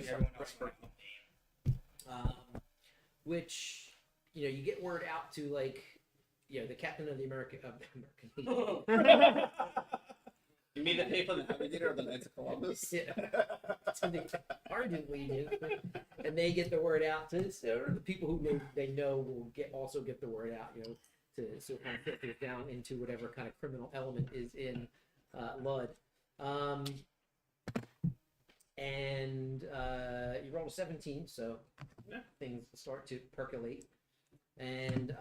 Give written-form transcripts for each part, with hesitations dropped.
everyone else around. Which you get word out to the captain of the American You mean to pay for the Navigator of the Knights of Columbus? Yeah. To the Ardent Legion, and they get the word out to the people who they know will also get the word out, to kind of filter it down into whatever kind of criminal element is in Lud. And you rolled a 17, so things start to percolate. And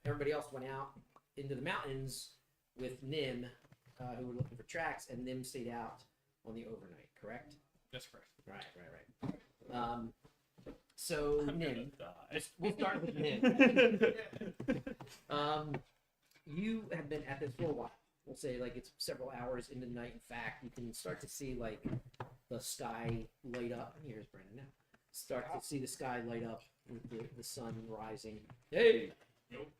everybody else went out into the mountains with Nim, who were looking for tracks, and Nim stayed out on the overnight, correct? That's correct. Right. So I'm Nim, gonna die. we'll start with Nim. You have been at this for a while. We'll say it's several hours into the night. In fact, you can start to see the sky light up. Here's Brendan now. Start to see the sky light up with the sun rising. Hey. Nope.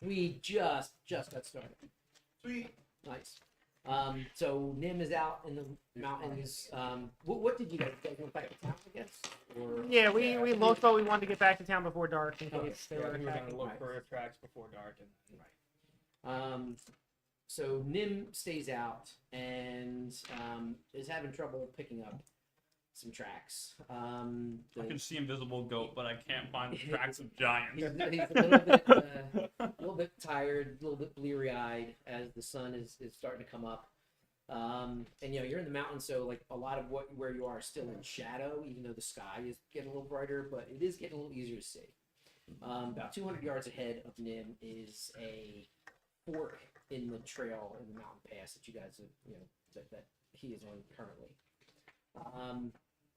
We just got started. Sweet. Nice. So Nim is out in the mountains. What did you guys went back to town, I guess? Or Yeah, we looked, but we wanted to get back to town before dark in Okay. case they Yeah, were we were gonna attacking. look for tracks before dark, and So Nim stays out and is having trouble picking up some tracks. I can see invisible goat, but I can't find the tracks of giants. He's a little bit tired, a little bit bleary-eyed as the sun is starting to come up. And you're in the mountains, so a lot of where you are is still in shadow, even though the sky is getting a little brighter, but it is getting a little easier to see. About 200 yards ahead of Nim is a fork in the trail in the mountain pass that you guys have, that he is on currently.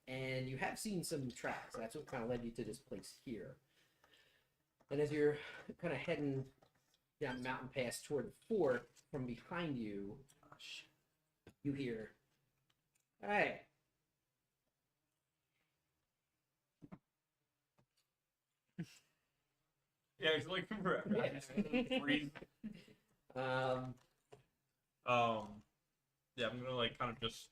And you have seen some tracks. That's what kind of led you to this place here. And as you're kind of heading down the mountain pass toward the fork, from behind you, you hear, "Hey." Yeah, it's like forever. I just freeze. Yeah, I'm gonna kind of just,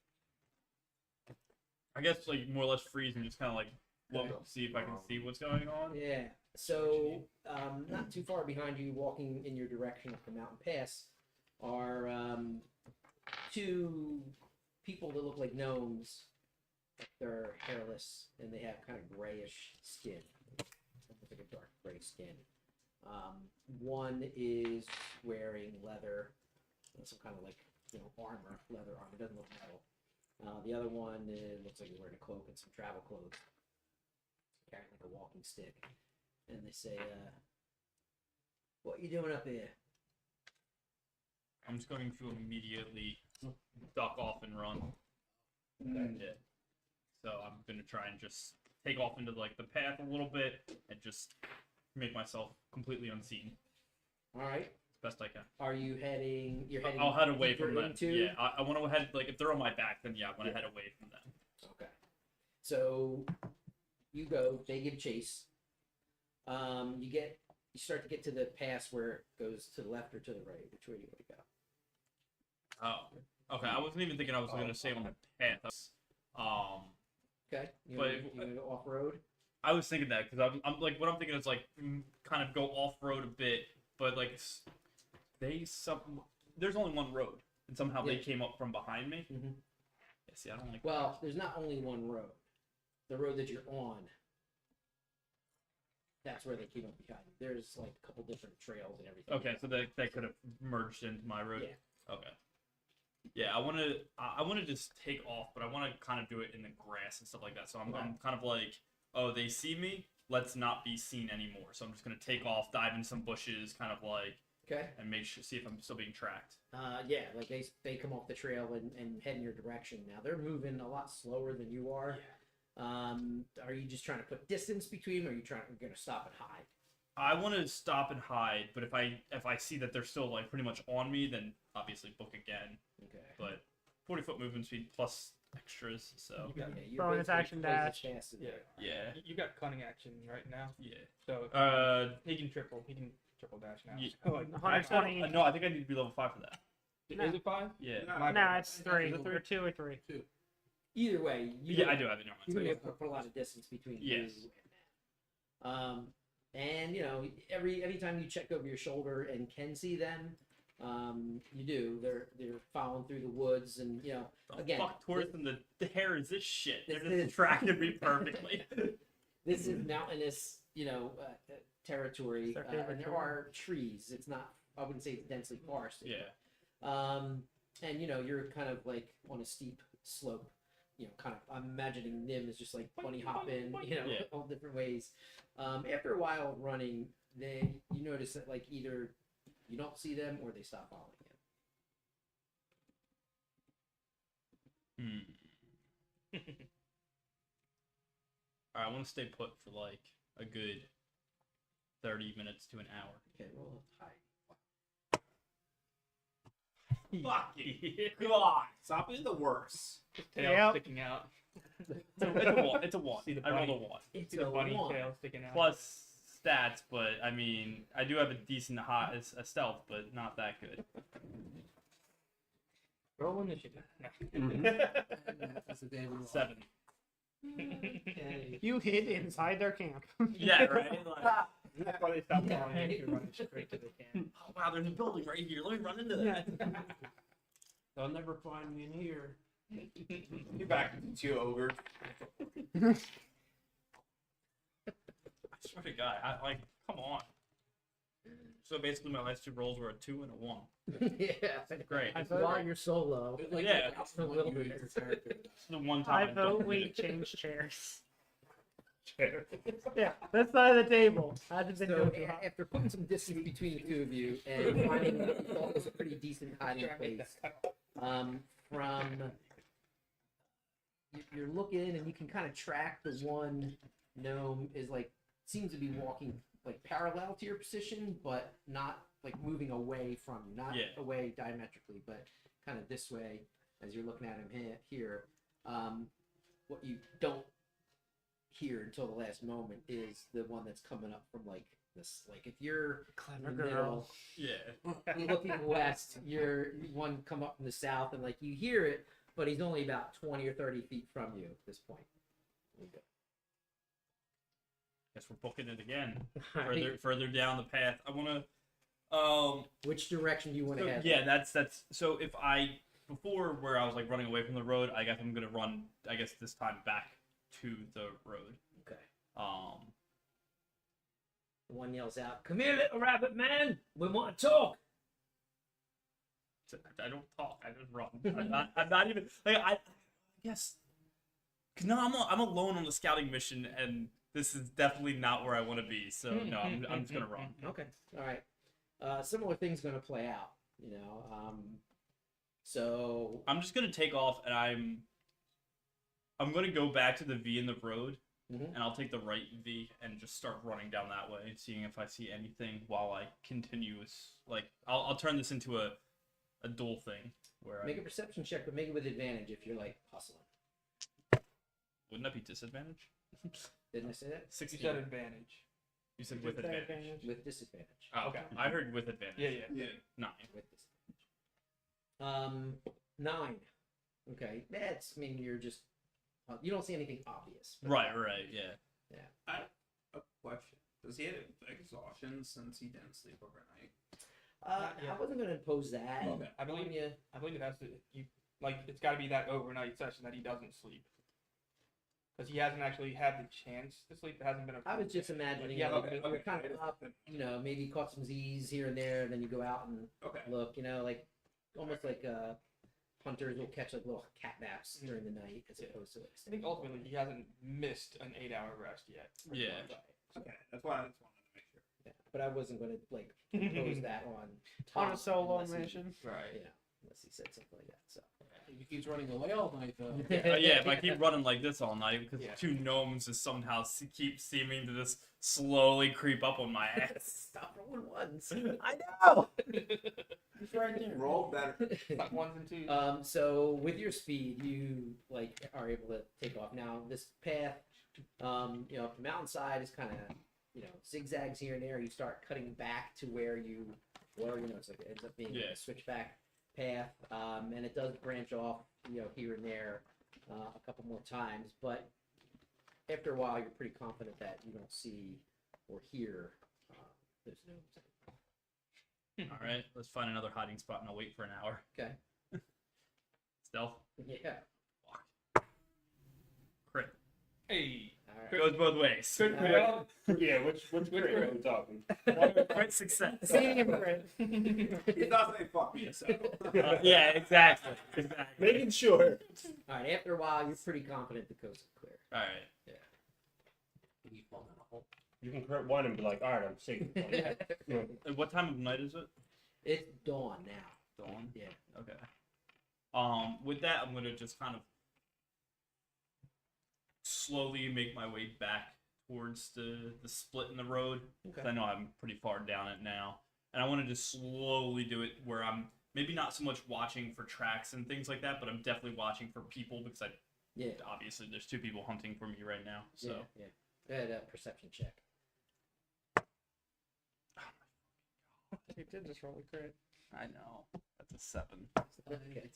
I guess more or less freeze and just kind of look, see if I can see what's going on. Yeah. So, not too far behind you, walking in your direction up the mountain pass, are two people that look like gnomes. They're hairless and they have kind of grayish skin, almost like a dark gray skin. One is wearing leather, some kind of armor, leather armor. It doesn't look metal. The other one looks like he's wearing a cloak and some travel clothes, carrying a walking stick. And they say, "What you doing up here?" I'm just going to immediately duck off and run. Okay. Yeah. So I'm gonna try and just take off into the path a little bit and just make myself completely unseen All right. as best I can. Are you heading? You're heading. I'll head away deeper from them. into? Yeah, I want to head if they're on my back, then yeah, I want to head away from them. Okay. So you go. They give chase. You start to get to the pass where it goes to the left or to the right. Which way do you want to go? Oh, okay. I wasn't even thinking I was gonna say on the path. Okay. You But want to go off road? I was thinking that because I'm what I'm thinking is kind of go off road a bit, but there's only one road, and somehow they Yeah. came up from behind me. Mm-hmm. Yeah, see, I don't like. Well, there's not only one road. The road that you're on. That's where they came up behind you. There's a couple different trails and everything. Okay, so they could have merged into my road. Yeah. Okay. Yeah, I want to just take off, but I want to kind of do it in the grass and stuff like that. So I'm kind of oh, they see me. Let's not be seen anymore. So I'm just gonna take off, dive in some bushes, kind of Okay. and see if I'm still being tracked. Yeah, they come off the trail and head in your direction. Now they're moving a lot slower than you are. Are you just trying to put distance between them, or are you going to stop and hide? I want to stop and hide, but if I see that they're still pretty much on me, then obviously book again. Okay. But 40-foot movement speed plus extras, so You got, You're Bonus basically action twice as dash. fast as yeah. they are. yeah, You got cunning action right now, yeah. so he can triple dash now. Yeah. So, 120. No, I think I need to be level 5 for that. is it 5? Yeah. My No, bad. it's 3. Is it 3? Or 2 or 3. either way, Yeah, I do have it. Never mind. you're So, gonna yeah. be able to put a lot of distance between Yes. you and that. And you know, every time you check over your shoulder and can see them, you do. They're following through the woods, and you know, The again, fuck towards them. The hair is this shit. They're This just is- tracking me perfectly. this is mountainous, you know, territory, It's our favorite and there terrain. are trees. It's not. I wouldn't say it's densely forested. Yeah. And you know, you're kind of like on a steep slope. You know, kind of. I'm imagining Nim is just like bunny hopping, you know, Yeah. all different ways. After a while of running, you notice that like either you don't see them or they stop following you. Hmm. Alright, I want to stay put for like a good 30 minutes to an hour. Okay, roll high. Fucking God. Stop being the worst. Tail Yep. sticking out. It's a one. It's a one. See the I rolled a bunny. one. It's See the a bunny one. tail sticking out. Plus stats, but I mean, I do have a decent hot a stealth, but not that good. Roll initiative. That's the day we want. 7. Okay. You hid inside their camp. Yeah, right. Like, That's why they stopped Yeah. following you. You're running straight to the camp. oh wow, there's a building right here. Let me run into that. They'll never find me in here. You're back to 2 ogres. I swear to God, like, come on. So basically, my last 2 rolls were a 2 and a 1. Yeah. Great. I It's vote- While you're solo. It's like Yeah. that's A what little you bit. use your character. the one I time. vote we change chairs. Yeah, this side of the table. Hasn't been So going too hot. after putting some distance between the two of you and finding what you thought was a pretty decent hiding place, you're looking and you can kind of track the one gnome is like seems to be walking like parallel to your position, but not like moving away from you, not Yeah. away diametrically, but kind of this way as you're looking at him here. What you don't hear until the last moment is the one that's coming up from like this. Like if you're Clever in the girl. Yeah. looking west, you're one come up from the south, and like you hear it, but he's only about 20 or 30 feet from you at this point. Guess we're booking it again. Alright. Further down the path. I want to. Which direction do you want to So, head? yeah, that's so if I before where I was like running away from the road, I guess I'm gonna run. I guess this time back to the road. Okay. The one yells out, "Come here, little rabbit man. We want to talk." I don't talk. I just run. I'm not even like I guess. 'Cause no, I'm alone on the scouting mission, and this is definitely not where I want to be. So no, I'm just gonna run. Okay. All right. Similar thing's going to play out. You know. So. I'm just gonna take off, and I'm gonna go back to the V in the road, Mhm. and I'll take the right V and just start running down that way, seeing if I see anything while I continue. Like I'll turn this into a dual thing where Make a perception check, but make it with advantage if you're like hustling. wouldn't that be disadvantage? Didn't I say that? You 16. said advantage. You said with advantage. With disadvantage. Oh, Okay. I heard with advantage. Yeah, yeah. 9. With disadvantage. 9. Okay. That's. I mean, you're just. You don't see anything obvious. but- Right, yeah. A question. Does he have exhaustion since he didn't sleep overnight? Yeah. I wasn't going to impose that. Okay. I believe on you. I believe it has to it's got to be that overnight session that he doesn't sleep. Because he hasn't actually had the chance to sleep. It hasn't been a. I was just imagining. Yeah, like, okay, you're kind of up, you know, maybe caught some Z's here and there, and then you go out and Okay. look, you know, like almost like hunters will catch like little cat naps during the night as opposed to like. I think ultimately he hasn't missed an 8-hour rest yet. Yeah. Okay. That's why I just wanted to make sure. Yeah, but I wasn't going to like impose that on On Tom a solo unless he- mission. Right. Yeah, unless he said something like that. So. He keeps running away all night though. Yeah, if I keep running like this all night, because Yeah. 2 gnomes just somehow keep seeming to just slowly creep up on my ass. Stop rolling ones. I know! He's right there. Roll better. Like 1s and 2s. So with your speed, you like are able to take off. Now this path, you know, the mountainside is kind of, you know, zigzags here and there. You start cutting back to where you were. You know, it's like it ends up being Yeah. a switchback path, and it does branch off, you know, here and there. a couple more times, but after a while, you're pretty confident that you don't see or hear those gnomes. All right, let's find another hiding spot and I'll wait for an hour. Okay. Stealth. Yeah. Crit. Hey. All right. Goes both ways. Good All crit. Yeah, which crit are we talking? Crit success. Medium crit. He's not saying fuck me, so. Yeah, exactly. Making sure. All right. After a while, you're pretty confident the coast is clear. All right. You fall down a hole. You can crit one and be like, all right, I'm safe. Yeah. And what time of night is it? It's dawn now. Dawn. Yeah. Okay. With that, I'm gonna just kind of slowly make my way back towards the split in the road. Okay. 'Cause I know I'm pretty far down it now, and I want to just slowly do it where I'm maybe not so much watching for tracks and things like that, but I'm definitely watching for people because Yeah. obviously there's two people hunting for me right now. So Yeah. Yeah. Go ahead, perception check. You did just roll a crit. I know that's a 7. Okay.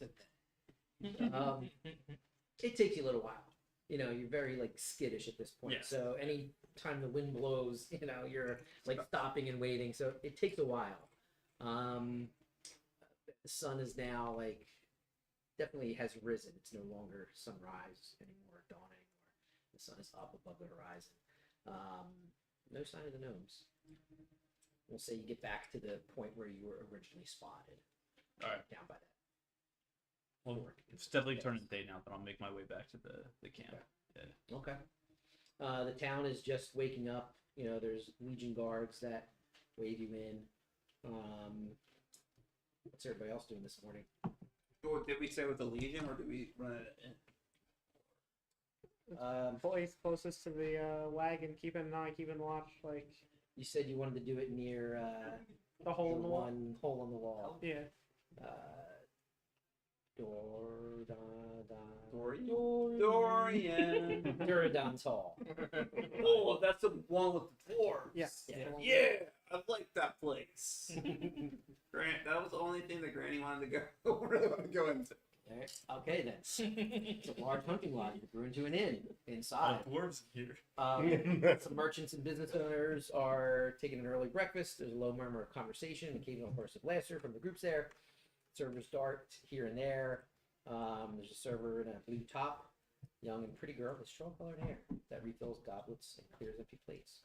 It takes you a little while. You know, you're very like skittish at this point. Yes. So any time the wind blows, you know, you're like stopping and waiting. So it takes a while. The sun is now like definitely has risen. It's no longer sunrise anymore, dawn anymore. The sun is up above the horizon. No sign of the gnomes. We'll say you get back to the point where you were originally spotted. All right. Down by that. Well, it's definitely turning day now, but I'll make my way back to the camp. Okay. The town is just waking up. You know, there's Legion guards that wave you in. What's everybody else doing this morning? Did we say with the Legion or did we run it in? Place closest to the wagon, keeping an eye, keeping watch, like You said you wanted to do it near the hole in the wall. one hole in the wall. Yeah. Dorian. Duradon's Hall. Oh, that's the one with the dwarves. Yes. Yeah. Yeah, I like that place. Grant, that was the only thing that Granny wanted to go really want to go into. Alright, okay then. It's a large hunting lodge. You grew into an inn inside. Dwarves here. Some merchants and business owners are taking an early breakfast. There's a low murmur of conversation, occasional burst of laughter from the groups there. Servers dart here and there. There's a server in a blue top, young and pretty girl with straw-colored hair that refills goblets and clears empty plates.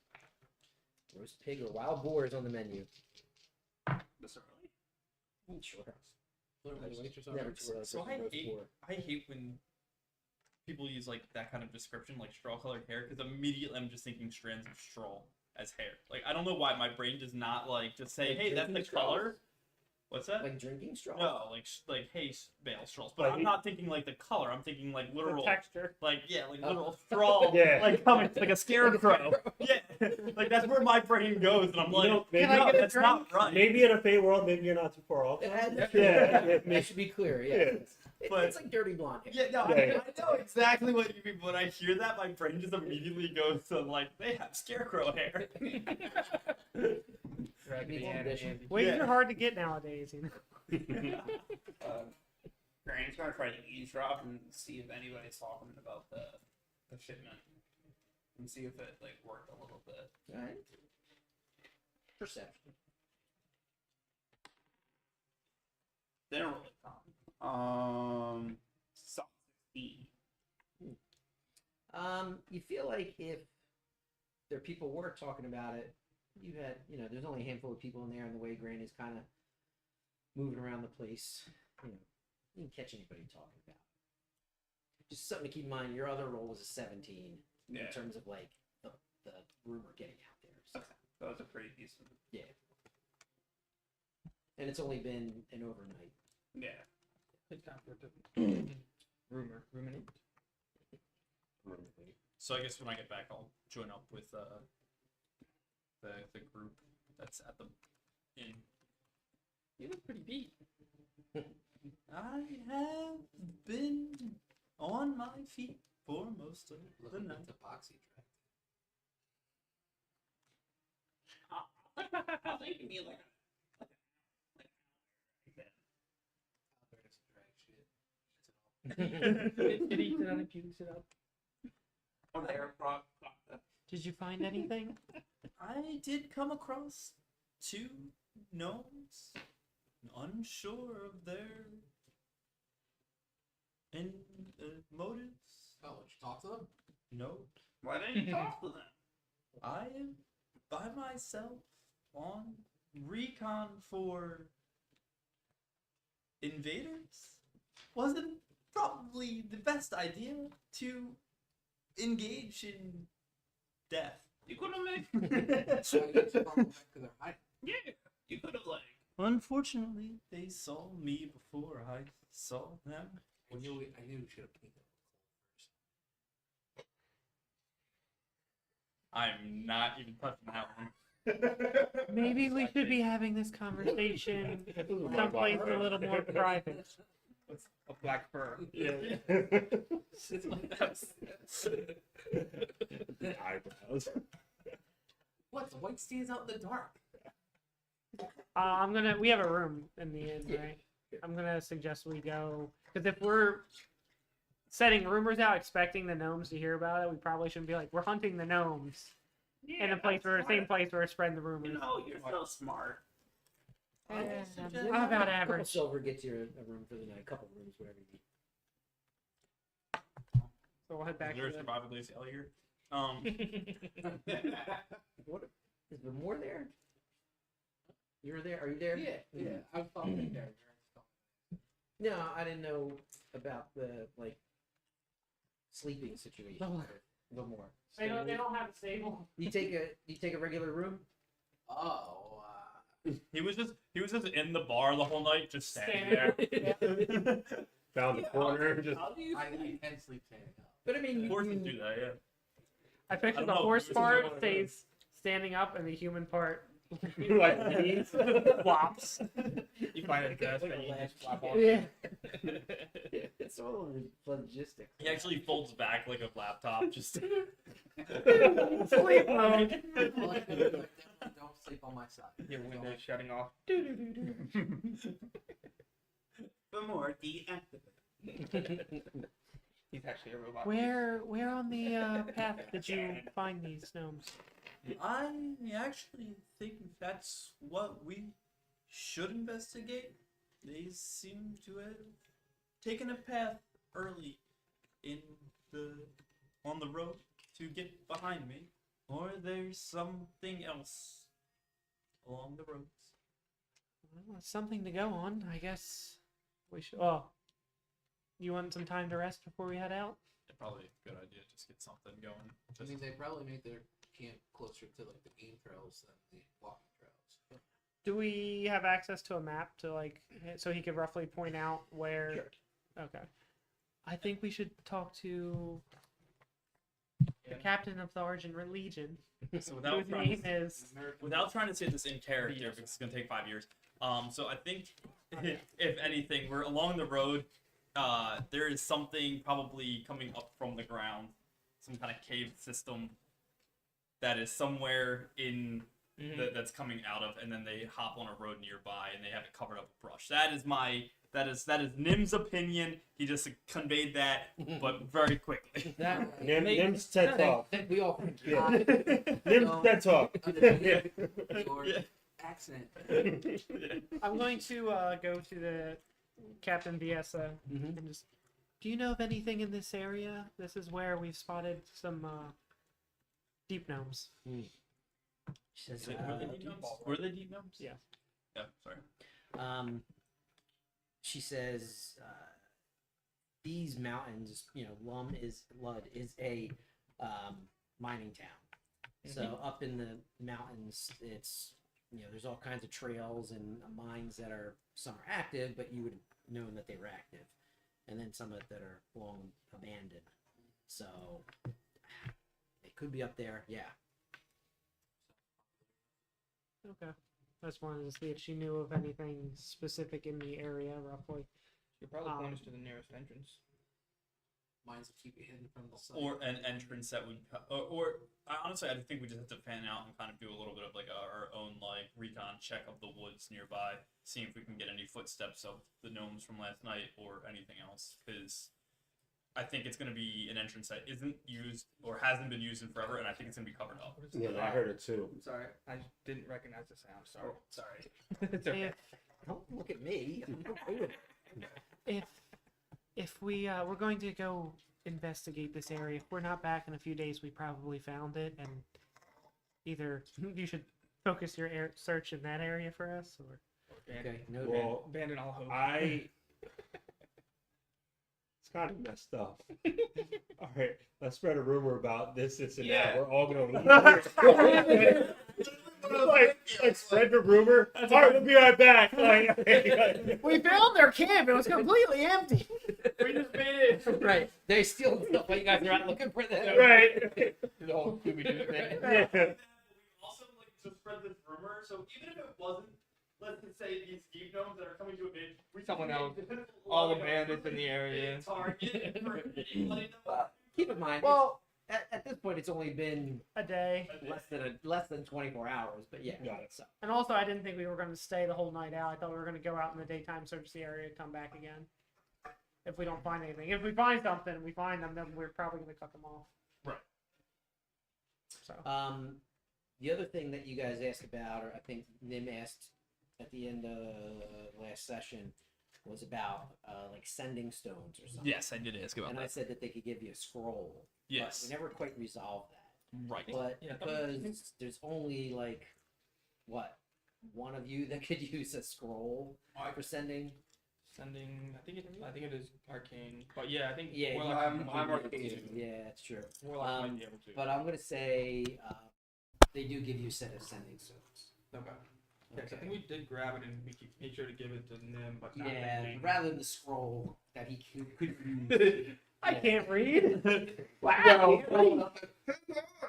Roast pig or wild boar is on the menu. This early? Sure. Never Never too too early So for I roast hate, boar. I hate when people use like that kind of description, like straw-colored hair, because immediately I'm just thinking strands of straw as hair. Like I don't know why my brain does not like just say, Like "Hey, that's the drinking straws? color." What's that? Like drinking straw. No, like hey, male straws. But Like I'm not thinking like the color. I'm thinking like The literal, texture. like like Oh. literal straw, Yeah. like coming like a scarecrow. Yeah, like that's where my brain goes, and I'm like, know, maybe- Can I no, get a that's not drink? right. Maybe in a Fey world, maybe you're not too far off. Yeah, Yeah, that should be clear. Yeah, Yeah. But- it's like dirty blonde hair. Yeah, no, Yeah. I know exactly what you mean. But when I hear that, my brain just immediately goes to like they have scarecrow hair. Raggedy Ann and Andy. Waves Yeah. are hard to get nowadays, you know. Granny's gonna try to eavesdrop and see if anybody's talking about the shipment, and see if it like worked a little bit. All right. Perception. Didn't really come. 16. You feel like if there people were talking about it, you had, you know, there's only a handful of people in there, and the way Granny's kind of moving around the place, you know, you can catch anybody talking about it. Just something to keep in mind. Your other roll was a 17 Yeah, in terms of like the rumor getting out there. So. that was a pretty decent. And it's only been an overnight. Yeah. Good time for it to ruminate. So I guess when I get back, I'll join up with the group that's at the inn. You look pretty beat. I have been on my feet for most of the Looking night. at the epoxy I think you mean like drag shit. It eats it and it pukes it up. Did you find anything? I did come across 2 gnomes, unsure of their motives. Oh, did you talk to them? No, Why didn't you talk to them? I am by myself on recon for invaders. Wasn't probably the best idea to engage in death. You could have made. So you guys brought them back to their hiding. Yeah, you could have like. Unfortunately, they saw me before I saw them. I knew we should have painted I'm not even touching that one. Maybe we should be having this conversation someplace a little more private. A black fur. Yeah. Eyebrows. What? The white stands out in the dark. We have a room in the inn, right? I'm gonna suggest we go, because if we're setting rumors out, expecting the gnomes to hear about it, we probably shouldn't be like, we're hunting the gnomes in a place where, same place where we're spreading the rumors. You know, you're so smart. I'm about A couple average. silver gets you a room for the night. A couple rooms, whatever you need. So we'll head back Is there a to survival base here? What? Is there more there? You're there? Are you there? Yeah. I was following there. No, I didn't know about the sleeping situation. Oh. A little more. They don't have a stable. You take a regular room. Oh. He was just in the bar the whole night, just standing Standing there. Found the corner. Just How do you? I can sleep standing up. But I mean, Horses do that, yeah. I picture don't the know. horse This is part what- stays standing up and the human part like knees. flops. You find a desk and you just flap off. yeah. It's all logistics. He actually folds back like a laptop, just. Sleep mode. All I can do is like, definitely don't sleep on my side. Your window's shutting off. For more, deactivate. He's actually a robot. Where on the path did you find these gnomes? I actually think that's what we should investigate. They seem to have taken a path early on the road to get behind me, or there's something else along the roads. Well, it's something to go on. I guess we should. Oh, you want some time to rest before we head out? Probably a good idea. Just get something going. I mean, they probably made their camp closer to like the game trails than the walking trails. Do we have access to a map to so he could roughly point out where? Sure. Okay. I think we should talk to the captain of the Argent Legion, So whose name is. without trying to say this in character, because it's gonna take 5 years. So I think, if anything, we're along the road. There is something probably coming up from the ground, some kind of cave system that is somewhere in that's coming out of, and then they hop on a road nearby and they have it covered up with brush. That is Nim's opinion. He just conveyed that, but very quickly. That Nim's TED Talk. we all. Yeah. Nim's TED Talk. Yeah. Your accent. I'm going to go to the Captain Viesa and just. Do you know of anything in this area? This is where we've spotted some deep gnomes. She says, Were they deep gnomes? Were they deep gnomes? Yeah. Yeah. Sorry. she says, these mountains, Lud is a mining town. So up in the mountains, it's there's all kinds of trails and mines that are, some are active, but you would have known that they were active, and then some that are long abandoned. So it could be up there. Yeah. Okay. I just wanted to see if she knew of anything specific in the area, roughly. You probably point us to the nearest entrance. Mines will keep it hidden from the sun. Or an entrance that would, or honestly, I think we just have to fan out and kind of do a little bit of like our own like recon check of the woods nearby, see if we can get any footsteps of the gnomes from last night or anything else. Because I think it's going to be an entrance that isn't used or hasn't been used in forever, and I think it's going to be covered up. Yeah, no, I heard it too. I'm sorry, I didn't recognize the sound. Sorry. Sorry. It's okay. Don't look at me. I'm okay with it. If we're going to go investigate this area, if we're not back in a few days, we probably found it, and either you should focus your search in that area for us, or Okay, no. Well, Abandon all hope. It's kind of messed up. All right, let's spread a rumor about this, and Yeah. that. We're all gonna leave. like spread the rumor. All right, we'll be right back. Like, we found their camp. It was completely empty. We just made it. Right. They steal stuff while you guys are out looking for them. right. The whole Scooby-Doo thing. Yeah. Also, like, to spread this rumor, so even if it wasn't, let's just say these Steve gnomes that are coming to invade, Someone else. All the bandits in the area. Target for anybody that Keep in mind, Well, at this point, it's only been a day. less than 24 hours. But yeah. Got it. So, And also, I didn't think we were going to stay the whole night out. I thought we were going to go out in the daytime, search the area, and come back again. If we don't find anything. If we find something and we find them, then we're probably going to cut them off. Right. So. the other thing that you guys asked about, or I think Nim asked at the end of last session, was about like sending stones or something. Yes, I did ask about And I that. said that they could give you a scroll. Yes. But we never quite resolved that. Right. But Yeah, because there's only like one of you that could use a scroll for sending. Sending, I think it is arcane, but yeah, I think Yeah, Warlock I'm might be able arcane. to. Yeah, it's true. Warlock might be able to. But I'm gonna say they do give you a set of sending stones. Okay. Yeah, 'cause I think we did grab it and we made sure to give it to Nim, but not Yeah, Benji. rather than the scroll that he could use. I can't read. Wow.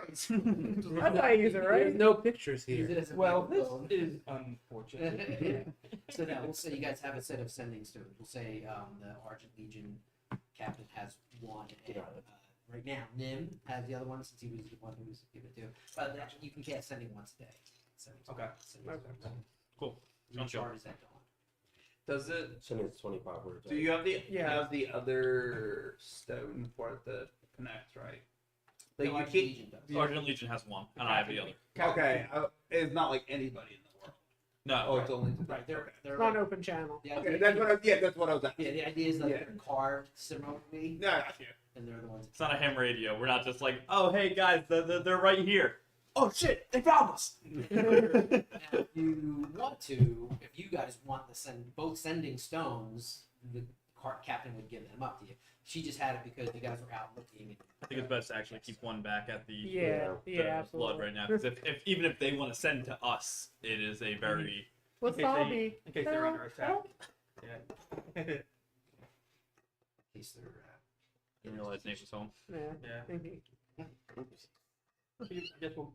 That's how I use it, There's right? no pictures Use here. it as a Well, this microphone. is unfortunate. So now we'll say you guys have a set of sending stones. We'll say the Argent Legion captain has one, and right now Nim has the other one since he was the one who was given it to. But you can cast sending once a day. Okay. Cool. Sounds good. Recharge that dawn. Does it? Send it 25 words. Do you have the Yeah. other stone for the connect, right? Like The you Argent can't. Legion does. Argent Legion has one, and I have the other. Okay, it's not like anybody in the world. No. Oh, it's only Right, they're It's not an open channel. the Okay, idea, that's what that's what I was asking. yeah, the idea is that Yeah. they're carved similarly, No, I got you. and they're the ones. It's not a ham radio. We're not just like, oh, hey, guys, they're right here. Oh shit! They found us. Now, if you want to, if you guys want to send both sending stones, the captain would give them up to you. She just had it because you guys were out looking. I think it's best to actually keep one back at the Yeah, the absolutely. blood right now. Because if even if they want to send to us, it is a very Let's In case all they- be. in case they're under attack. Help. Yeah. In case they're. didn't realize Nate was home. Yeah. Yeah. I guess we'll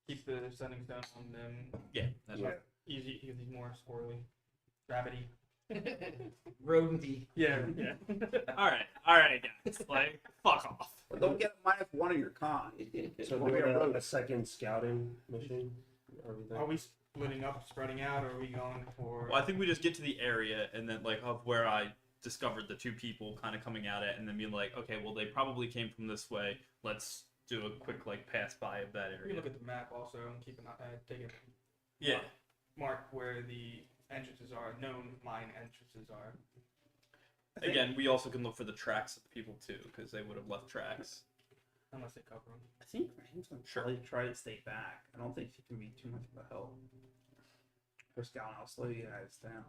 keep the sending stone on them. Yeah, that's Yeah. right. Easy because he's more squirrely. Gravity. Rodenty. Yeah. Yeah. All right, guys. Like, fuck off. Well, don't get -1 of your con. So do we have a second scouting mission? Everything. Are we splitting up, spreading out, or are we going for? Well, I think we just get to the area and then like of where I discovered the two people kind of coming at it, and then being like, okay, well they probably came from this way. Let's do a quick like pass by of that We area. look at the map also and keep an eye, take it. Yeah. Mark where the entrances are, known mine entrances are. Again, we also can look for the tracks of the people too, because they would have left tracks. Unless they cover them. I think Rain's gonna Sure. probably try to stay back. I don't think she can be too much of a help. Her scout, I'll slow you guys down.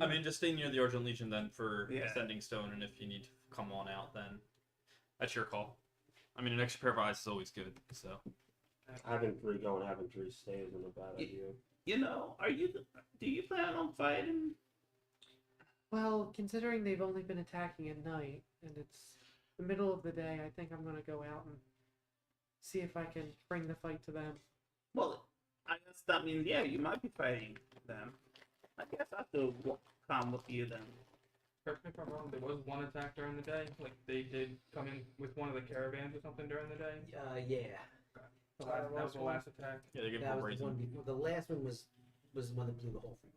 I mean, just stay near the Argent Legion then for Yeah. sending stone, and if you need to come on out, then that's your call. I mean, an extra pair of eyes is always good. So Having 3 go and having 3 stay isn't a bad idea. You know, do you plan on fighting? Well, considering they've only been attacking at night and it's the middle of the day, I think I'm gonna go out and see if I can bring the fight to them. Well, I guess that means, yeah, you might be fighting them. I guess I have to come with you then. Correct me if I'm wrong, there was one attack during the day? Like they did come in with one of the caravans or something during the day? Yeah. That was the last attack? yeah, they give That them was the one brazen. before. The last one was the one that blew the hole through.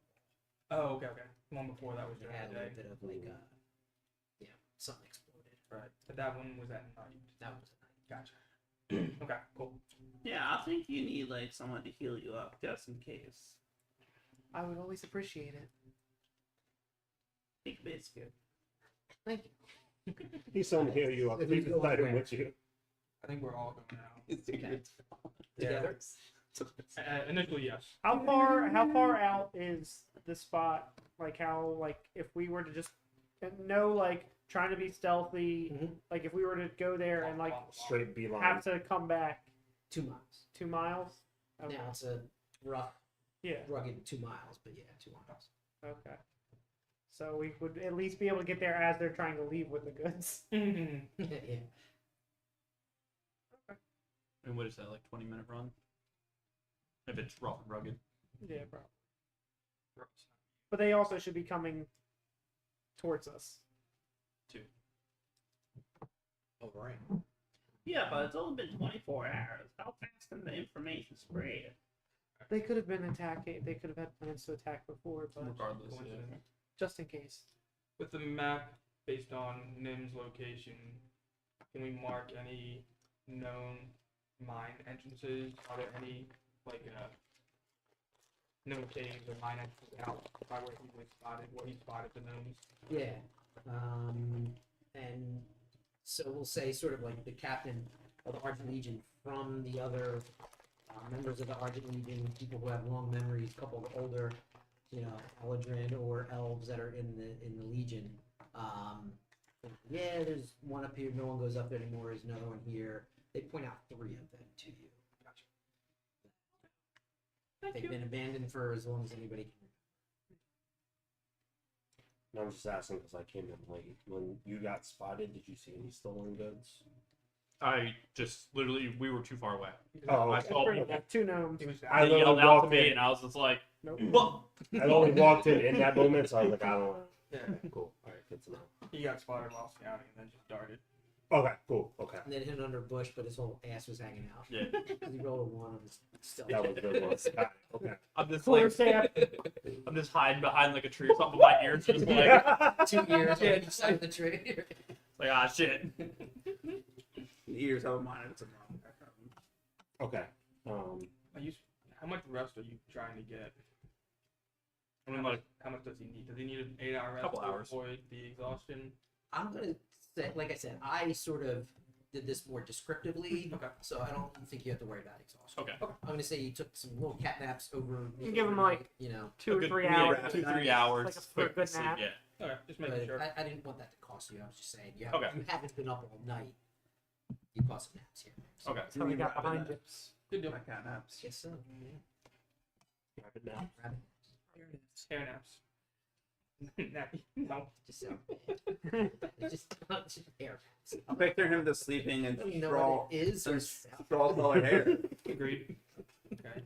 Oh, okay. The one before that was It during had a the little day. bit of like something exploded. Right. But that one was at night. That was a night. Gotcha. Okay, cool. Yeah, I think you need like someone to heal you up just in case. I would always appreciate it. Big biscuit. Thank you. He's someone to heal you up. Who's Please going invite him where? with you. I think we're all going out. Okay. Yeah. Together. Initially, yes. How far out is the spot? Like how if we were to just like trying to be stealthy, Mhm. like if we were to go there and like Straight beeline. have to come back 2 miles. 2 miles. Okay. Now it's a rough, Yeah. rugged 2 miles, but yeah, 2 miles. Okay. So we would at least be able to get there as they're trying to leave with the goods. Yeah. And what is that, like 20-minute run? If it's rough and rugged. Yeah, probably. But they also should be coming towards us. All right. Yeah, but it's only been 24 hours. How fast can the information spread? They could have been attacking. They could have had plans to attack before, but Regardless. Coincidence. just in case. With the map based on Nim's location, can we mark any known mine entrances? Are there any known caves or mine entrances out by where he spotted the gnomes? Yeah. And so we'll say sort of like the captain of the Argent Legion from the other members of the Argent Legion, people who have long memories, a couple of older, Eladrin or elves that are in the Legion. Yeah, there's one up here. No one goes up there anymore. There's another one here. They point out 3 of them to you. They've been abandoned for as long as anybody can. No, I'm just asking because I came in late. When you got spotted, did you see any stolen goods? I just literally, we were too far away. Oh, I okay. saw Pretty people. much 2 gnomes. He was I They yelled literally out to walked me, in. and I was just like, Nope. "What?" I only walked in that moment, so I was like, I don't know. Yeah. Cool. All right, good to know. He got spotted while scouting and then just darted. Okay, cool. Okay. And then hid under a bush, but his whole ass was hanging out. Yeah. Because he rolled a 1 on his stealth. That was a good one. Got it. Okay. I'm just Clear like, staff. I'm just hiding behind like a tree or something with my ears, just like, 2 ears on each side of the tree. shit. The ears have a mind of its own. Okay. How much rest are you trying to get? I mean, like, How much does he need? Does he need an 8-hour rest Couple to hours. avoid the exhaustion? I'm gonna say, like I said, I sort of did this more descriptively, Okay. so I don't think you have to worry about exhaustion. okay. I'm gonna say you took some little cat naps over. You give 'em, like, overnight, 2 or A good- 3 yeah, hours. 2-3 hours. Like a- for a quick good sleep, nap. Yeah. Okay, just making But sure. I didn't want that to cost you. I was just saying, you, Okay. you haven't been up all night. You caught some naps here. So, Okay. So we got behind you. Good deal. My cat naps. Yes, so. Rapid nap. Rabbit. Hair naps. Nappy. No. Just so bad. just hair naps. I'm picturing him just sleeping I and don't even know straw, what it is. Or straw colored hair. Agreed. Okay.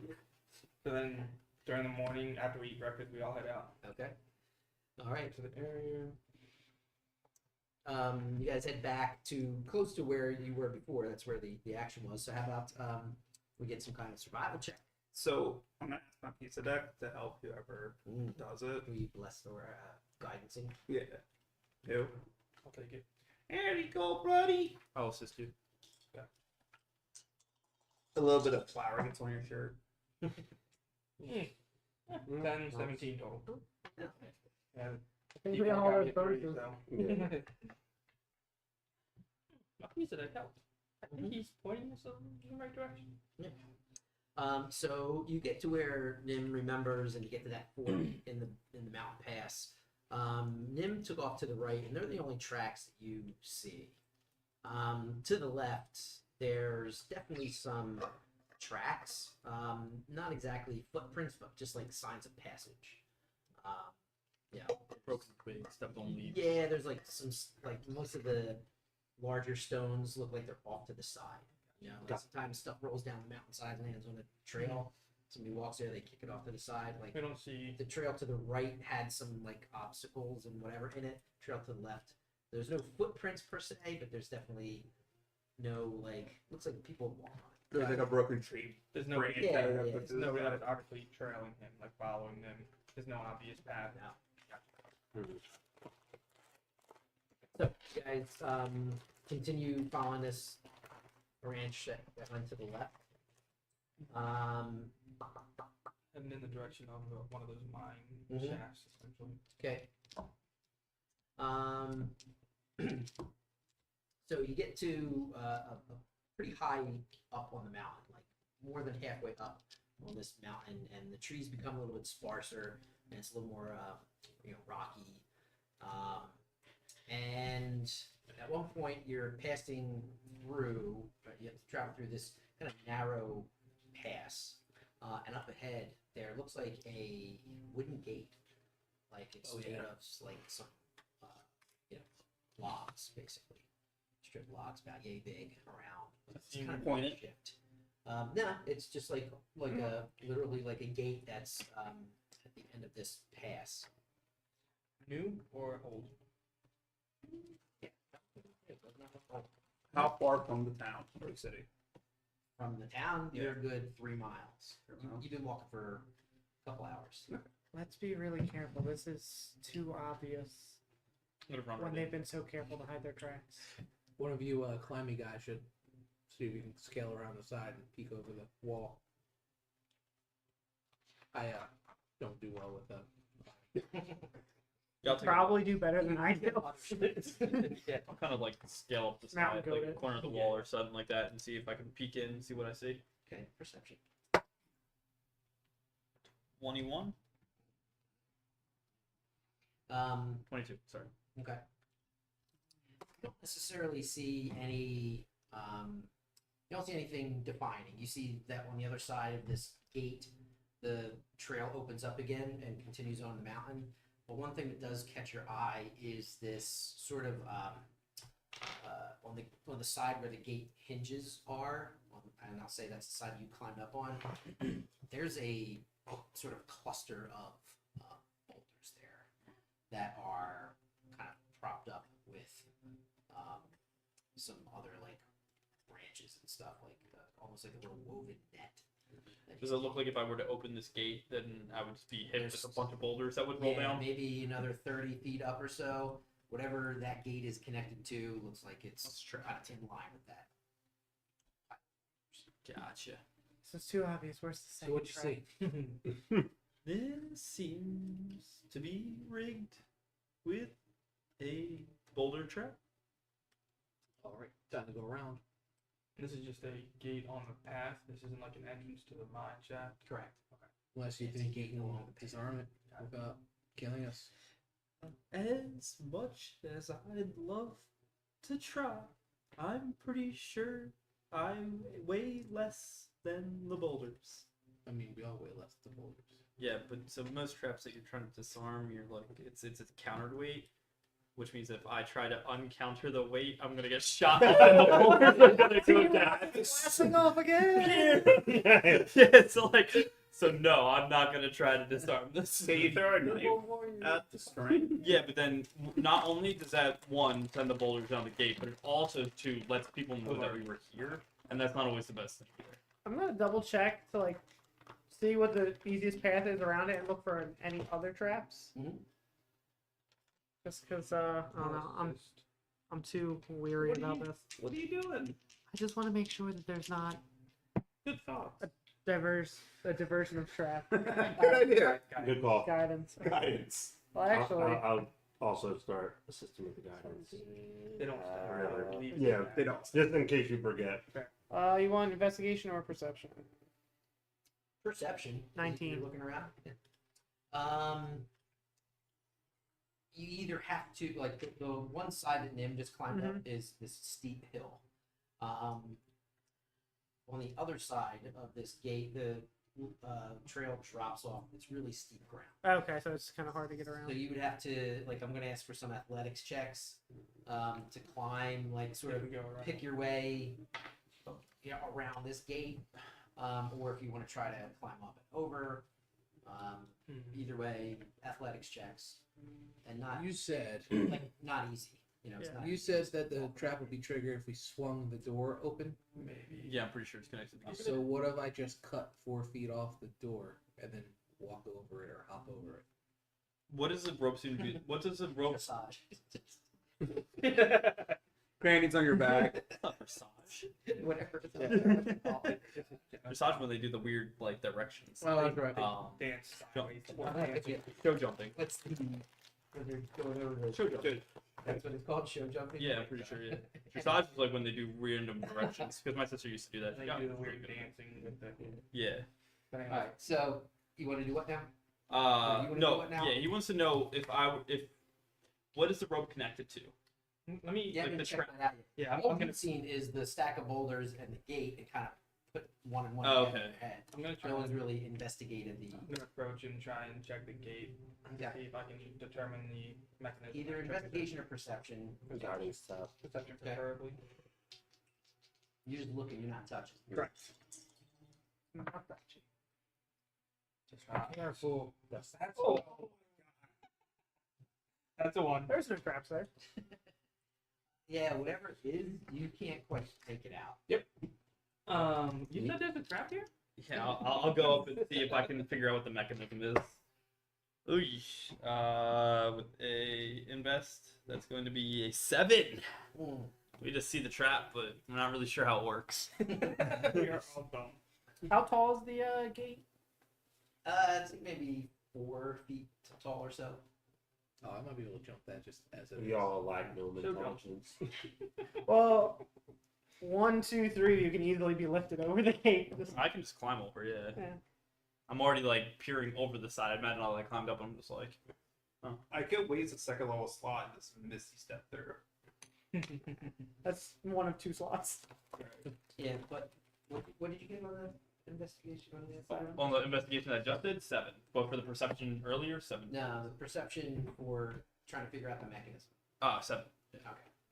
So then during the morning after we eat breakfast, we all head out Okay. All right. to the area. You guys head back to close to where you were before. That's where the action was. So how about we get some kind of survival check? So I'm gonna ask my pizza deck to help whoever does it. Who you blessed or guidancing? Yeah. Who? I'll take it. There you go, buddy. I'll assist you. A little bit of flour gets on your shirt. 10, 17 total. Yeah. Yeah. I think People we got all gotta those get three, bonuses. so. Yeah. My pizza deck helped. I think he's pointing us in the right direction. So you get to where Nim remembers, and you get to that fort in the mountain pass. Nim took off to the right, and they're the only tracks that you see. To the left, there's definitely some tracks. Not exactly footprints, but just like signs of passage. Yeah. Broken twigs, stepped on leaves. Yeah, there's like some like most of the larger stones look like they're off to the side. Like sometimes stuff rolls down the mountainside and lands on a trail. Somebody walks there, they kick it off to the side. Like We don't see. the trail to the right had some like obstacles and whatever in it. Trail to the left, there's no footprints per se, but there's definitely no like looks like people walk on it. There's like a broken tree. There's nobody. Yeah, there. yeah, There's nobody that is obviously trailing him, like following them. There's no obvious path. No. So you guys continue following this branch that went to the left. And in the direction of one of those mine Mhm. shafts, essentially. Okay. So you get to a pretty high up on the mountain, like more than halfway up on this mountain, and the trees become a little bit sparser, and it's a little more, rocky. And at one point, you're passing through. You have to travel through this kind of narrow pass, and up ahead there looks like a wooden gate, like it's made of like some, logs, basically, strip logs about yay big around. It's kind of Point it. shift. No, it's just like a literally like a gate that's at the end of this pass. New or old? Yeah. How far from the town or the city? From the town, Yeah. you're a good 3 miles. 3 miles. You've been walking for a couple hours. Let's be really careful. This is too obvious I'm gonna run when right they've in. been so careful to hide their tracks. One of you climbing guys should see if you can scale around the side and peek over the wall. I don't do well with that. Yeah, I'll take Probably do better than I do. Yeah. I'll kind of like scale up the Mountain side, like goat a it. corner of the wall or something like that, and see if I can peek in and see what I see. Okay, perception. 21, Um, 22. Sorry. Okay. You don't necessarily see any. You don't see anything defining. You see that on the other side of this gate, the trail opens up again and continues on the mountain. But one thing that does catch your eye is this sort of on the side where the gate hinges are, and I'll say that's the side you climbed up on. There's a sort of cluster of boulders there that are kind of propped up with some other like branches and stuff, like almost like a little woven net. that Does you it look like if I were to open this gate, then I would just be hit with There's- a bunch of boulders that would roll yeah, down? maybe another 30 feet up or so. Whatever that gate is connected to looks like it's Let's try. kind of in line with that. Gotcha. This is too obvious. Where's the So second what you track? see? This seems to be rigged with a boulder trap. All right, time to go around. This is just a gate on the path. This isn't like an entrance to the mine shaft. Correct. Unless you It's a think gate you can along the path. disarm it without killing us. As much as I'd love to try, I'm pretty sure I weigh less than the boulders. I mean, we all weigh less than boulders. Yeah, but so most traps that you're trying to disarm, you're like it's a counterweight, which means if I try to uncounter the weight, I'm gonna get shot and the boulders are gonna go down. Blasting off again. Yeah, so no, I'm not gonna try to disarm this. Can you throw a knife at the string? Yeah, but then not only does that one send the boulders down the gate, but it also two lets people know that we were here, and that's not always the best thing either. I'm gonna double check to like see what the easiest path is around it and look for any other traps. Mhm. Just because I don't know, I'm too weary about this. What are you doing? I just want to make sure that there's not Good thought. a diversion of trap Good idea. Good call. guidance. Guidance. Well, actually, I'll also start assisting with the guidance. They don't stay. Yeah, They don't. just in case you forget. you want investigation or perception? Perception. 19. You're looking around. You either have to like the one side that Nim just climbed up is this steep hill. On the other side of this gate, the trail drops off. It's really steep ground. Okay, so it's kind of hard to get So around. you would have to like I'm gonna ask for some athletics checks to climb, like sort of Go around. pick your way around this gate, or if you want to try to climb up and over. Either way, athletics checks, and not You said like not easy. It's Yeah. not. you said that the trap would be triggered if we swung the door open. Maybe. Yeah, I'm pretty sure it's connected to the gate. So what if I just cut 4 feet off the door and then walk over it or hop over it? What does the rope seem to be? What does the rope? Massage. Granny's on your back. It's not dressage. Whatever. Dressage when they do the weird like directions. Well, that's right. Dance Jump. sideways. Show jumping. What's the when they're going over the Show jumping. That's what it's called, show jumping. Yeah, I'm pretty sure. Yeah. Dressage is like when they do random directions. Because my sister used to do that. They She got do the really weird good at it. dancing with the. Yeah. But All anyway, right. So you want to do what now? you wanna do No. what now? Yeah, he wants to know if what is the rope connected to? let me. Yeah, Like I'm the gonna check tra- that out. Yeah, All I'm gonna. you've seen is the stack of boulders and the gate, and kind of put one and one Oh, together okay. in your head. I'm gonna try. No one's really investigated the I'm gonna approach and try and check the gate. Yeah. See if I can determine the mechanism. either investigation or perception. Guarding's tough. Perception, Okay. preferably. You're just looking. You're not touching. Correct. Not that cheap. Just careful. That's That's a one. There's no traps there. Yeah, whatever it is, you can't quite take it out. You said there's a trap here? Yeah, I'll go up and see if I can figure out what the mechanism is. Ooh, with a invest, that's going to be a 7. Mm. We just see the trap, but I'm not really sure how it works. We are all dumb. How tall is the gate? It's like maybe 4 feet tall or so. Oh, I might be able to jump that just as it We is. all lack no intelligence. Well, 1, 2, 3. You can easily be lifted over the gate. Just- I can just climb over, yeah. Yeah. I'm already like peering over the side. I imagine I'll like climbed up and I'm just like, I could waste a second level slot and just misty step through. That's 1 of 2 slots. Yeah, but what did you get on the investigation on the inside? on the investigation I just did, 7. But for the perception earlier, 7. No, the perception for trying to figure out the mechanism. 7. Okay.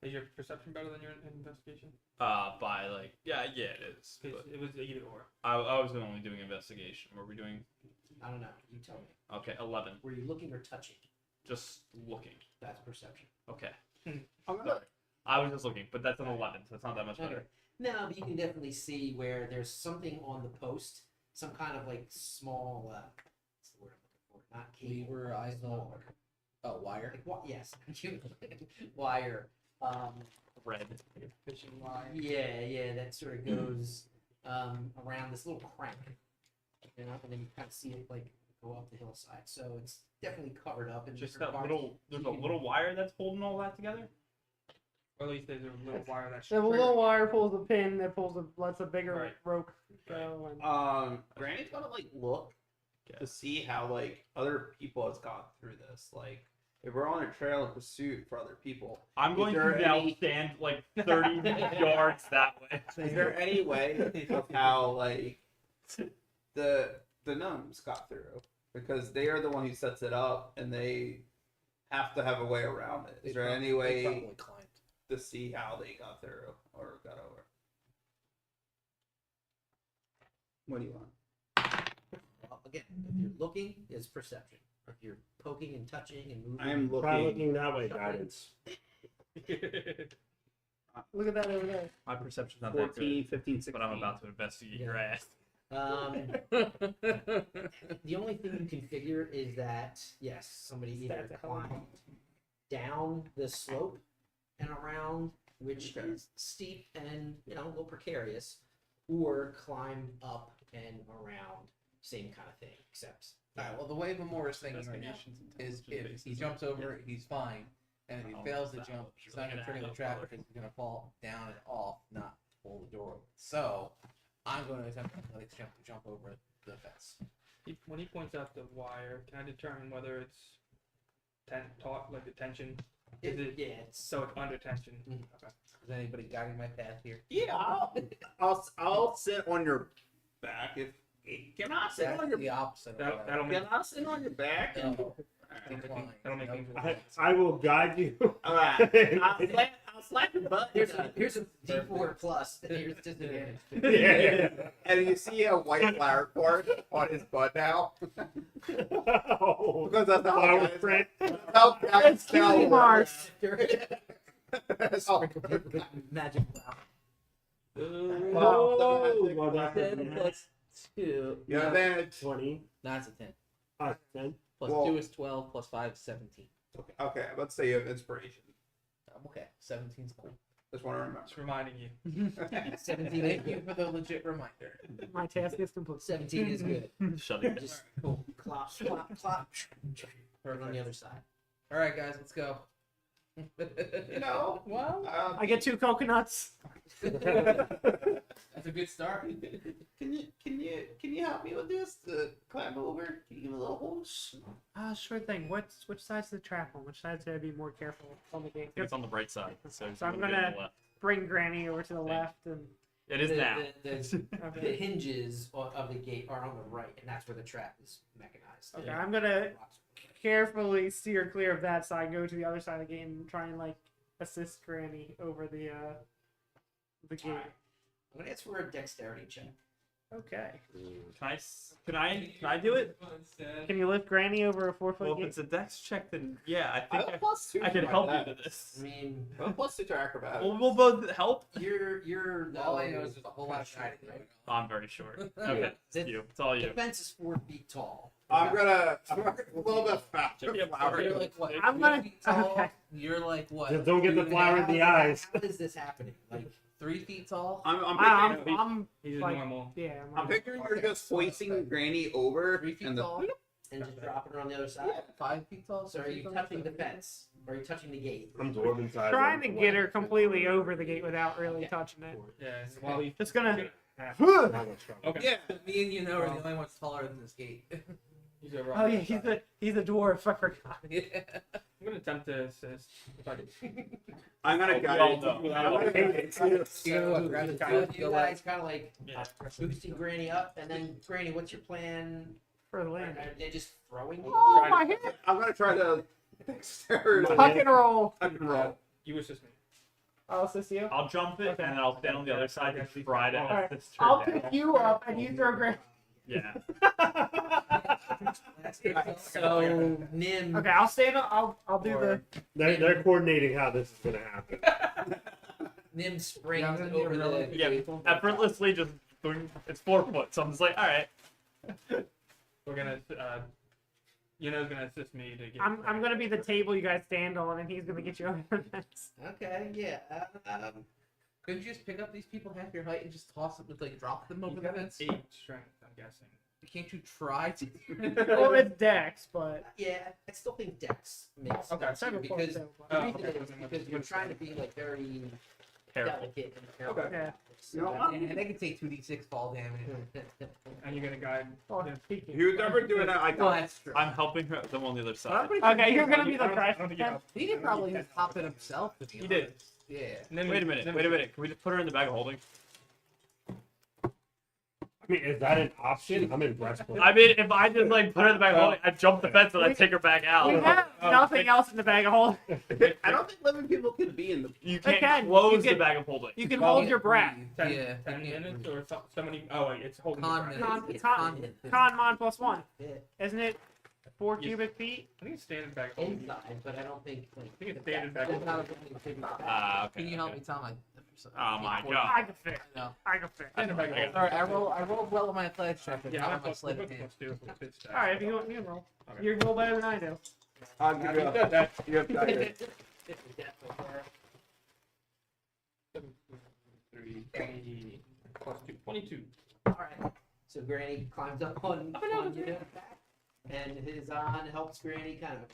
Is your perception better than your investigation? By like, yeah, it is. 'Cause But it was either or. I was only doing investigation. Were we doing? I don't know. You tell me. Okay, 11. Were you looking or touching? Just looking. That's perception. Okay. I'm gonna. I was just looking, but that's an 11, so it's not that much better. Okay. No, but you can definitely see where there's something on the post, some kind of like small. What's the word I'm looking for? Not cable. Lever, eyes on. smaller. Oh, wire. Like, yes, wire. Red. Fishing line. Yeah, that sort of goes around this little crank, and then you kind of see it like go up the hillside. So it's definitely covered up in Just different that parts. little. There's a little wire that's holding all that together. Or at least there's a little wire that's. The little wire pulls the pin that lets a bigger Right. rope go. And Granny's gonna like look to see how like other people has gone through this. Like, if we're on a trail in pursuit for other people, I'm Is going there to now any- stand like 30 yards that way. is there any way of how like the gnomes got through? Because they are the one who sets it up, and they have to have a way around it. Is there any They way probably climbed. to see how they got through or got over? What do you want? Well, again, if you're looking, it's perception. If you're poking and touching and moving, I'm Try looking. looking that way, guidance. look at that over there. My perception's not that 14, 15, 16. good, but I'm about to investigate your ass. The only thing you can figure is that yes, somebody either That's a hell of a climbed down the slope and around, which is steep and a little precarious, or climbed up and around, same kind of thing, except Alright, well, the way Memora's thinking right now is if he jumps over, he's fine. And if he fails to jump, he's not going to trigger the trap because he's going to fall down and off, not pull the door open. So, I'm going to attempt athletics to jump over the fence. When he points out the wire, can I determine whether it's taut, like the tension? Is it yeah, it's so it's under tension? Mhm. Okay. Is anybody guiding my path here? Yeah, I'll sit on your back if. Can I sit That's on your the opposite. Of That'll Can I sit on your back? And... No. That'll make me I will guide you. All right. I'll slap your butt. here's a D4 plus. Here's disadvantage. Yeah. And you see a white flower cord on his butt now. Oh, Because that's how flower guys, print. how guys Cutie tell. marks. That's how- Magic flower. Oh, well, that's 10 plus 2. Yeah, then 20. That's a 10. 10. Plus Well- 2 is 12, plus 5 is 17. okay, let's say you have inspiration. I'm okay. 17's cool. Just want to remember. Just reminding you. 17 is Thank you good. for the legit reminder. My task is complete. 17 is good. Shut it. Just clop, clop, clop. Put it on the other side. All right, guys, let's go. You know, well, I get 2 coconuts. that's a good start. Can you help me with this? To climb over? Can you give me a little push? Sure thing. Which side's the trap on? Which side's gotta be more careful on the gate? It's on the right side. So, So I'm you wanna gonna- go on the left. Bring Granny over to the left and. It is now. The hinges of the gate are on the right, and that's where the trap is mechanized. Okay, I'm gonna carefully steer clear of that side, go to the other side of the gate, and try and like assist Granny over the gate. Alright. I'm gonna ask for a dexterity check. Okay. Can I do it? Can you lift Granny over a 4-foot Well, if gate? it's a dex check, then yeah, I I think have +2 I can to help my you with dex. this. I mean, I have +2 to acrobatics. Well, we'll both help. you're All I know is there's a whole lot of shining right Oh, I'm very short. Okay, it's you. It's all The you. fence is 4 feet tall. I'm a little bit faster. Yeah, Flower. You're like what? I'm 3 gonna- feet tall? okay. You're like what? Just don't get the 2.5? flower in the eyes. How is this happening? Like, 3 feet tall? I'm He's like, normal. yeah. I'm picturing you're just hoisting Granny over 3 feet and the tall? and just dropping her on the other side. 5 feet tall? So are 6 you feet tall? touching the fence? Or are you touching the gate? I'm dwarven size. Trying to get her completely over the gate without really touching it. Yeah. Well, you Just gonna. Okay. yeah. Me and you know are the only ones taller than this gate. He's over. Oh yeah, he's a dwarf. I forgot. Yeah. I'm gonna attempt to assist. If I can. I'm gonna We all guide. know. Yeah, what, grab the So two, you go guys kind of like Yeah. boosting Granny up, and then Granny, what's your plan? For the Are land. they just throwing you? Oh my head! I'm gonna try to dexterity. Tuck and roll. Tuck and roll. You assist me. I'll assist you. I'll jump it Okay. and then I'll stand on the other side and try to Alright, assist her I'll down. pick you up and you throw Granny. Yeah. So Nim, Okay, I'll stand up. I'll do the. They're coordinating how this is gonna happen. Nim springs Yeah, I'm gonna need a over really the Yeah. gate. Effortlessly just doing. It's 4 foot, so I'm just like, all right. We're gonna. Yuno's gonna assist me to get. I'm gonna be the table you guys stand on, and he's gonna get you over the fence. Okay, yeah. Couldn't you just pick up these people half your height and just toss them, like drop them over He's the got an fence? 8 strength, I'm guessing. Can't you try to? Well, it's Dex, but Yeah, I still think Dex makes Okay, sense here 7 plus because 2. the Oh, reason okay. is because you're trying to be like very Careful. delicate and careful. Okay. Yeah. So You know, that- And they can take 2d6 fall damage. And you're gonna guide. Oh, Yeah. peeking. Who's ever doing that? I Well, got. that's true. I'm helping her. Them on the other side. Okay, you're gonna be the I don't crash. think you have- He could probably just hop it himself. To be He did. honest. Yeah. Wait a minute. Wait a minute. Can we just put her in the bag of holding? I mean, is that an option? I'm in breastplate. I mean, if I just like put her in the bag of holding, I jump the fence and I take her back We out. have nothing else in the bag of holding. I don't think living people can be in the. You They can't can. close You the can- bag of holding. You can Well, hold your breath. 10, Yeah, 10 you can't minutes move. or somebody. Oh wait, it's holding. Con the minutes. breath. Con, It's con, con minutes. con mon plus 1. fit Isn't it 4 Yes. cubic feet? I think it's standard bag. Holding. inside, but I don't think. Like, I think it's if standard that- back that's not a really big bag. Ah, okay. Can you help okay. me, Tom? Oh my God. I can fit. No. I can fit. Standard bag. Holding. All right, I rolled well on my athletics check. Yeah, How I'm am I plus sleight of two. hand? Alright, if you want me to roll. Okay. You roll better than I do. I'll give you Having a. said that, You have guidance. 3, 20, plus 2, 22. All right. So Granny climbs up on you back, and his on helps Granny kind of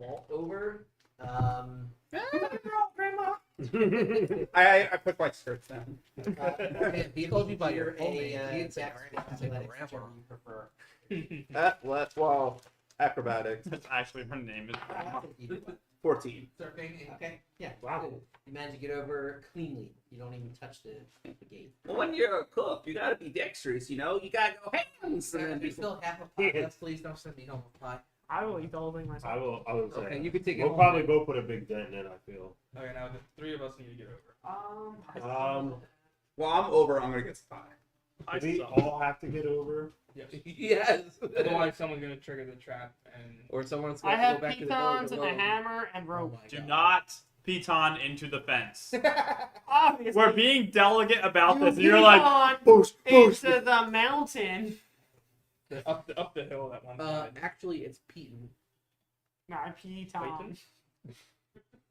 vault over. I put my skirts down. Man, he told you about your a homemade. He didn't say dex it, right? He said athletics, grandma. whichever you prefer. Well, acrobatics. That's actually her name. Is I think you do it. 14. Surfing. Okay. Yeah. Wow. Good. You manage to get over cleanly. You don't even touch the gate. Well, when you're a cook, you gotta be dexterous, you know? You gotta go hands. Sir, And there's still half a pot left. Please don't send me home a pie. I will eat the whole thing myself. I will say. Okay, you can take it We'll home. probably both put a big dent in it, I feel. Okay, now the 3 of us need to get over. Well, I'm over. I'm gonna get spy. I Do we suck. all have to get over? Yes. Yes. Otherwise, someone's gonna trigger the trap and. Or someone's I going to have go back to the pitons building and a alone. hammer and Oh rope. my Do God. not piton into the fence. Obviously. We're being delicate about you this, and you're like, piton Boost, boost. into the mountain. Up the hill that one side. Actually, it's Peyton. Nah, piton.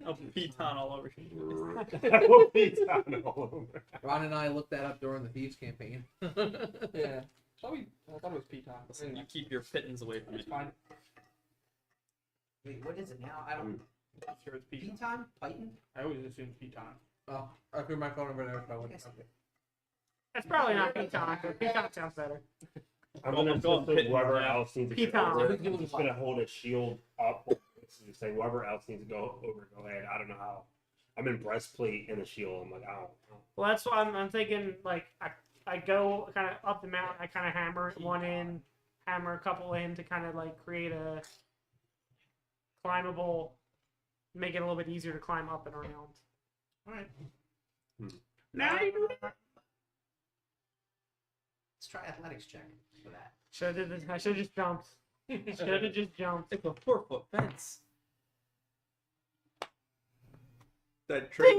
A piton all over you. That will be done all over. Ron and I looked that up during the Thieves campaign. Yeah. I thought it was Piton. Listen, you keep your pittons away from me. It's fine. Wait, what is it now? I don't. I'm sure it's Piton. Piton? Python? I always assumed Piton. Oh, I threw my phone over there, so I wouldn't. That's probably not Piton, but Piton sounds better. I'm Go- gonna go put pit whoever now. else needs to Piton. go over. Who's doing I'm just what? gonna hold a shield up. To say whoever else needs to go over, go ahead. I don't know how. I'm in breastplate and a shield. I'm like, I don't know. Well, that's why I'm thinking, like, I go kind of up the mountain, I kind of hammer one in, hammer a couple in to kind of, like, create a climbable, make it a little bit easier to climb up and around. Alright. Now you do that. Let's try athletics check for that. I should have just jumped. Should have just jumped. It's a 4-foot fence. That trick.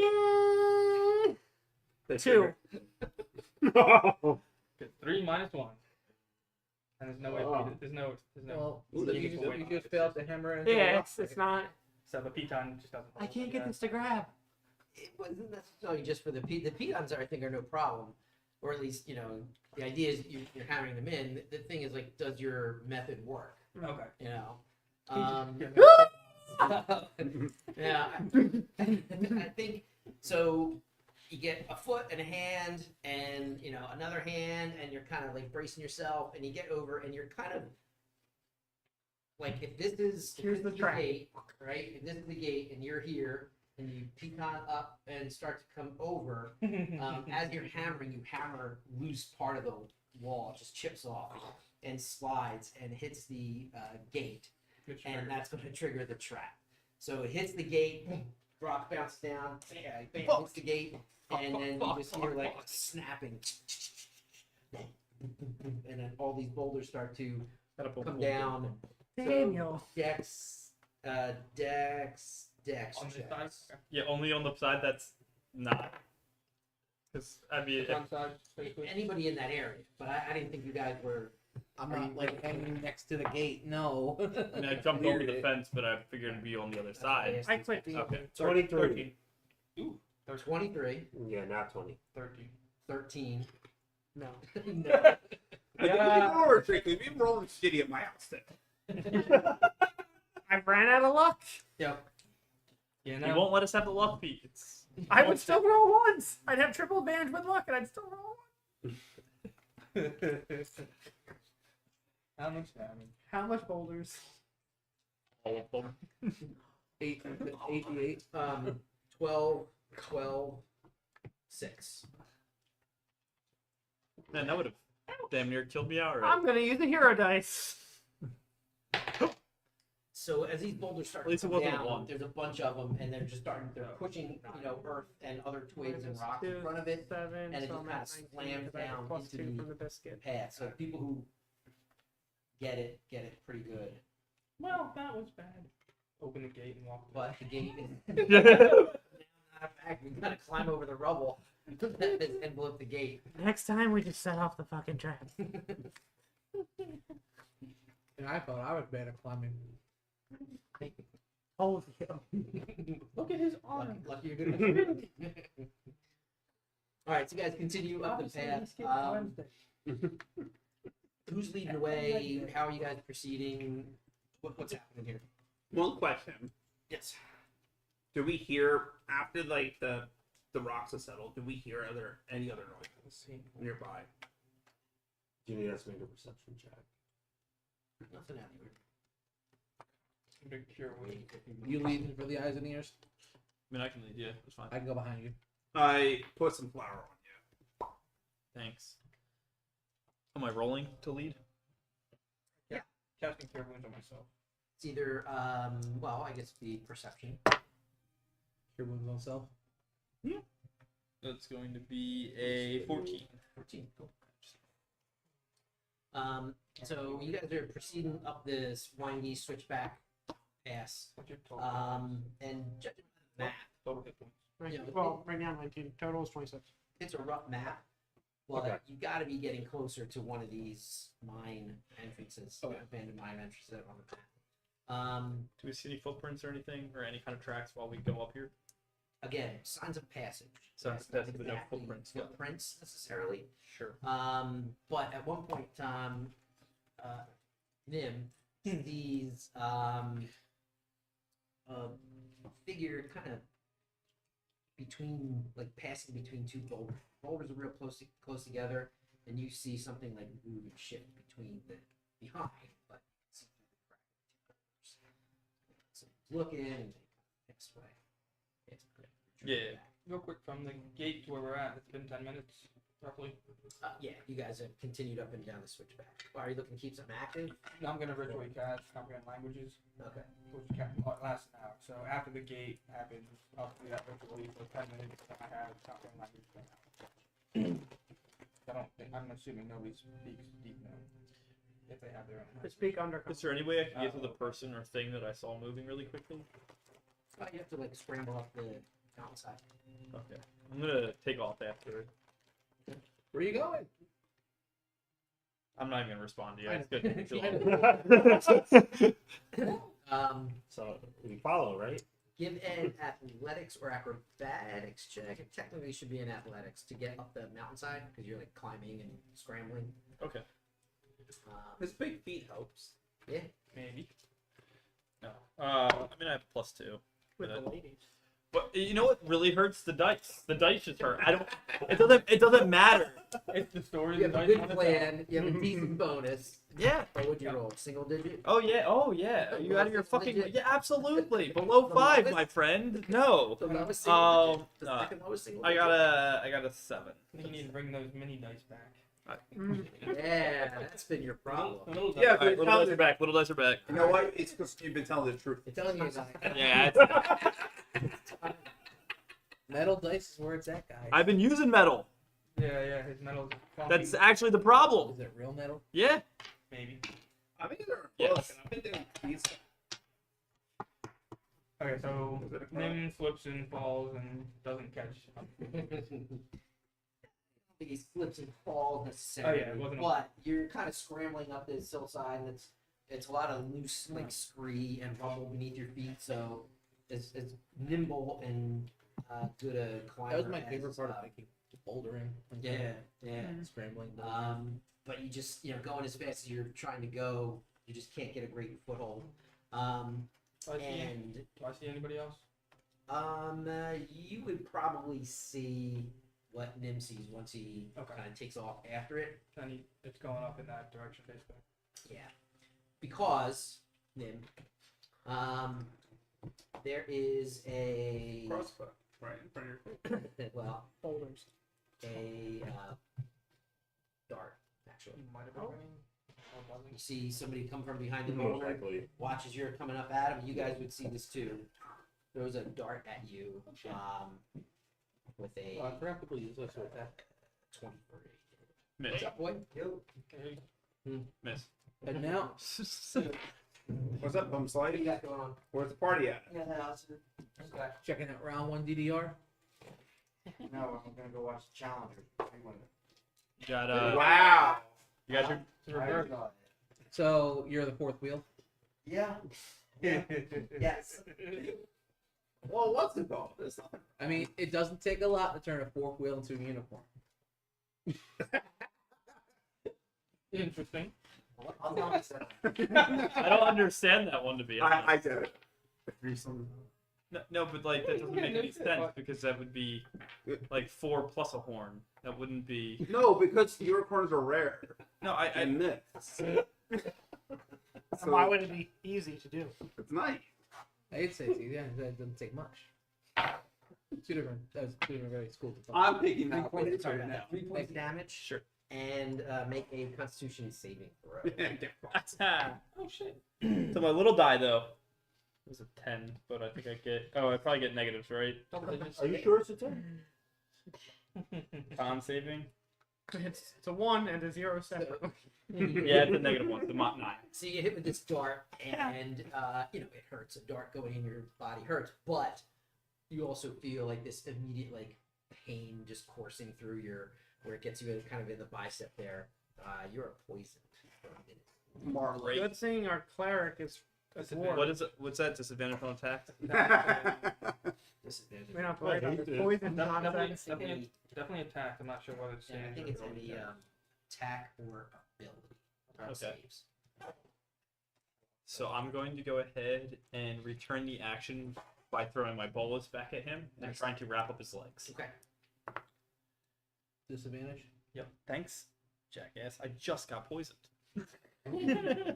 That Two. No. Get 3 minus 1. And there's no way. Oh. There's no. Well, there's you meaningful way. just failed to hammer into Yeah, the rock. it's not. So the Piton just doesn't. I can't get this to grab. It wasn't necessarily just for the pitons. I think are no problem, or at least the idea is you're hammering them in. The thing is like, does your method work? Okay. You know. Yeah. I think so. You get a foot and a hand, and another hand, and you're kind of like bracing yourself, and you get over, and you're kind of like, if this is Here's the track. gate, right? If this is the gate, and you're here, and you pecan up and start to come over, as you're hammering, you hammer loose part of the wall, it just chips off and slides and hits the gate, and that's going to trigger the trap. So it hits the gate, rock bounces down, bam, hits the gate, and then you just hear like snapping, and then all these boulders start to come down. Daniel. Dex On this checks. side. Yeah, only on the side that's not. Because I mean, if, Front side, basically. Anybody in that area, but I didn't think you guys were. I'm not like hanging next to the gate. No. I mean, I jumped over the fence, but I figured it'd be on the other side. I quit. Okay. 23. 23, Yeah, not 20. 13. 13. No. No. Yeah. We've been rolling shitty at my house then. I ran out of luck. Yep. Yeah, You won't let us have the luck feat. It's I would still roll once. I'd have triple advantage with luck, and I'd still roll one. How much damage? How much boulders? all of them. 88. 12, 12, 6. Man, that would have damn near killed me outright. I'm gonna use the hero dice. So as these boulders start At least to it come wasn't down, one. there's a bunch of them, and they're pushing, earth and other twigs and rocks in front of it. 7, and it so just I'm kinda at 19, slams 'cause I have down plus into 2 the- from the biscuit. Path. So people who get it pretty good. Well, that was bad. Open the gate and walk. But the gate is not back. We gotta climb over the rubble that has enveloped the gate. Next time we just set off the fucking trap. And I thought I was bad at climbing. Oh, yeah. Look at his Lucky you're good. All right, so you guys continue up the path. Who's leading the way? How are you guys proceeding? What's happening here? One question: Yes. do we hear after like the rocks have settled? Do we hear any other noises nearby? Do you need us to make a perception check? Nothing out here. Big cure wound. You leading for the eyes and ears? I mean, I can lead. Yeah, it's fine. I can go behind you. I put some flour on you. Thanks. Am I rolling to lead? Casting cure wounds on myself. It's either, well, I guess the perception. Cure wounds on self. That's going to be a 14. 14. Cool. So you guys are proceeding up this windy switchback pass. What's your total? And judging by the map, Total hit points. Yeah, Well, right now 19. Total is 26. it's a rough map. Well, Okay. you got to be getting closer to one of these mine entrances, Okay. abandoned mine entrances that are on the Do we see any footprints or anything, or any kind of tracks while we go up here? Again, signs of passage. Signs of Not passage, but no exactly footprints, yeah. Footprints necessarily. Sure. But at one point, Nim sees a figure kind of between, like passing between two boulders. Boulders are real close together, and you see something like move and shift between the behind, but it's so looking and next way. It's good. Yeah. Real quick, from the gate to where we're at, it's been 10 minutes, roughly. Yeah, you guys have continued up and down the switchback. Why are you looking to keep something active? Now I'm gonna ritually cast comprehend languages, Okay. which lasts an hour. So after the gate happens, I'll do that ritually for 10 minutes, and I have comprehend language for an hour. I don't think, I'm assuming nobody speaks deep now, if they have their own. To speak under. Is there any way I can get to the person or thing that I saw moving really quickly? You have to like scramble up the downside. Okay. I'm gonna take off after it. Where are you going? I'm not even gonna respond to you. It's good. So we follow, right? Give an athletics or acrobatics check. It technically should be an athletics to get up the mountainside because you're like climbing and scrambling. Okay. His big feet helps. Yeah. Maybe. No. I mean, I have +2. With but- the ladies. But you know what really hurts? The dice. The dice just hurt. I don't. It doesn't matter. It's the story You of the have a dice good on its plan. You have a decent bonus. Yeah. What would you roll? Single digit? Oh yeah. Oh yeah. Are you out of your Single fucking? digit. Yeah, absolutely. Below The 5, lowest? my friend. No. The lowest single digit. The no. second lowest single I digit. got a 7. I think you need to bring those mini dice back. Yeah, that's been your problem. The little Yeah, dice. All right, little dice are back. Little dice are back. You know what? It's because you've been telling the truth. I'm telling you, guys. Yeah. Metal dice is where it's at, guys. I've been using metal. Yeah, his metal's funky. That's actually the problem. Is it real metal? Yeah. Maybe. I think they're Yes. close. I think they're decent. Okay, so Nim slips and falls and doesn't catch. I think he slips and falls necessarily. Oh, yeah, it wasn't a- but you're kind of scrambling up this hillside, and it's a lot of loose like scree and rubble beneath your feet, so it's nimble and good a climber. That was my as, favorite part of hiking. Bouldering. and Yeah. Scrambling. But you just going as fast as you're trying to go, you just can't get a great foothold. Do I see anybody else? You would probably see what Nim sees once he Okay. kind of takes off after it. Then it's going up in that direction, basically. Yeah, because Nim, there is a Crossbow, right in front of your well Boulders. a dart actually. Might have been winning. Or wasn't. You see somebody come from behind the Most boulder, likely. watches you're coming up at him. You guys would see this too. Throws a dart at you, with a Well, I forgot people use this with that. 23. Miss. What's up, boy? Okay. Miss. But now, What's up, bum What slide? do you got going on? Where's the party at? Yeah, that's okay. checking out round 1 DDR. No, I'm gonna go watch the Challenger. You got Wow. You got your. It's a reverse. So you're the fourth wheel. Yeah. Yes. Well, what's it called? It's not- I mean, it doesn't take a lot to turn a fourth wheel into a unicorn. Interesting. I'll tell you something. I don't understand that one to be honest. I get it. Threesome. No, but like that doesn't make any sense because that would be like 4 plus a horn. That wouldn't be. No, because unicorns are rare No, I and myths. And why would it be easy to do? It's nice. I'd say it's easy. Yeah, that doesn't take much. Two different very schools of thought. I'm picking that one. Sorry Right about now. that. 3 points of damage. Sure. And make a Constitution saving throw. Oh shit. So my little die though was a 10, but I think I get. Oh, I probably get negatives, right? Are you sure it's a 10? Con saving. It's a 1 and a 0 separate. Yeah, it's a -1. The 9. So you hit with this dart, and it hurts. A dart going in your body hurts, but you also feel like this immediate pain just coursing through where it gets you kind of in the bicep there. You're poisoned for a minute. Marley. Good thing our cleric is What is it? What's that? Disadvantage on attack? Disadvantage. We don't have to I worry about hate the this. poison Definitely, nonsense. definitely, definitely attacked. I'm not sure what it's Yeah, I saying. think it's any attack or ability. Okay. Saves. So I'm going to go ahead and return the action by throwing my bolus back at him and Nice. trying to wrap up his legs. Okay. Disadvantage. Yep. Thanks, jackass. I just got poisoned.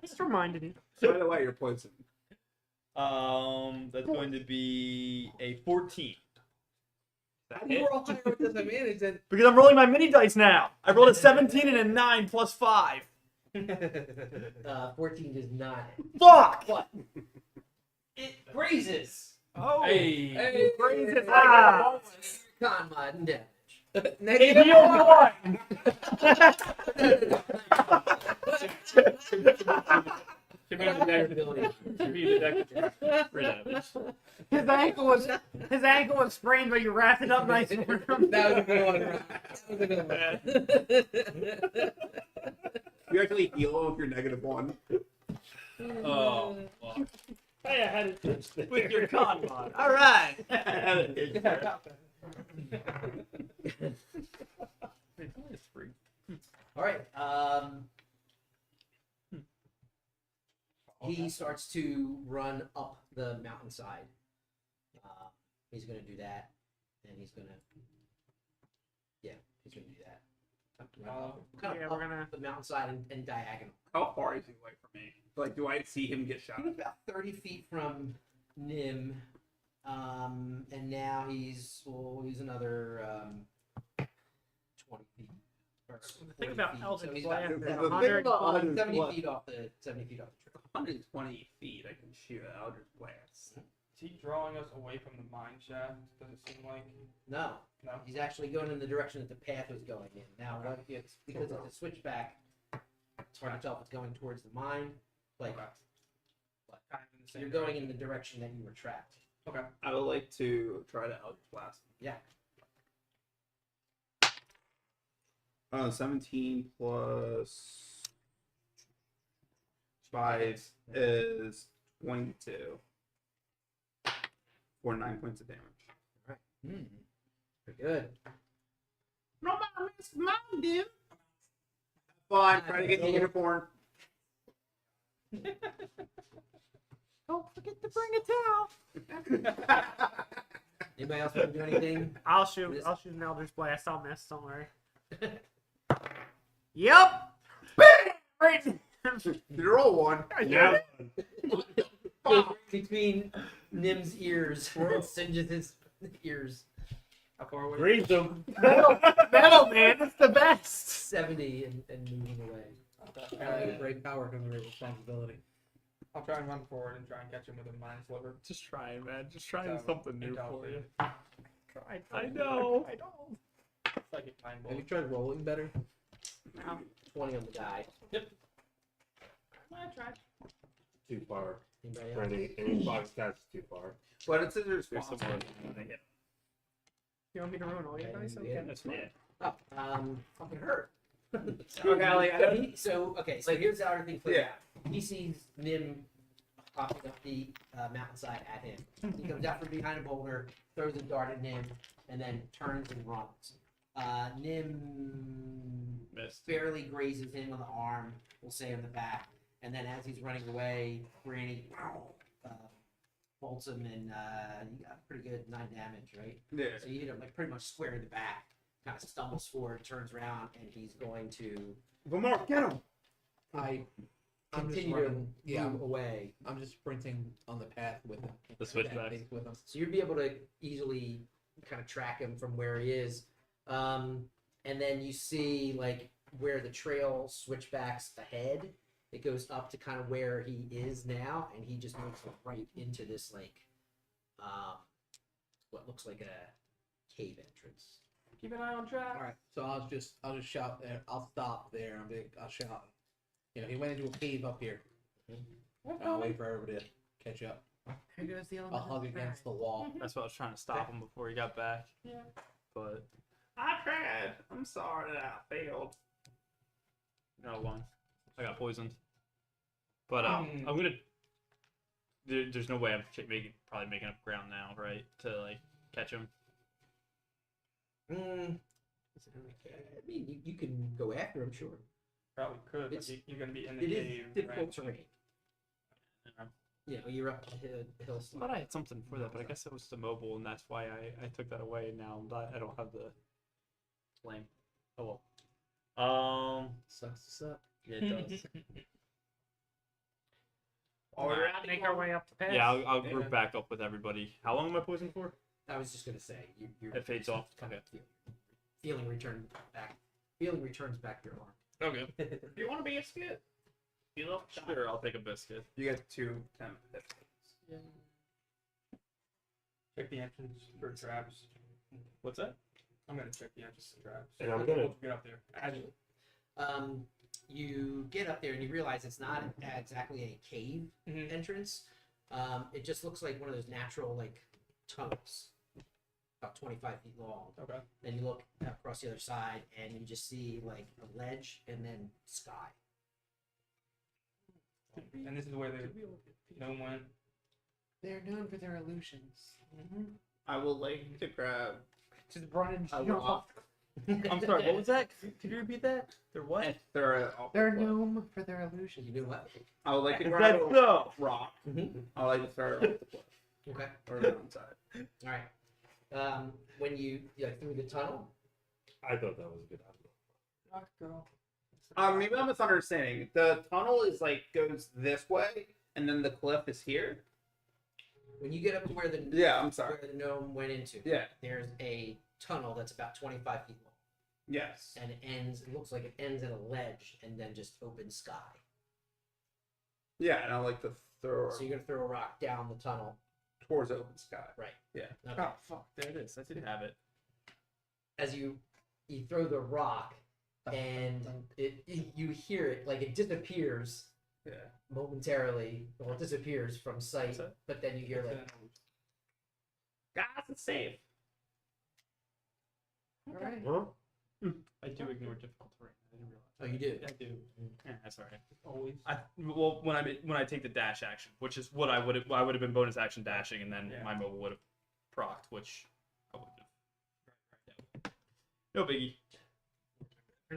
Just reminded you. By the way, you're poisoned. That's going to be a 14. That You hit? were all higher with disadvantage than. Because I'm rolling my mini dice now. I rolled a 17 and a 9 plus 5. 14 does not hit. Fuck! What? It grazes. Oh, Hey. grazes Ah. Con mod and damage. Negative Heal 1! Give me the deck ability. Give me the deck. Three damage. his ankle was sprained, but you wrapped it up nice for him. That was a good one. That was a good one. You actually heal if you're -1. Oh, fuck. Hey, I had it touched there. With your con mod. Alright! All right. He starts to run up the mountainside. He's going to do that, and he's going to. Yeah, he's going to do that. Kind Yeah, of we're up gonna. the mountainside and diagonal. How far is he away from me? Like, do I see him get shot? He was about 30 feet from Nim, and now he's another 20 feet. Or The thing 40 about feet. Eldritch So he's Blast about is The thing 100 about Eldritch 70 Blast- feet off the 70 feet off the trail. 120 feet, I can shoot an Eldritch Blast. Is he drawing us away from the mine shaft? Does it seem like? No, No. he's actually going in the direction that the path was going in. Now, what it's because it's a switchback. It's hard to tell if it's going towards the mine. Like Okay. Kind of in the same you're going direction. in the direction that you were trapped. Okay. I would like to try to Eldritch Blast. Yeah. 17 plus 5 is 22 for 9 points of damage. Pretty good. No, it's mine, dude. Fine, try to get the unicorn. Don't forget to bring a towel. Anybody else want to do anything? I'll shoot an Eldritch Blast. I'll miss. Don't worry. Yep. Right. Did you roll 1? Yeah. Goes between Nim's ears. Singes his ears. How far away? Breathe them. Metal man, it's the best. 70 and moving away. Apparently, great power comes with great responsibility. I'll try and run forward and try and catch him with a mine sliver. Just trying, man. Just trying So, something new for you. intelligent. I know. I know. Psychic mind Have you bolt. tried rolling better? 20 on the die. I tried. Too far. Anybody For else? any box that's too far. But it's his There's response. someone. You want me to ruin all your dice? Yeah. Okay. That's fine. Oh, fucking hurt. Okay, Ellie, So here's the other thing for Yeah. that. He sees Nim popping up the mountainside at him. He comes out from behind a boulder, throws a dart at Nim, and then turns and runs. Nim Missed. barely grazes him on the arm, we'll say on the back, and then as he's running away, Granny bolts him, and you got pretty good 9 damage, right? Yeah. So you hit him like pretty much square in the back. Kind of stumbles forward, turns around, and he's going to Vamar, get him! I'm just continue to running. Yeah, move away. I'm just sprinting on the path with him. The switchback. With him. So you'd be able to easily kind of track him from where he is. And then you see like where the trail switchbacks ahead. It goes up to kind of where he is now, and he just moves right into this like what looks like a cave entrance. Keep an eye on track. All right, so I'll just shout there. I'll stop there. I'll shout. You know, he went into a cave up here. I'll wait for everybody to catch up. Here goes the I'll element. hug against the wall. That's what I was trying to stop him before he got back. Yeah. But I tried. I'm sorry that I failed. no one. I got poisoned. But I'm gonna there's no way I'm probably making up ground now, right? To like catch him. I mean, you can go after him, sure. Probably could, but It's- you're gonna be in the It cave. is difficult right? terrain. Yeah. You know, you're up the hillside. But I had something for that, but I guess it was the mobile, and that's why I took that away. And now I don't have the flame. Oh well. Sucks to suck. Yeah, it does. Make our way up the path. Yeah, I'll Yeah. group back up with everybody. How long am I poisoned for? I was just gonna say, you're It fades off. kind of feeling returns back to your arm. Okay. Do you want to be a skit? You love Sure, I'll take a biscuit. You get 2 temp hit points. Check the entrance for traps. What's that? I'm gonna check the entrance for traps. And I'm gonna- Once we get up there. You get up there and you realize it's not exactly a cave Mhm. entrance. It just looks like one of those natural like tunnels, about 25 feet long. Okay. Then you look across the other side and you just see like a ledge and then sky. And this is where the gnome went. They're known for their illusions. I will like to grab Just run and a jump. rock I'm sorry. What was that? Could you repeat that? They're what? and throw it off. They're known for their illusions. You do what? I would like to Is grab that a so? rock. Mhm. I would like to throw it off the cliff Okay. or the mountainside. All right. When you through the tunnel, I thought that was a good idea. Rock girl. Maybe I'm misunderstanding. The tunnel is like goes this way, and then the cliff is here. when you get up to where the Yeah, I'm sorry. where the gnome went into, Yeah. there's a tunnel that's about 25 feet long, Yes. and it ends. It looks like it ends at a ledge and then just open sky. Yeah, and I like to throw So you're gonna throw a rock down the tunnel. towards open sky. Right. Yeah. Okay. Oh fuck! There it is. I didn't have it. As you throw the rock, and you hear it like it disappears Yeah. momentarily. Well, it disappears from sight, What's that? but then you hear like Guys, it's safe. Alright. Huh? I do ignore difficult terrain. I didn't realize. Oh, you do? Yeah, I do. Yeah, that's alright. Always. Well, when I take the dash action, which is what I would have been bonus action dashing, and then Yeah. my mobile would have procced, which I wouldn't have. No biggie.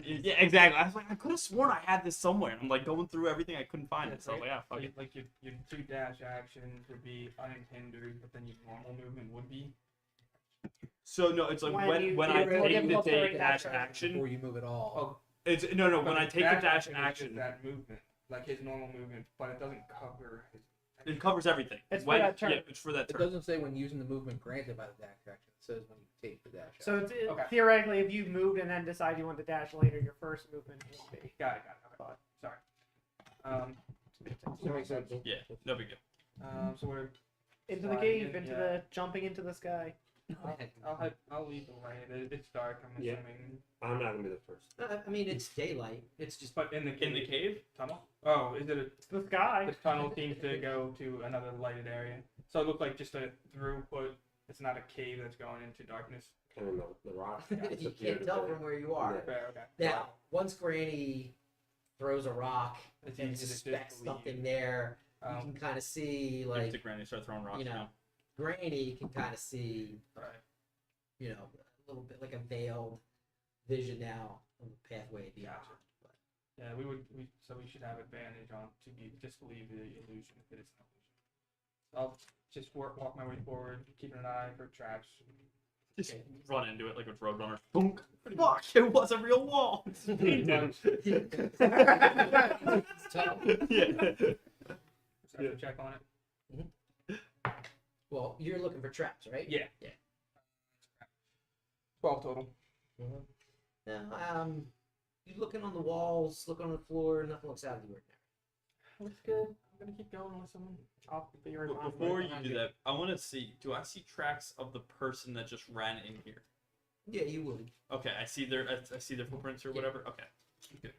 Yeah, exactly. I was like, I could have sworn I had this somewhere, and I'm like going through everything, I couldn't find it. So I was like, yeah, fuck it. Like your 2 dash actions would be unhindered, but then your normal movement would be. So no, it's like When when, you when do I it, take you the get take dash dash action, Before you move at all. Oh, it's no when but I take the dash is just action, that movement, like his normal movement, but it doesn't cover his. it covers everything. It's for When- that turn. Yeah, it's for that It turn. doesn't say when using the movement granted by the dash action. It says when you take the dash So action. it's, Okay. theoretically, if you moved and then decide you want to dash later, your first movement would be. Got it. Okay. Sorry. That makes sense. Yeah, no big deal. So we're. Into the sliding cave, in, into yeah. the jumping into the sky. I'll lead the way. It's dark. I'm Yeah. assuming. I'm not gonna be the first. I mean, it's daylight. It's just But in the cave. In the cave, tunnel. Oh, is it a It's the sky. This tunnel seems to go to another lighted area. So it looks like just a throughput. It's not a cave that's going into darkness. And then the rock. you disappeared can't tell there. from where you are. Yeah. Fair, okay. Now, once Granny throws a rock It's and easy to suspects disbelieve. something there, you Um, can kind of see give like it to Granny, start throwing rocks you know, now. Granny can kind of see right. a little bit like a veiled vision now of the pathway beyond. But Yeah, we should have advantage on to disbelieve the illusion if it is an illusion. So I'll just walk my way forward, keeping an eye for traps. Just run into it like with Roadrunner. Boom! Fuck! It was a real wall. Yeah. So I have to check on it. well, you're looking for traps, right? Yeah. 12 total. Now, you looking on the walls, look on the floor, nothing looks out of the ordinary. Looks good. I'm gonna keep going unless someone. I'll be right behind Before you. you do that, I want to see. Do I see tracks of the person that just ran in here? Yeah, you would. Okay, I see their footprints or whatever. Okay, good.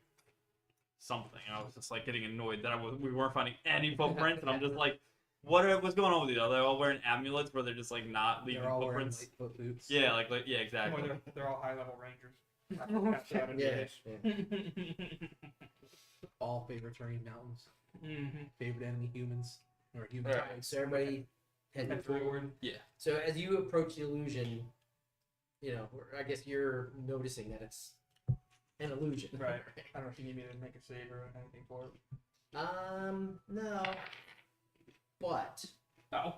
Something. I was just like getting annoyed that we weren't finding any footprints, and I'm just like, what's going on with you? Are they all wearing amulets where they're just like not leaving They're all wearing footprints? light foot boots. Yeah, yeah, exactly. Well, they're all high level rangers. That's the other Yeah. All favorite terrain mountains. Mhm. Favorite enemy humans. Or human. Right. Alright, so everybody heading Head forward. forward. So as you approach the illusion, I guess you're noticing that it's an illusion. Right. I don't know if you need me to make a save or anything for it. No. But Oh.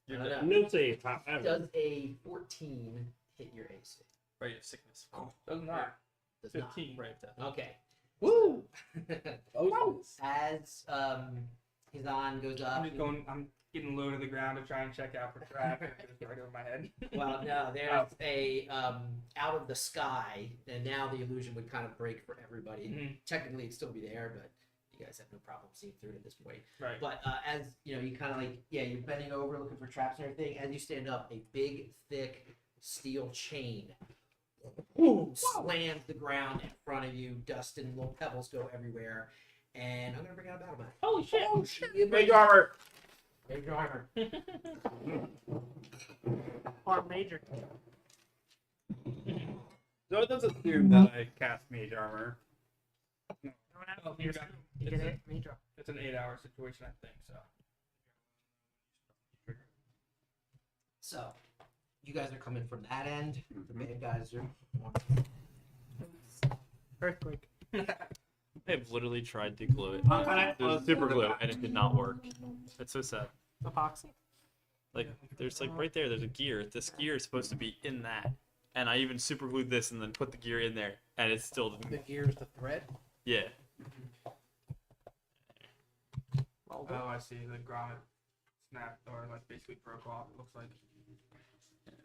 I don't know. No save top ever. Does a 14 hit your AC? Right, sickness. Does not. Does not. 15. Right, death. Okay. Woo! As Hizan goes up. I'm getting low to the ground to try and check out for traps. And it's right over my head. Well, no, there's a out of the sky, and now the illusion would kind of break for everybody. Mhm. Technically, it'd still be there, but you guys have no problem seeing through it at this point. Right. But as you kind of you're bending over looking for traps and everything. As you stand up, a big, thick steel chain slams the ground in front of you. Dust and little pebbles go everywhere. And I'm gonna bring out a battle map. Holy shit! Oh shit! Mage armor. Major armor. Or major. So it does assume that I cast mage armor. You don't have Oh, to you use got- it. You it's get a- it. Major. It's an 8-hour situation, I think. So. So, you guys are coming from that end. The bad guys are. Earthquake. I've literally tried to glue it. There's super glue, and it did not work. It's so sad. Epoxy. Like, there's like right there, there's a gear. This gear is supposed to be in that. And I even super glued this and then put the gear in there, and it still The didn't. gear is the thread. Yeah. Oh, I see. The grommet snapped or like basically broke off. It looks like.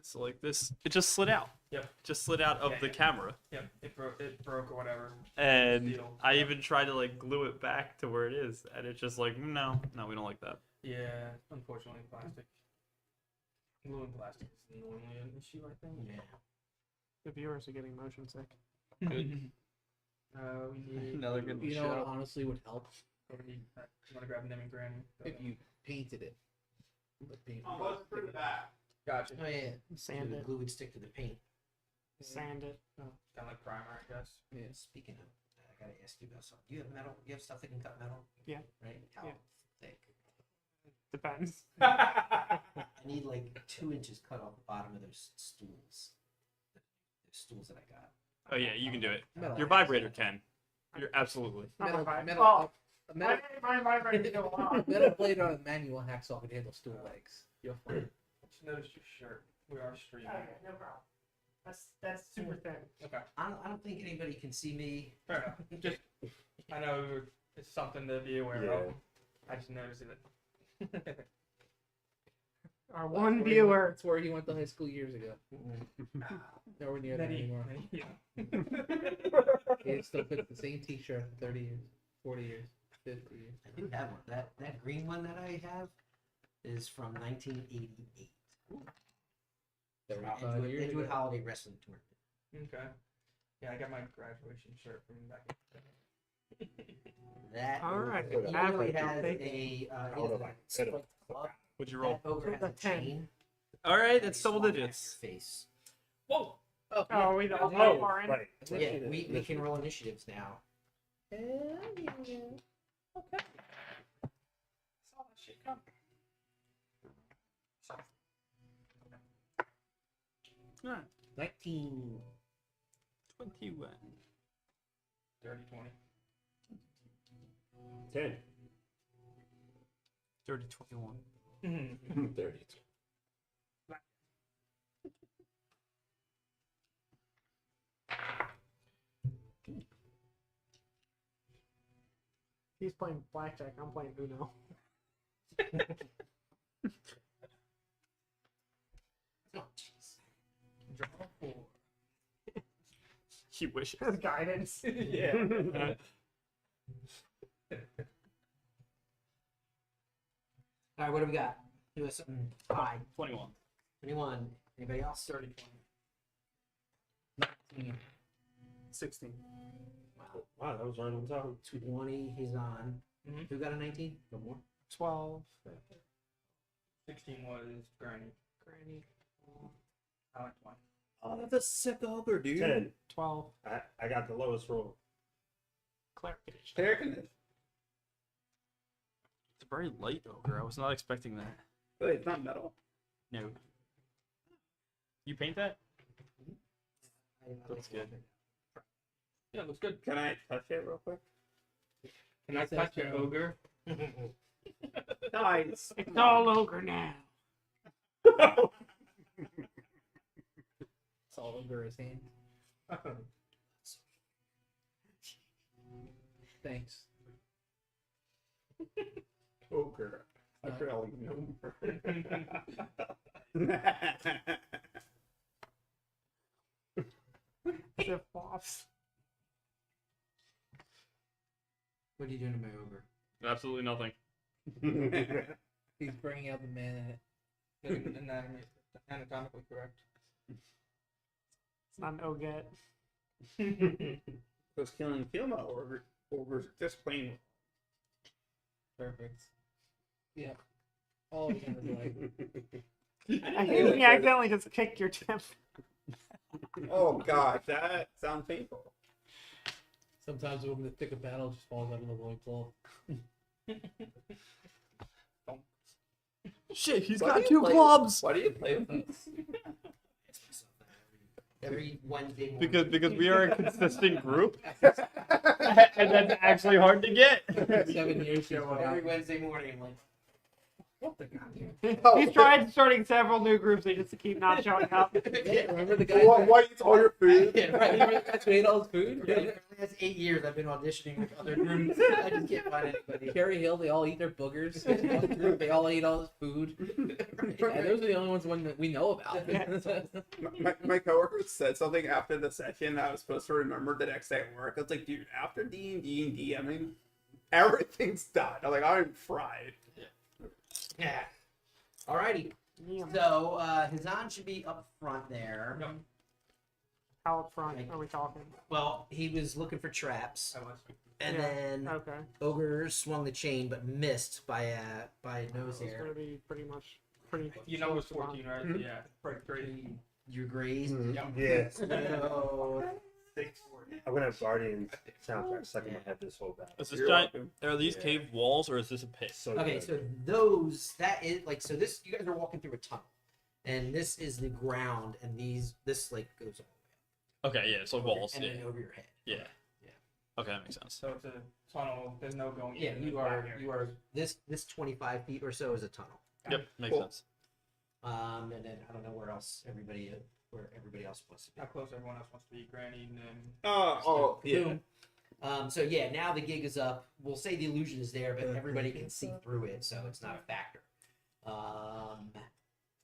So like this, it just slid out. Yep. Just slid out of the camera. Yep. It broke. It broke or whatever. And Steel. I even tried to like glue it back to where it is, and it's just like, no, we don't like that. Yeah. Unfortunately, plastic. Glue and plastic is normally an issue, I think. Yeah. The viewers are getting motion sick. We need. Another good You know what honestly would help? We need. You want to grab Nim and Granny? If you painted it. But paint. through the back. Gotcha. Oh yeah. So Sand the it. glue would stick to the paint. Sand it. Kind of like primer, I guess. Yeah. Speaking of, I gotta ask you about something. Do you have metal? You have stuff that can cut metal? Yeah. Right? How Yeah. thick? Depends. I need like 2 inches cut off the bottom of those stools. The stools that I got. Oh yeah, you can do it. Metal. Your vibrator can. You're absolutely. Metal, Not my metal, vibe. a metal, My vibrator go on. metal blade on a manual hacksaw could handle stool legs. You'll find. Just noticed your shirt. We are streaming. Okay, no problem. That's super thin. Okay. I don't think anybody can see me. Fair enough. Just, I know it's something to be aware of. I just noticed it. Our one That's where he went- viewer. That's where he went to high school years ago. Nowhere near that anymore. He still fits the same T-shirt for 30 years, 40 years, 50 years. I do have one. That green one that I have is from 1988. From 35 years Edgewood ago. Holiday Wrestling Tournament. Okay. Yeah, I got my graduation shirt from back in That All right. It really Average, has okay. a I don't know if I could have. club. What'd you roll? That ogre has a 10. chain. All right, that that's you double swap back digits. your Face. Whoa! Oh, Oh, we the Oh, whole far in. right. Yeah, we can roll initiatives now. Okay. Saw that shit coming. 19. 21. Dirty 20. 10. Dirty 21. 30. He's playing blackjack. I'm playing Uno. Oh, jeez. Draw 4. He wishes. That's guidance. Yeah. All right, what do we got? Do us something high. 21. 21. Anybody else? 30 16. Wow. Wow, that was right on time. 20. He's on. Mhm. Who got a 19? No more. 12. 16 was Granny. Granny. I like 20. Oh, that's a sick ogre, dude. 10. 12. I got the lowest roll. Clarification. Paragonid. a very light ogre. I was not expecting that. Wait, it's not metal. No. You paint that? Looks good. Yeah, looks good. Can I touch it real quick? Can I touch your ogre? Nice. It's all ogre now. It's all over his hand. Thanks. Ogre. I Uh, feel like no Flip flops. What are you doing to my ogre? Absolutely nothing. He's bringing out the man in it. Anatomically correct. It's not an oget. Because killing Filma ogres just plain. Perfect. Yeah. All of them are like, I think you accidentally just kicked your tip. Oh gosh, that sounds painful. sometimes when the thick of battle just falls out of the loincloth. Shit, he's Why do got you two play- clubs. Why do you play with us? Every Wednesday morning. Because we are a consistent group, and that's actually hard to get. 7 years ago. Every Wednesday morning, I'm like, what the goddamn? He's tried starting several new groups. They just keep not showing up. Yeah, remember the guy? Why eats all your food? Yeah, right. Remember the guy who ate all his food? For the last 8 years, I've been auditioning with other groups. I just can't find anybody. Carrie Hill, they all eat their boogers. One group, they all eat all his food. Yeah, those are the only ones that we know about. My coworker said something after the session that I was supposed to remember the next day at work. I was like, dude, after D&D, I mean, everything's done. I'm like, I'm fried. Yeah. Alrighty. So, Hazan should be up front there. How up front are we talking? Well, he was looking for traps, and Yeah. then Okay. Ogre swung the chain but missed by nose It's hair. gonna be pretty much pretty. You know it was close to 14, right? Mhm. Yeah. Pretty. You agrees? Yes. No. I'm gonna have Guardian soundtrack stuck in my head this whole battle. Is this You're giant? welcome. Are these cave walls or is this a pit? So Okay, good. so those that is like so this you guys are walking through a tunnel, and this is the ground, and this like goes all Okay, yeah, so the way up walls. and Yeah, then over your head. yeah. Yeah. Okay, that makes sense. So it's a tunnel. There's no going. Yeah, in you the are back you are this 25 feet or so is a tunnel. Yep, makes Cool. sense. And then I don't know where else everybody else wants to be. How close everyone else wants to be. Granny and then. Oh, yeah. Boom. So yeah, now the gig is up. We'll say the illusion is there, but everybody can see through it, so it's not a factor.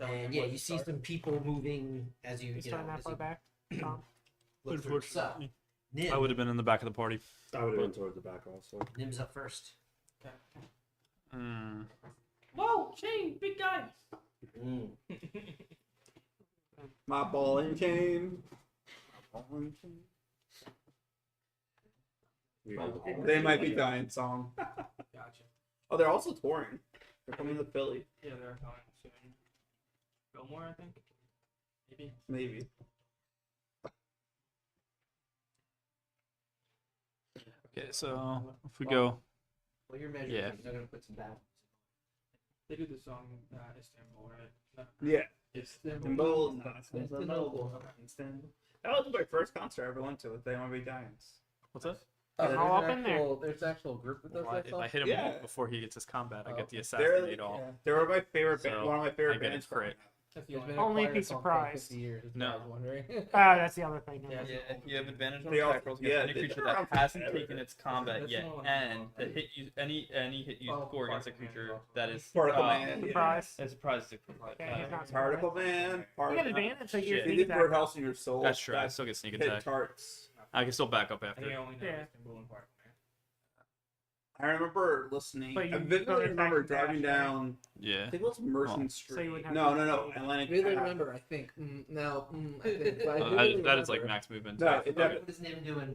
And yeah, you see some people moving as you He's you turning know that as far you back. Tom. look through. So Nim, I would have been in the back of the party. I would have been towards the back also. Nim's up first. Mm. Whoa, chain, big guy. Mm. My ball and chain. My ball and chain. They might be dying song. Gotcha. Oh, they're also touring. They're coming to Philly. Yeah, they're coming soon. Fillmore, I think. Maybe. Maybe. Okay, so if we go, Well, you're measuring. Yeah. They're gonna put some back. They do the song Istanbul, right? Yeah. Istanbul. Istanbul. That was my first concert I ever went to with They Want to Be Giants. what's that? There's How an often there? actual, there's an actual group that does that If song. I hit him Yeah. before he gets his combat, I get the They're, assassinate all. yeah, they were my favorite So, band, one of my favorite I get bands. it crit. That's the There's only been a Only if choir he's song for surprised. 50 years, is No. what I was wondering. That's the other thing. Yeah. You have advantage on They all- attack rolls against yeah, any they've creature been that around hasn't forever. taken its combat That's yet, not what and I'm the hit you any hit you Oh, score against a Particle Man creature is that is Particle Man, yeah. Surprise. It's surprise is equivalent. Yeah, he's not Particle Man. You Particle get advantage. So Shit. you're He sneak did attack. Birdhouse in Your Soul. That's true. I That still get sneak hit attack. tarts. I can still back up I think I after. only know Yeah. Istanbul and Particle Man. I remember listening. But you I vividly don't remember attack driving dash, right? down. Yeah. I think it was Merchant Well, Street. so you wouldn't have no, to- no, no. Atlantic. I really remember, I think. No, I think. But I vividly That is like remember. max movement. No, it What definitely. is Nim doing?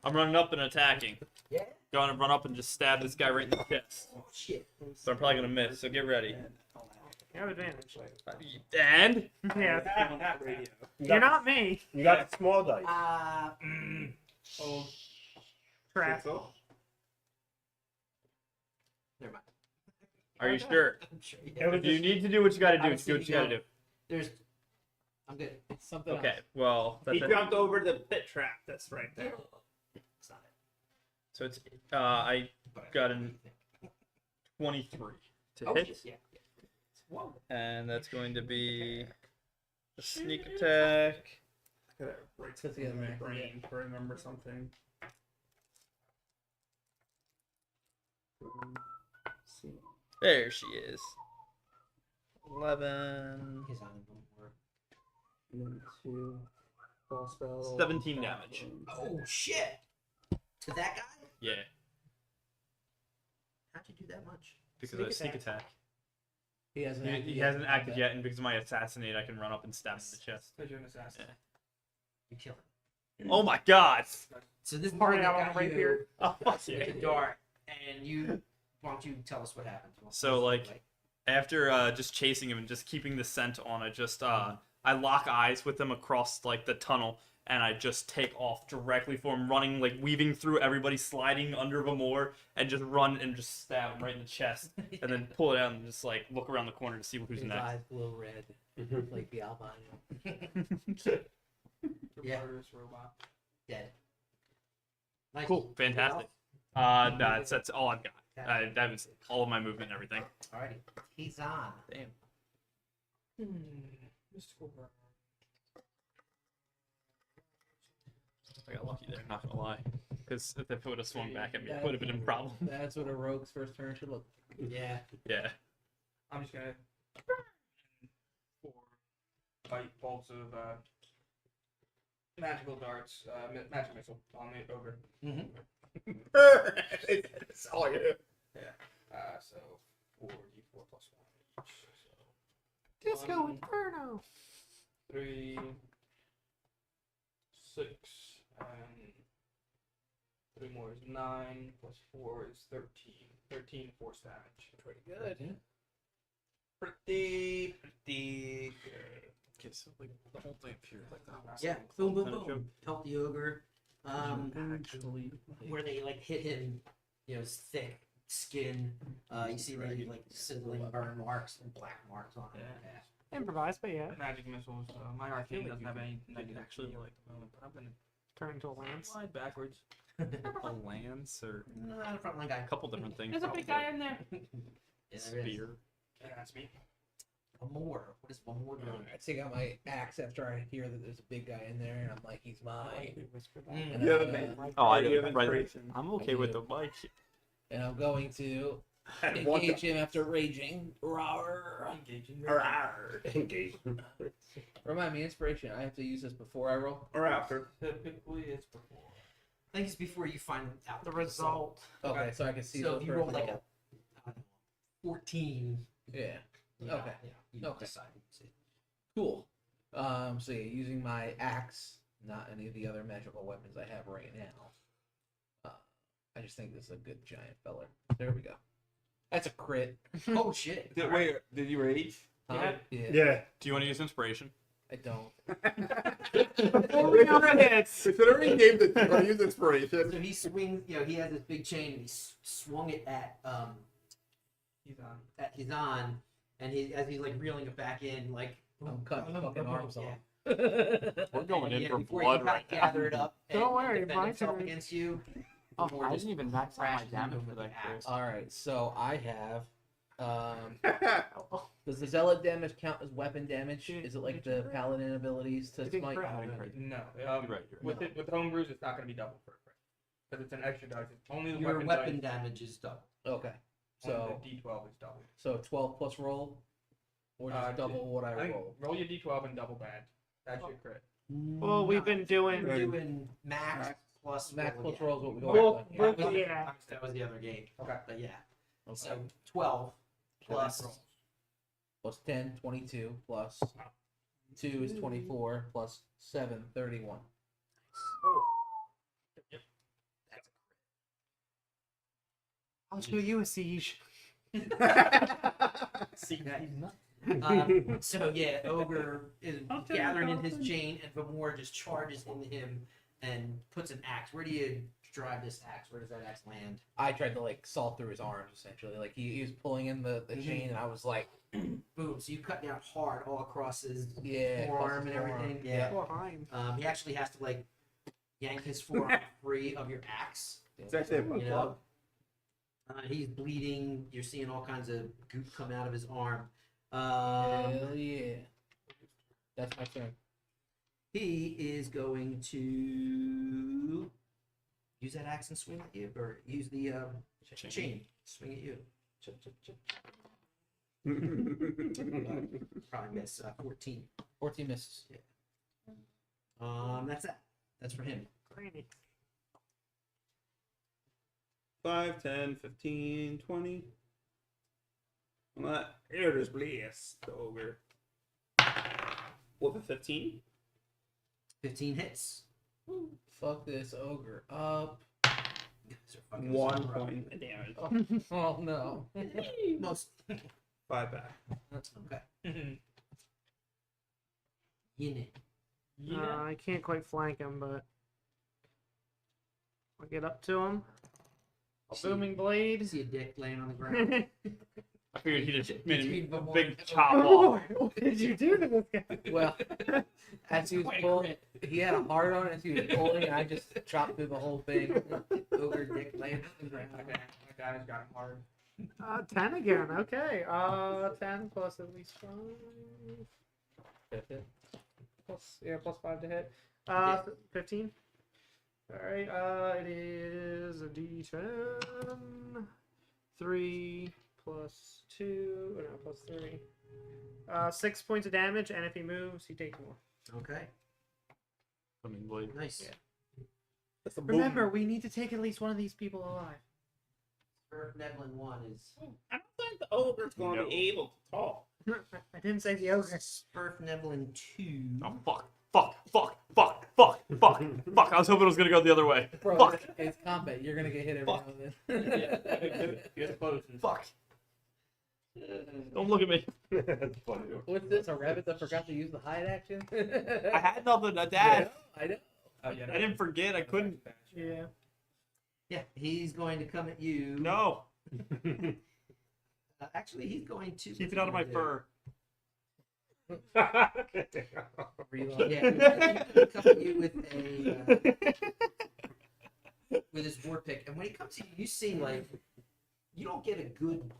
I'm running up and attacking. Yeah. Going to run up and just stab this guy right in the chest. Oh shit. So I'm probably gonna miss. So get ready. You have advantage. And Yeah. Radio. You're not me. You got the small dice. Oh, Crap. Never mind. Are you sure? I'm sure. It Yeah. was If you need to do what you got to do, Obviously, do what you got to do. There's. I'm good. It's something Okay, else. well, He that's it. jumped over the pit trap. That's right there. It's not it. So it's I But got an 23 to Oh, hit, yeah. Whoa. and that's going to be a sneak attack. I gotta break Put together my my brain to remember something. There she is. 11, He's on one more. And then 2. Ball spell. 17 damage. Oh shit! To that guy? Yeah, How'd you do that much? because Sneak of sneak attack. He hasn't. He, acted he yet. hasn't acted yet, and because of my assassinate, I can run up and stab him in the chest. Because you're an assassin. You kill him. Oh my god! So this is Party the one out that on got the rapier. Oh, with the dart, and you. Why don't you tell us what happened? So, like, after just chasing him and just keeping the scent on, I lock eyes with him across like the tunnel, and I just take off directly for him, running like weaving through everybody, sliding under Vamor, and just run and just stab him right in the chest, and then pull it out and just like look around the corner to see who's His next. eyes glow red, like the albino. Yeah. Murderous robot. Dead. Nice. Cool, fantastic. That's all I've got. That was all of my movement and everything. Alrighty. He's on. Damn. Mystical burn. I got lucky there, not gonna lie. Because if it would have swung back at me, it would have been a problem. That's what a rogue's first turn should look. Yeah. Yeah. I'm just gonna 4 light bolts of magical darts, magic missile on the ogre. That's all I do. So 4d4 plus 1 each. So Disco 1, Inferno. 3, 6, and 3 more is 9, plus 4 is 13. 13 force damage. Pretty good. Pretty good. Okay, so like the whole thing appeared like that. Yeah. Boom, boom, Kind of boom. Pelt the ogre. Actually, Where they like hit him, his thick skin. You see the like sizzling burn marks and black marks on it. Yeah. Improvise, but yeah. Magic missiles. My arcane doesn't have any negative. actually heal like at the moment, but I'm gonna Turn into a lance. slide backwards. a lance or No, the frontline guy. a couple different things. There's a big guy in there. Yeah, there is. Spear. And that's me. Vamor. What is Vamor doing? I take out my axe after I hear that there's a big guy in there, and I'm like, he's mine. Mm. And, You have uh, a man. Oh, I You do. have Right. inspiration. I'm okay with the mic. and I'm going to And one engage him after raging. Rawr. Engaging. Engage. Remind me, inspiration. I have to use this before I roll. Or after. Typically, it's before. I think it's before you find out The result. Okay, so I can see. So those if you first roll like a roll. I don't know, 14. Yeah. Yeah, Okay. Yeah, you Okay. decide. See. Cool. So yeah, using my axe, not any of the other magical weapons I have right now. I just think this is a good giant feller. There we go. That's a crit. Oh shit! Wait, did you rage? Huh? Yeah. Yeah. Do you want to use inspiration? I don't. Considering he gave the I use inspiration. So he swings. He has this big chain, and he swung it at He's on. Hizan, and as he's like reeling it back in, like I'm cutting fucking arms yeah. off. We're going in for before blood you right kinda now. gather it up. Don't and worry, defend my himself turn. against you. Oh, Vamor I just didn't even max out my crashes damage into for him that with the axe. crit. All right, so I have. Does the zealot damage count as weapon damage? Is it like the paladin abilities to You didn't smite? crit. I didn't crit. No. You're right. With homebrews, it's not going to be double for a crit. Because it's an extra dice. It's only the Your weapon, weapon dice. damage is double. Okay, So so the d12 is double. 12 plus roll, or just double what I I think roll. roll your d12 and double bad. That's your crit. Well, we've been doing. We're doing max plus Max roll plus again. roll is what we go Well, back on. we're- That was- yeah. That was the other game. Okay. But yeah. Okay. So 12 plus. Plus 10, 22, plus 2 is 24, plus 7, 31. I'll show you a siege. So yeah, Ogre is I'll tell you gathering in about his it. chain, and Vamor just charges into him and puts an axe. Where do you drive this axe? Where does that axe land? I tried to like saw through his arms essentially. Like he was pulling in the chain, and I was like, Boom. So you cut down hard all across his yeah, forearm and everything. Yeah. Poor Hein. He actually has to like yank his forearm free of your axe. It's actually a You know, he's bleeding. You're seeing all kinds of goop come out of his arm. Hell yeah. That's my turn. He is going to use that axe and swing at you, or use the chain, swing at you. Chip, chip, chip. Probably miss 14. 14 misses. That's that. That's for him. Granny. 5, 10, 15, 20. Well, that Elders Bless, the ogre. With a 15? 15 hits. Fuck this ogre up. You guys are fucking 1 super up. point of damage. Oh no. Most. 5 back. Okay. Yin. I can't quite flank him, but I'll get up to him. A booming blade. See a dick laying on the ground. I figured he just made Between a the big one- chop off. What did you do to this guy? Well, as he was Quite a pulling, he had a hard on as he was pulling, and I just chopped through the whole thing. Ogre dick laying on the ground. Okay, my guy's got him hard. 10 again. Okay. 10 plus at least 5. Plus 5 to hit. 15. All right. It is a D10. 3 plus 2. No, plus 3. 6 points of damage, and if he moves, he takes more. Okay. Booming blade. Nice. That's a Remember, we need to take at least one of these people alive. Earth Neblin 1 is I don't think the ogre's going to No. be able to talk. I didn't say the ogre. Spurf Neblin 2. Oh, fuck. Fuck. Fuck. Fuck. Fuck. Fuck. Fuck. I was hoping it was going to go the other way. Bro, Fuck. it's combat. You're gonna get hit every Fuck. now and then. Get close. Fuck. Don't look at me. That's funny. What's this? A rabbit that forgot to use the hide action? I had nothing to dad. I know. I didn't forget. I couldn't. Yeah. Yeah, he's going to come at you. No. Actually, he's going to. Keep it out of my fur. Reload. Yeah, he's going to come at you with his war pick, and when he comes to you, you see like you don't get a good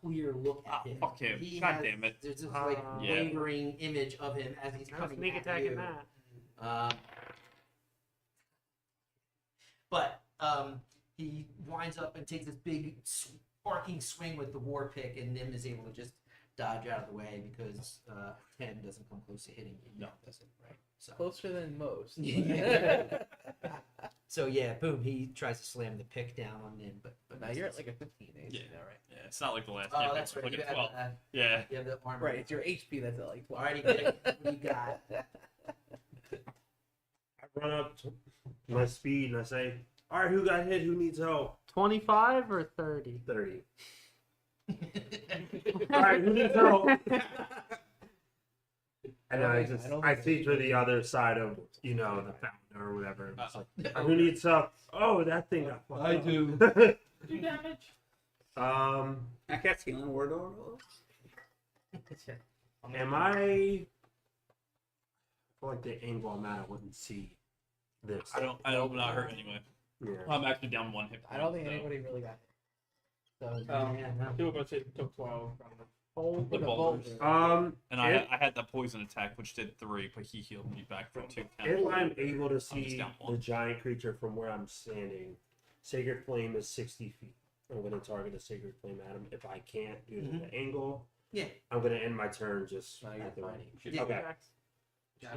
clear look at him. Fuck him. He God has- damn it. There's this like Yeah. wavering image of him as he's No coming sneak at attack you. in that. But he winds up and takes this big sparking swing with the war pick, and Nim is able to just dodge out of the way because 10 doesn't come close to hitting you. No, it doesn't. Right. So, Closer than most. Yeah. so yeah, boom. He tries to slam the pick down on Nim, but Now you're at like a 15 AC Yeah. now, right? Yeah, it's not like the last oh, game. that's It's right. like You a have, 12. the, Yeah. you have the armor. Right, it's your HP that's at like 12. Alrighty, Nick, what do you got? I run up to my speed and I say, "All right, who got hit? Who needs help?" 25 or 30? 30. All right, who needs help? And I see to the other side of the fountain or whatever. It's like, who needs help? Oh, that thing got fucked up. do. Do damage? I can't see on word or Am I feel like the angle I'm at, I wouldn't see this. I don't not hurt anyway. Yeah. I'm actually down 1 hit. I don't think so. anybody really got hit. So, Yeah, no. Two of us took 12 from the Hold The the boulders. boulders. And I had that poison attack, which did 3, but he healed me back from 2. If I'm able to just see down the 1. giant creature from where I'm standing, Sacred Flame is 60 feet. I'm going to target a Sacred Flame at him. If I can't due to the angle, Yeah. I'm going to end my turn just No, you're at the fine. range. Yeah. Okay.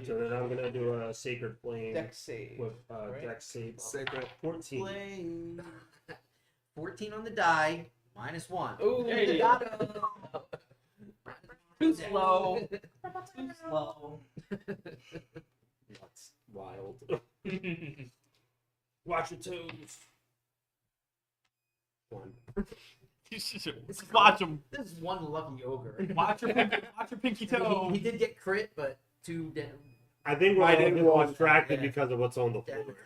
So then I'm going to do a Sacred Flame Dex save. with right? Dex save. Sacred 14. Flame. 14 on the die, -1. Ooh, Hey. got him. Too slow. Too slow. That's wild. Watch your toes. 1. You should watch him. This is one lucky ogre. Watch your pinky toe. He did get crit, but 2 I think we're I all didn't a little want that, distracted yeah. because of what's on the floor.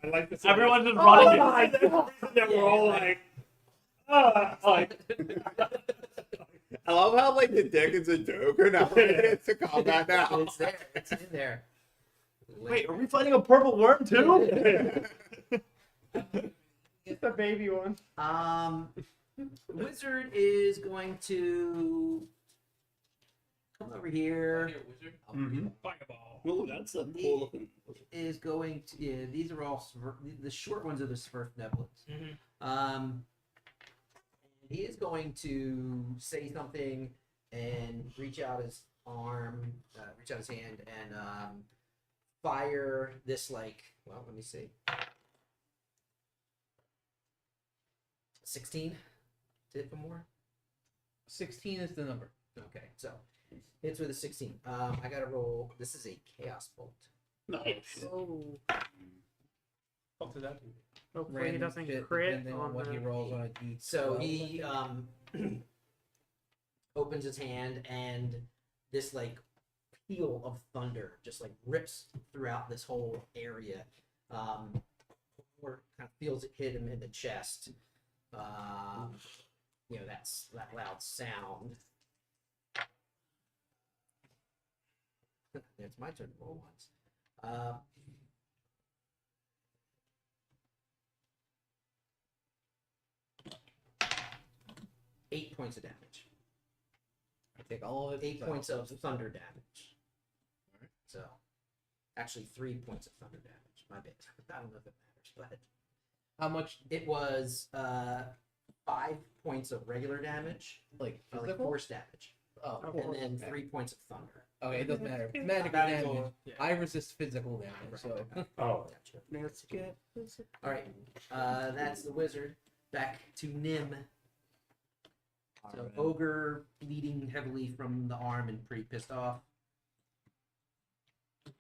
I like to see Everyone's just Oh running. my God! That we're all like, like. I love how like the deck is a Joker now. It's a combat now. It's there. It's in there. Wait, are we fighting a purple worm too? It's the baby one. Wizard is going to come over here. Mm-hmm. Fireball. Oh, that's a cool looking. Is going to. Yeah, these are all the short ones are the Svirfneblins. Mhm. He is going to say something and reach out his arm, reach out his hand, and fire this like. Well, let me see. 16 to hit for more. 16 is the number. Okay, so hits with a 16. I gotta roll. This is a chaos bolt. Nice. Oh. What did that do? Hopefully he Random doesn't shit, crit depending on on what he the... rolls on a D12. So he opens his hand, and this like peal of thunder just like rips throughout this whole area. Or kind of feels it hit him in the chest. You know, that's that loud sound. It's my turn to roll once. 8 points of damage. I take all of it. 8 points of thunder damage. So, actually 3 points of thunder damage. My bad. I don't know if it matters, but How much? it was 5 points of regular damage, Like like physical? force damage, Oh, and then 3 points of thunder. okay, it doesn't matter. Magic That is damage. all- I resist physical damage, so Oh. Gotcha. Let's get... All right, that's the wizard. Back to Nim. So Alright. ogre bleeding heavily from the arm and pretty pissed off.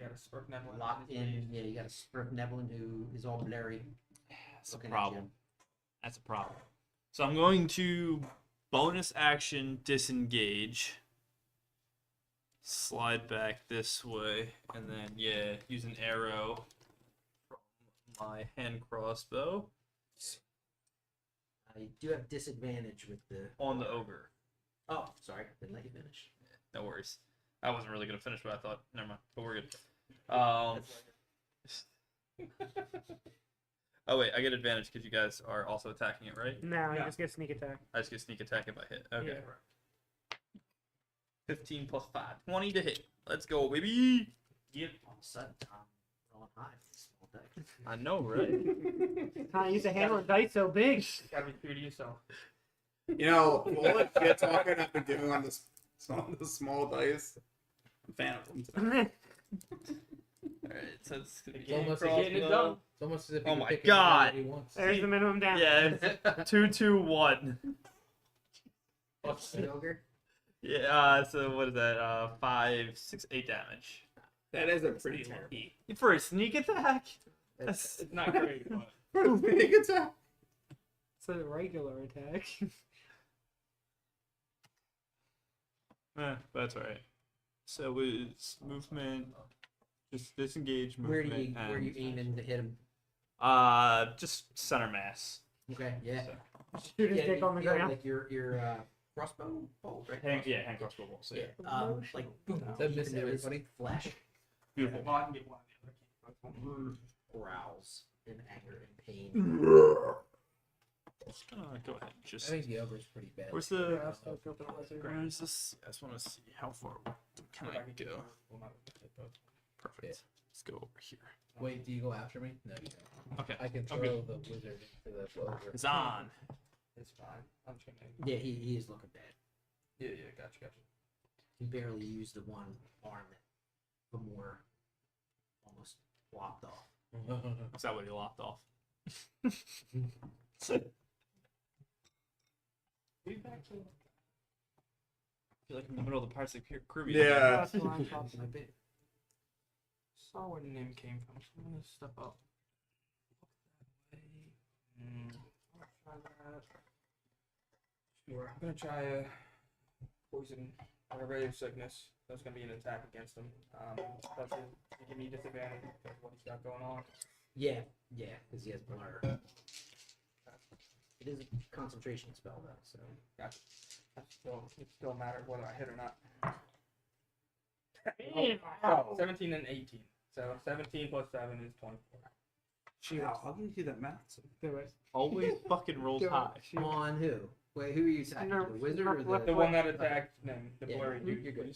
Got a Svirfneblin. Locked in. Yeah, you got a Svirfneblin who is all blurry. That's a Looking at problem. you. That's a problem. So I'm going to bonus action disengage. Slide back this way, and then use an arrow from my hand crossbow I do have disadvantage with the. on the ogre. Oh, sorry, didn't let you finish. No worries. I wasn't really gonna finish, but I thought never mind. But we're good. Oh wait, I get advantage because you guys are also attacking it, right? No, he Yeah. just gets sneak attack. I just get sneak attack if I hit. Okay. Yeah. 15 plus 5. 20 to hit. Let's go, baby. All of a sudden, Tom rolling high for this small deck. I know, right? I used to handle dice so big. Gotta be true to yourself. You know, all the shit talking I've been doing on the small dice. I'm a fan of them. Alright, so it's gonna It's be almost crossbow. getting it done. it's almost as if Oh you my pick God. He wants. There's the minimum damage. Yeah, it's 2, 2, 1. The ogre. Yeah, so what is that? 5, 6, 8 damage. That is a pretty lucky. For a sneak attack? That's It's not great, but For the sneak attack. It's a regular attack. that's alright. So it's movement, just disengage Where movement. do you aiming to hit him? Just center mass. Okay, yeah. So, Shoot his Yeah, dick on the you got, ground. like your crossbow bolt, right? hand crossbow bolt. So yeah. Like boom, That deep missed into his everybody. flesh. Beautiful. well, I can get one of the other. Growls in anger and pain. Just gonna go ahead and I just. think the ogre's pretty bad. Where's the? Yeah, I'll still go for the wizard. Where is this? I just want to see how far can I go. Perfect. Let's go over here. Wait, do you go after me? No, you don't. Okay. I can throw Okay. the wizard into the ogre. It's on. It's fine. I'm just gonna. Yeah, he is looking bad. Yeah, gotcha. He barely used the one arm that Gamor almost lopped off. Is that what he lopped off? Be back to. I feel like I'm in the middle of the Pirates of the Caribbean. Yeah. That's what I'm talking I about. bit. Saw where Nim came from, so I'm gonna step up. Try that. Sure, I'm gonna try a poison or a ray of sickness. That's gonna be an attack against him. Does it give me disadvantage because of what he's got going on? Yeah, because he has blur. It is a concentration spell though, so. Gotcha. It still matters whether I hit or not. Wow. 17 and 18. So 17 plus 7 is 24. Wow, how can you do that math? Do it. Always fucking rolls high. On who? Wait, who are you attacking? No, The wizard or what The the? one that attacked him, the Yeah, blurry dude. you're good.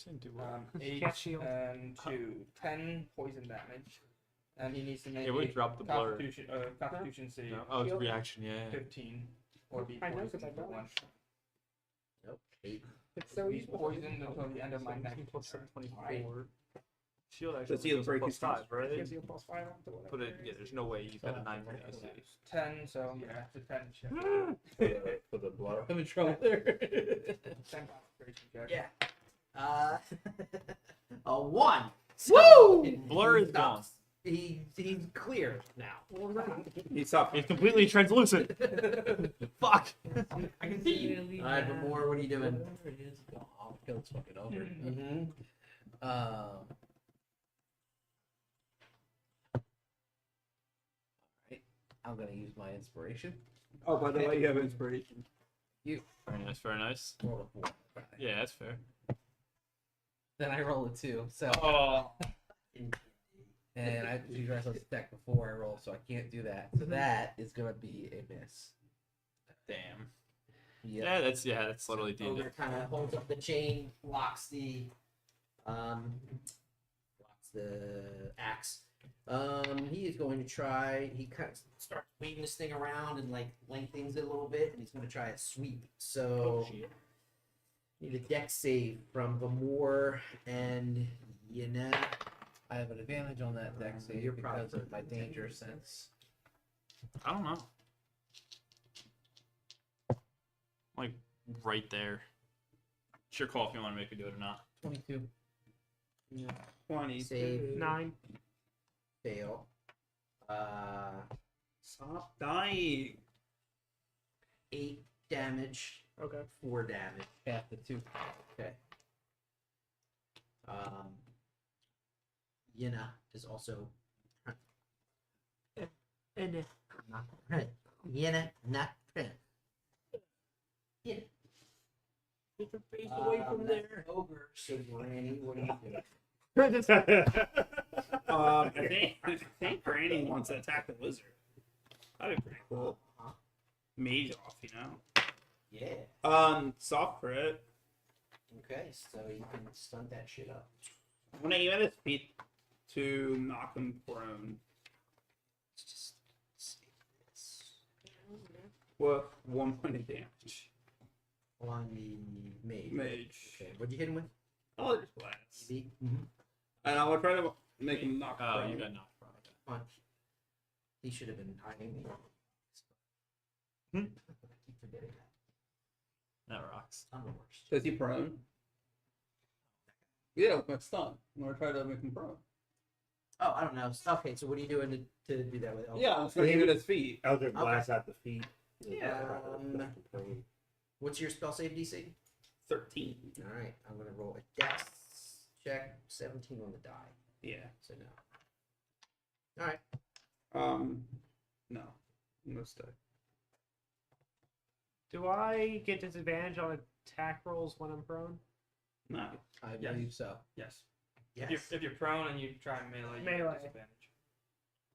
8 Cast shield. and 2. 10 poison damage. And he needs to make Yeah, we a dropped the blur. Constitution save. No. Oh, it's Shield. reaction, yeah. 15 or be I know, poisoned 'cause I for got 1. Nope. 8. It's so He's easy. poisoned until the end of my next Plus turn. 24. Shield actually Does he gives break plus his 5, right? Gives you a +5 on to whatever But it is. yeah, there's no way he's got a 9 for AC. 10, so yeah, it's a 10 check. For the blood. I'm in trouble there. 10 concentration check. Yeah. A 1. Woo! Blur is gone. He's clear now. He's up. He's completely translucent. Fuck. I can see you. All right, but more. What are you doing? There it is. Oh, it's fucking over. Mm-hmm. Alright, I'm gonna use my inspiration. Oh, by the way, you have inspiration. Very nice, very nice. Roll a 4. Yeah, that's fair. Then I roll a 2. So Oh. and I used restless attack before I roll, so I can't do that. So that is gonna be a miss. Damn. Yep. Yeah, that's literally D&D. Ogre kind of holds up the chain, locks the axe. He is going to try. He kind of starts waving this thing around and like lengthens it a little bit, and he's going to try a sweep. So need a dex save from Vamor and Yena. I have an advantage on that dex save You're because probably of my danger sense. I don't know. Like, right there. It's your call if you want to make me do it or not. 22. 20. Save 9. fail. Stop dying. 8 damage. Okay. 4 damage. Half the 2. Okay. Yena is also And not print. Yena, not print. Yeah. get your face away from That's there. Ogre. So Granny, what are you doing? I think Granny wants to attack the wizard. That'd be pretty cool. Mage off, you know. Yeah. Soft crit. Okay, so you can stunt that shit up. I'm gonna aim at his feet to knock him prone. Let's just save this With 1 point of damage. on the mage. Mage. Okay, what'd you hit him with? Oh, just blast. Mm-hmm. And I will try to make him knock Oh, prone. you got knocked from it. Punch. He should have been hiding me. Keep forgetting that. That rocks. I'm the worst. Is he prone? Yeah, with my stun. I'm gonna try to make him prone. Oh, I don't know. Okay, so what are you doing to do that with? Yeah, I'm gonna aim at his feet. Eldritch Blast at the feet. Yeah. What's your spell save DC? 13. All right, I'm gonna roll a dex check. 17 on the die. Yeah. So no. All right. No. No stay. Do I get disadvantage on attack rolls when I'm prone? No. I Yes. believe so. Yes. Yes. If you're prone and you try and melee, you Melee. have disadvantage.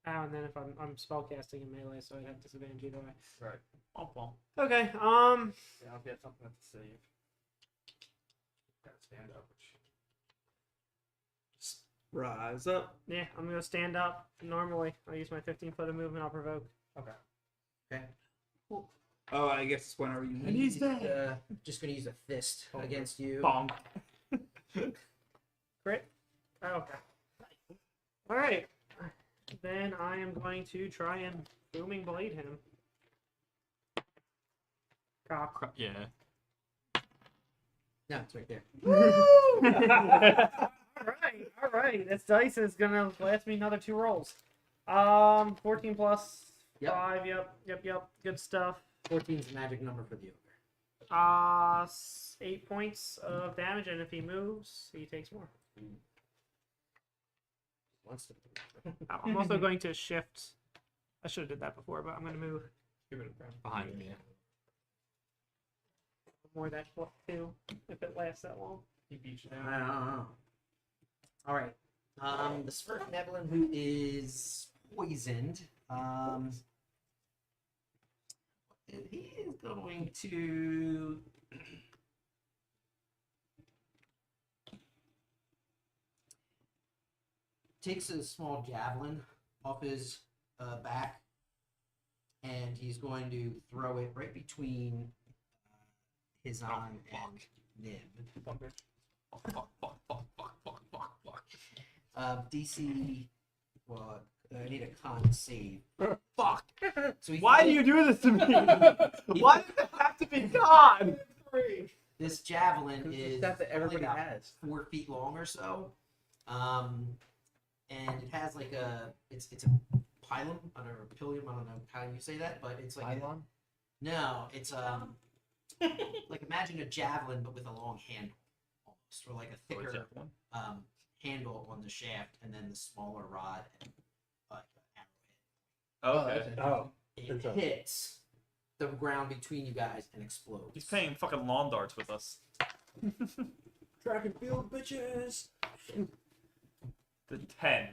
Oh, and then if I'm spellcasting in melee, so I'd have disadvantage either way. Right. Oh, well. Okay. Yeah, I'll get something to save. Gotta stand up. Rise up. Yeah, I'm gonna stand up. Normally, I'll use my 15-foot of movement. I'll provoke. Okay. Oh, I guess it's whenever you need. He's just gonna use a fist against you. Bonk. Crit. Oh, okay. All right. Then I am going to try and booming blade him. Cock. Yeah. No, it's right there. All right. This dice is gonna last me another 2 rolls. 14 plus Yep. 5. Yep. Good stuff. 14 is the magic number for the ogre. 8 points of damage, and if he moves, he takes more. Wants to. I'm also going to shift. I should have did that before, but I'm going to move Give it a try. Behind me. more than 2 if it lasts that long. He beats you I down. don't know. All right. The Svirfneblin, who is poisoned, he is going to takes a small javelin off his back, and he's going to throw it right between Hizan and Nim. DC. Well, I need a con save. Fuck. So he Why do you do this to me? Why does it have to be gone? This javelin is Stuff that everybody only about has. 4 feet long or so, and it has like it's a pylon or a pillium. I don't know how you say that, but it's like Pylon? no, it's like imagine a javelin but with a long handle, almost, or like a thicker handle on the shaft, and then the smaller rod and arrowhead. Okay. Oh, It Interesting. hits the ground between you guys and explodes. He's playing fucking lawn darts with us. Track and field, bitches. The 10.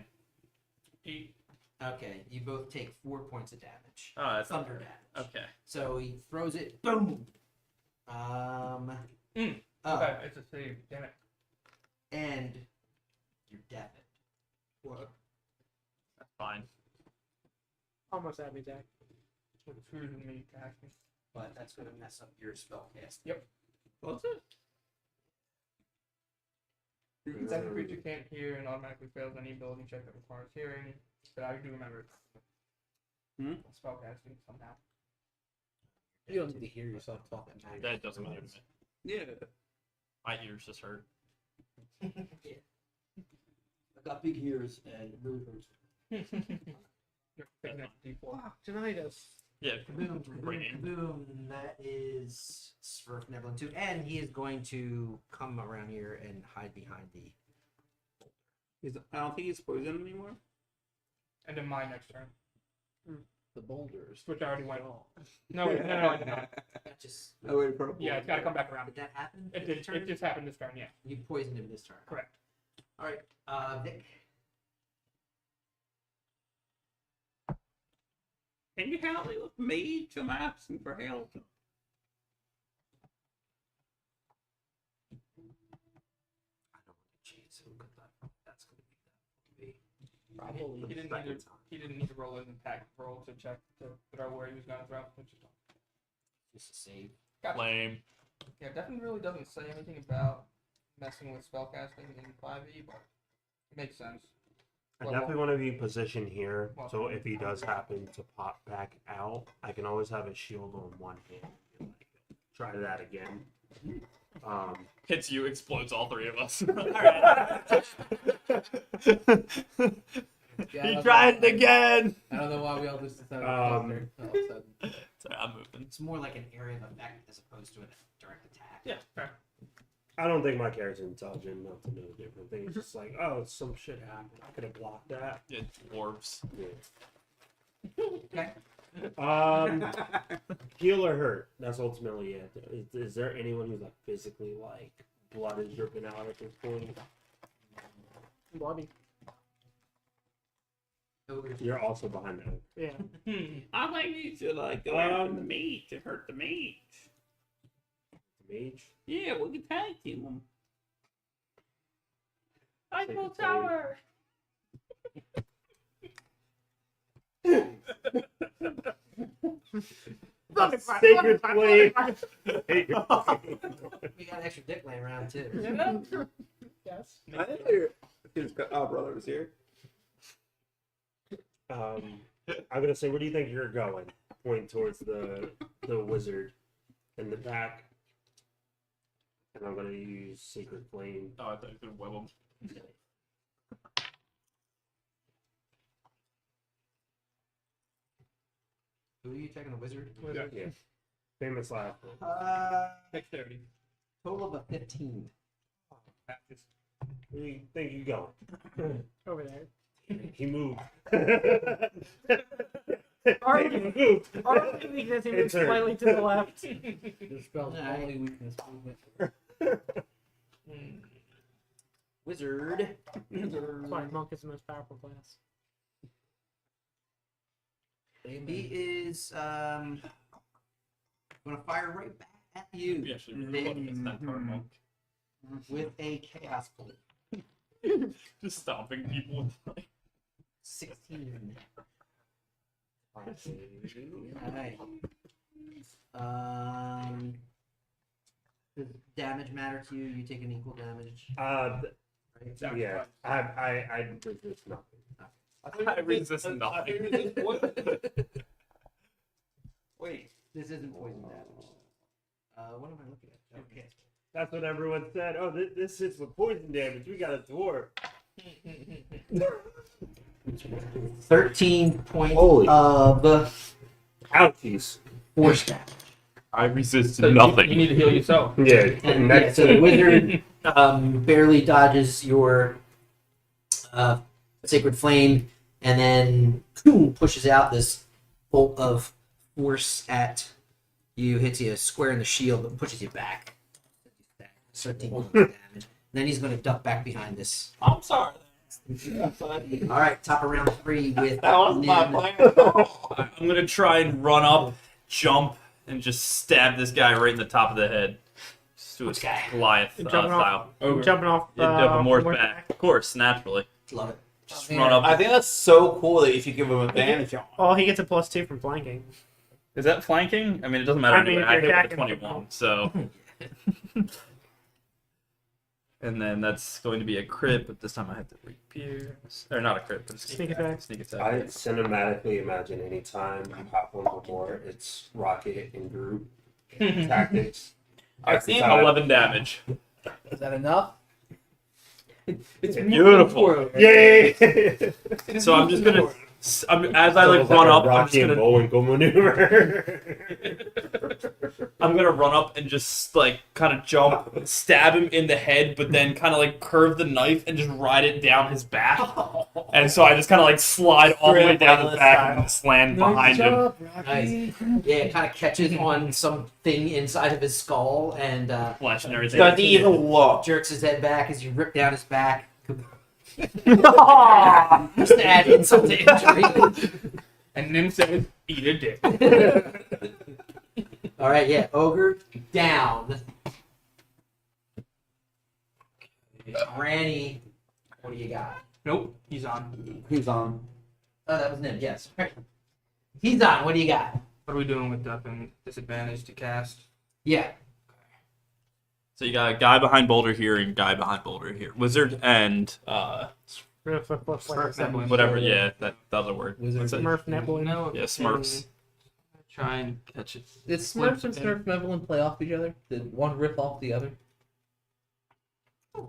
8. Okay, you both take 4 points of damage. Oh, that's not Thunder damage. okay. So he throws it. Boom. Okay, it's a save. Damn it. And you're deafened. What? That's fine. Almost had me, Jack. What screws with me, casting. But that's going to mess up your spell cast. What's it? That the creature can't hear and automatically fails any ability check that requires hearing. But I do remember spellcasting somehow. You don't need to hear yourself talking. That doesn't matter to me. Yeah. My ears just hurt. I got big ears and it really hurts. You're picking up D4. Tinnitus. Yeah. Kaboom, kaboom, Brain. kaboom. That is Svirfneblin 2. And he is going to come around here and hide behind the. I don't think he's poisoned anymore. And then my next turn. The boulders. Which I already went on. No, I did not. That just. I waited for a Yeah, it's gotta come back around. Did that happen? It this did. turn? It just happened this turn, yeah. You poisoned him this turn. Correct. All right, Vic. Can you help me with mage? I'm asking for help. I don't want to cheat, so good luck. That's going to be that. Probably. He didn't need to roll an attack roll to check to throw where he was gonna throw. Which is Just a save. gotcha. Lame. Yeah, definitely really doesn't say anything about messing with spellcasting in 5e, but it makes sense. I Well, definitely want to be positioned here, well- so if he does happen to pop back out, I can always have a shield on one hand. And, like, try that again. Hits you, explodes all 3 of us. Yeah, I He don't tried know- it again. I don't know why we all just decided Um, to go there all of a sudden. Sorry, I'm moving. It's more like an area of effect as opposed to a direct attack. Yeah, fair. I don't think my character's intelligent enough to know the different things. It's just like, oh, some shit happened. I could have blocked that. Yeah, dwarves. Okay. Heal or hurt. That's ultimately it. Is there anyone who's like physically like blood is dripping out at this point? Bloody. You're also behind that. Yeah. I think you should like go after the meat to hurt the meat. Mage. Yeah, we can tag team them. Eiffel Tower. Sacred flame. We got an extra dick laying around too. Yes. I didn't know his brother was here. I'm gonna say, where do you think you're going? Point towards the wizard in the back, and I'm gonna use Sacred Flame. Oh, I thought you could web them. Who are you checking? The wizard? Yeah. Famous last one. Dexterity. Total of a 15. Where do you think you going? Over there. He moved. Our He moved. our only weakness, he moves It's her. slightly to the left. Your spell's Alright. only weakness movement. Wizard. That's why monk is the most powerful class. He is gonna fire right back at you We actually really love this that card, Monk. with a chaos bolt. Just stomping people with like 16. Alright. Does damage matter to you? You take an equal damage. Right? Yeah. I resist nothing. I resist nothing. Wait. This isn't poison damage. What am I looking at? Okay. That's what everyone said. Oh, this is with poison damage. We got a dwarf. 13 points Holy. of Ouchies. force damage. I resist So nothing. You need to heal yourself. Yeah. And next yeah, so the wizard barely dodges your sacred flame, and then pushes out this bolt of force at you, hits you square in the shield, but pushes you back. 13 points of damage. Then he's going to duck back behind this. I'm sorry. All right, top of round 3 with That was my Nim. plan. I'm gonna try and run up, jump, and just stab this guy right in the top of the head. Just do a Which guy? Goliath Jumping style. Jumping off Yeah, Mor's Mor's back. Of course, naturally. Love it. Just Man, run up. I think that's so cool that if you give him advantage on. Oh, he gets a +2 from flanking. Is that flanking? I mean, it doesn't matter I mean, anyway. if I you're hit with a attacking, 21, so. And then that's going to be a crit, but this time I have to re-pierce. Or not a crit, but a Sneak attack. Sneak attack. I cinematically imagine anytime you hop on the board, it's Rocket and Groot tactics. I've seen 11 damage. Is that enough? It's Beautiful. Yay! So I'm just gonna, as I like run up, I'm just Rocky and gonna, Bullwinkle maneuver. I'm gonna run up and just like kind of jump, stab him in the head, but then kind of like curve the knife and just ride it down his back. And so I just kind of like slide all the way down his back and just land behind him. Nice. Yeah, it kind of catches on something inside of his skull and Flesh and everything. Doesn't even look. jerks his head back as you rip down his back. Just to add insult to injury. And Nim says, eat a dick. All right, yeah, ogre down. Granny, what do you got? Nope, he's on. Who's on? Oh, that was Nim. Yes. Right. He's on. What do you got? What are we doing with up and disadvantage to cast? Yeah. So you got a guy behind Boulder here and a guy behind Boulder here. Wizard and Smurf whatever. Yeah, that's a word. Wizard. What's it? Smurf Nebula. No, Yeah, Smurfs. try and catch it. Did Smurfs and Smurf Mevelin play off each other? Did one rip off the other?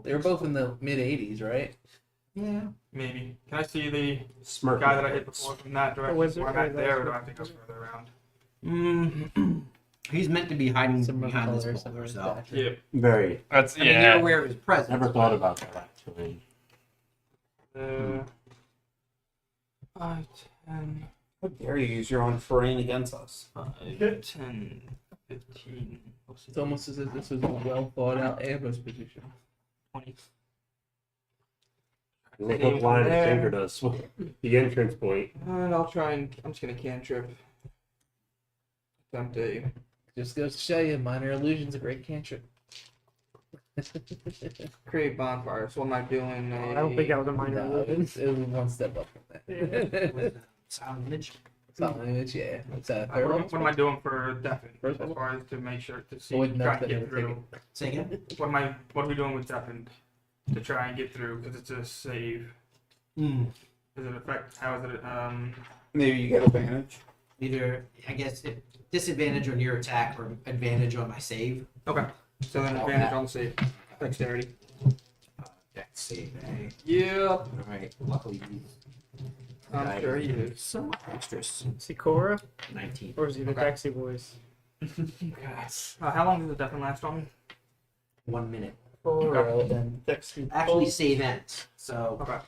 They were both in the mid 80s, right? Yeah. Maybe. Can I see the Smurf. guy that I hit before from that direction? wizard Or am guy I that's there, or do I with- have to go further around? He's meant to be hiding Some behind this color, boulder, some so. Yeah, Very. that's I mean, you're aware of his presence. Never thought about that actually. 5, 10, How dare you use your own terrain against us? 5, 10, 15. It's almost as if this was a well thought out ambush position. 20. Nick hook, line, and sinker us. The entrance point. And I'll try and. I'm just gonna cantrip. Attempt a. Just goes to show you, minor illusion's a great cantrip. Create bonfire. So what am I doing? I don't think that was a minor No, illusion. it was one step up from that. Sound image. Something image, yeah. It's a What, third am- one. what am I doing for deafen? First As level? far as to make sure to see, Avoid try nuts and that get never through. Say again. What are we doing with deafen? To try and get through, because it's a save. Does it affect? How is it? Maybe you get advantage. Either, I guess, if disadvantage on your attack or advantage on my save. Okay. So then advantage on the save. Dexterity. Dex save, eh? Yeah. All right. Luckily, I'm sure he is. some extras. Sikora? 19. Or is he the Okay. Dexy boys? How long does the deafen last on me? 1 minute. Then Actually, save ends. So, Okay.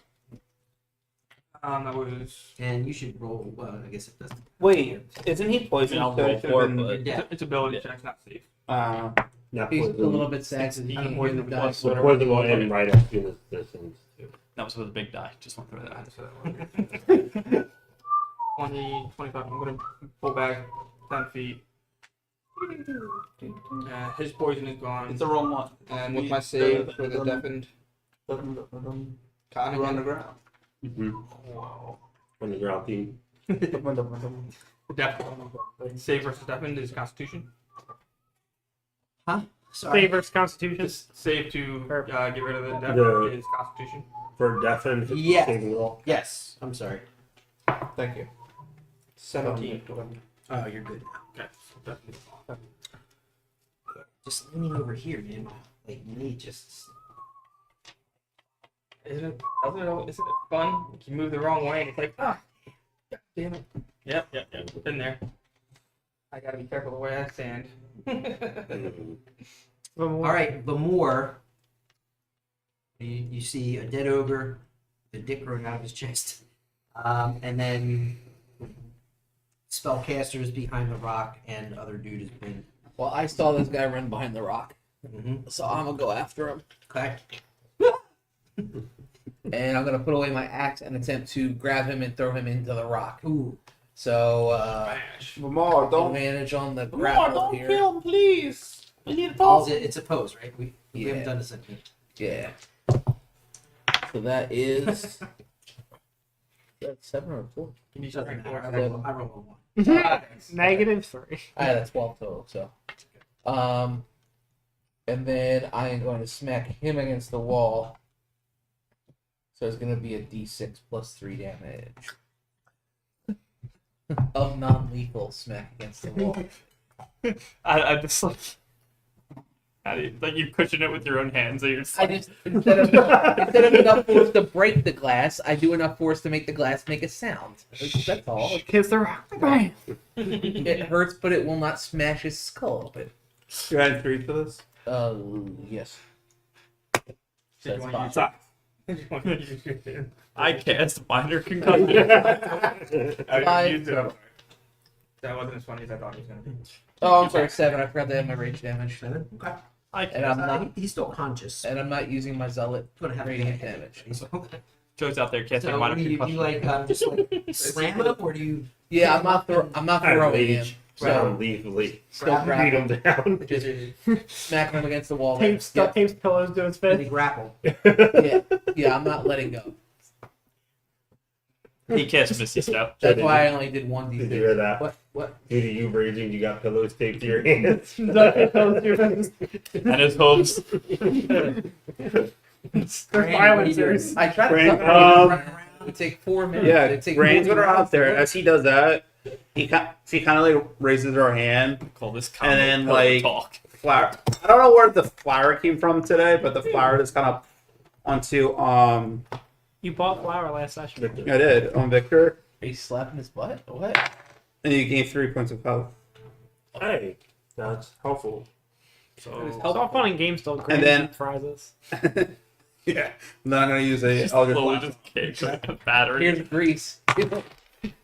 That was. and you should roll. Well, I guess it doesn't. Wait, isn't he poisoned? I'll So roll it should've for it, been- but- Yeah. It's ability checks, not safe. Not he's a poison. little bit sad because he And the can't hear poison the was dice. plus The whatever. poison will end right after this ends, too. That was with a big die. Just want to throw that out. So that was 20, 25. I'm gonna pull back 10 feet. His poison is gone. It's a wrong one. And with my save for the deafened, Kind of on the ground. On the ground team. save versus deafened is Constitution. Sorry. Save versus Constitution. Just save to get rid of the deafened The- is Constitution. For deafened Yeah. saving roll. Yes. I'm sorry. Thank you. 17. Oh, you're good. Okay. Deafened. Just leaning over here, man. Like me, just. Isn't it fun? You move the wrong way and it's like, God damn it. Yep. Been there. I gotta be careful the way I stand. All right, Lemore. You see a dead ogre, the dick growing out of his chest, and then spellcasters behind the rock, and other dude has been. Well, I saw this guy run behind the rock, Mm-hmm. so I'm gonna go after him, Okay. and I'm gonna put away my axe and attempt to grab him and throw him into the rock. Ooh. So, Lamar, don't advantage on the grapple here. him, please. We need to It's a pose, right? We haven't Yeah. done this in here. Yeah. So that is. That's 7 or 4. Can you Doesn't strike matter. four? I roll a 1. -3. I had a 12 total, so. And then I am going to smack him against the wall. So it's going to be a d6 plus 3 damage. Of non-lethal smack against the wall. I just like. How do you, like you cushion it with your own hands, so you're just I just instead of enough force to break the glass, I do enough force to make the glass make a sound. That's all. Hits the rock. Bam. It hurts, but it will not smash his skull open. You had 3 for this? Yes. Did you That's want to fine. use Did you want to use your hand? I cast minor concussion. I used it up. That wasn't as funny as I thought it was gonna be. Oh, I'm sorry, 7. I forgot to add my rage damage. 7. Okay. I And I'm not. He's still conscious. And I'm not using my zealot Gonna have radiant to damage. Okay. Joe's out there casting So, minor what do you concussion. like just like slam him, or do you Yeah, I'm not throwing him. Round So lethally. still Beat grapple. him down. Just smacking him against the wall. Tapes, Yep. tapes pillows to his do they face. grapple? Yeah, I'm not letting go. He cast Misty Step. That's Did why you- I only did 1d6. Did you hear that? What? Due to you raging, you got pillows taped to your hands. And his hooves. They're silencers. I tried to Brain- suck him and um, run around. It would take 4 minutes. Yeah, It'd take Brains 40 when are out rounds to there. do it. As he does that, she kind of like raises her hand. Call this combo And then, pillow like- talk. Flower. I don't know where the flower came from today, but the flower just kind of onto You bought flour last session. I did on Victor, Are you slapping his butt? What? and you gain 3 points of health. Hey, that's helpful. It's all fun and games till Graves then- prizes. Yeah, I'm not gonna use a Eldritch Slowly Blast. just kick a battery. Here's grease.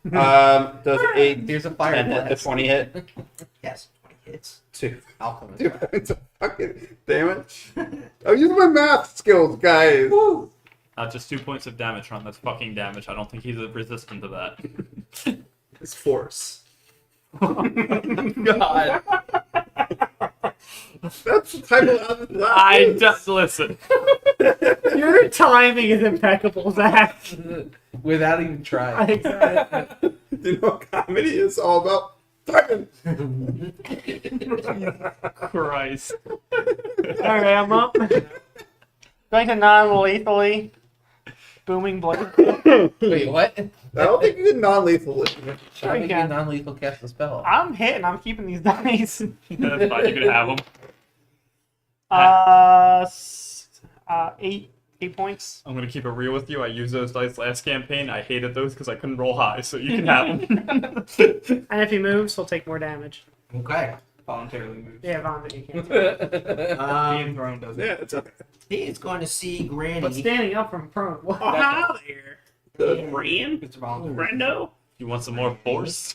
Does 8 Here's a fire 10 hit the blast. 20 hit? Yes, 20 hits. 2 Alchemist. 2 points of fucking damage. I'm using my math skills, guys. Not just 2 points of damage, Ron. That's fucking damage. I don't think he's resistant to that. It's force. God. That's the type of I just listen. Your timing is impeccable, Zach. Without even trying. Exactly. You know what comedy is all about? Fucking. Christ. All right, I'm up. Going to non-lethally. Booming blade. Wait, what? I don't think you can non-lethal it. Sure How you make you can. non-lethal cast a spell? I'm hitting. I'm keeping these dice. That's fine. You can have him. 8 points. I'm gonna keep it real with you. I used those dice last campaign. I hated those because I couldn't roll high, so you can have them. And if he moves, he'll take more damage. Okay. voluntarily moves. Yeah, Vonda, you can't. Being thrown doesn't. Yeah, it's okay. He is going to see Granny. But standing up from prone. Oh, hi there. Good friend. It's voluntary. Friendo. You want some more force?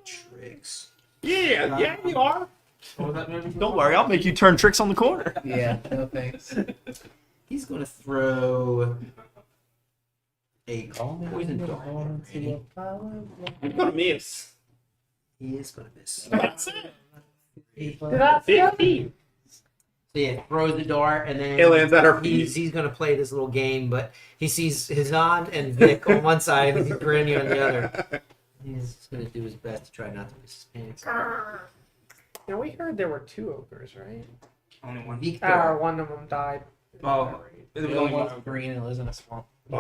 Tricks. Yeah, you are. What was that movie? Don't worry, I'll make you turn tricks on the corner. Yeah, no thanks. He's going to throw a poison dart. at Granny. I'm gonna miss. He is going to miss. That's it. Did I 15. So yeah, throws the dart, and then It lands at her he's feet. going to play this little game, but he sees Hazan and Vic on one side and Granny on the other. He's going to do his best to try not to miss his pants. Now we heard there were 2 ogres, right? Only one. Victor. One of them died. Oh, it was The only only one. one's green and lives in a swamp. I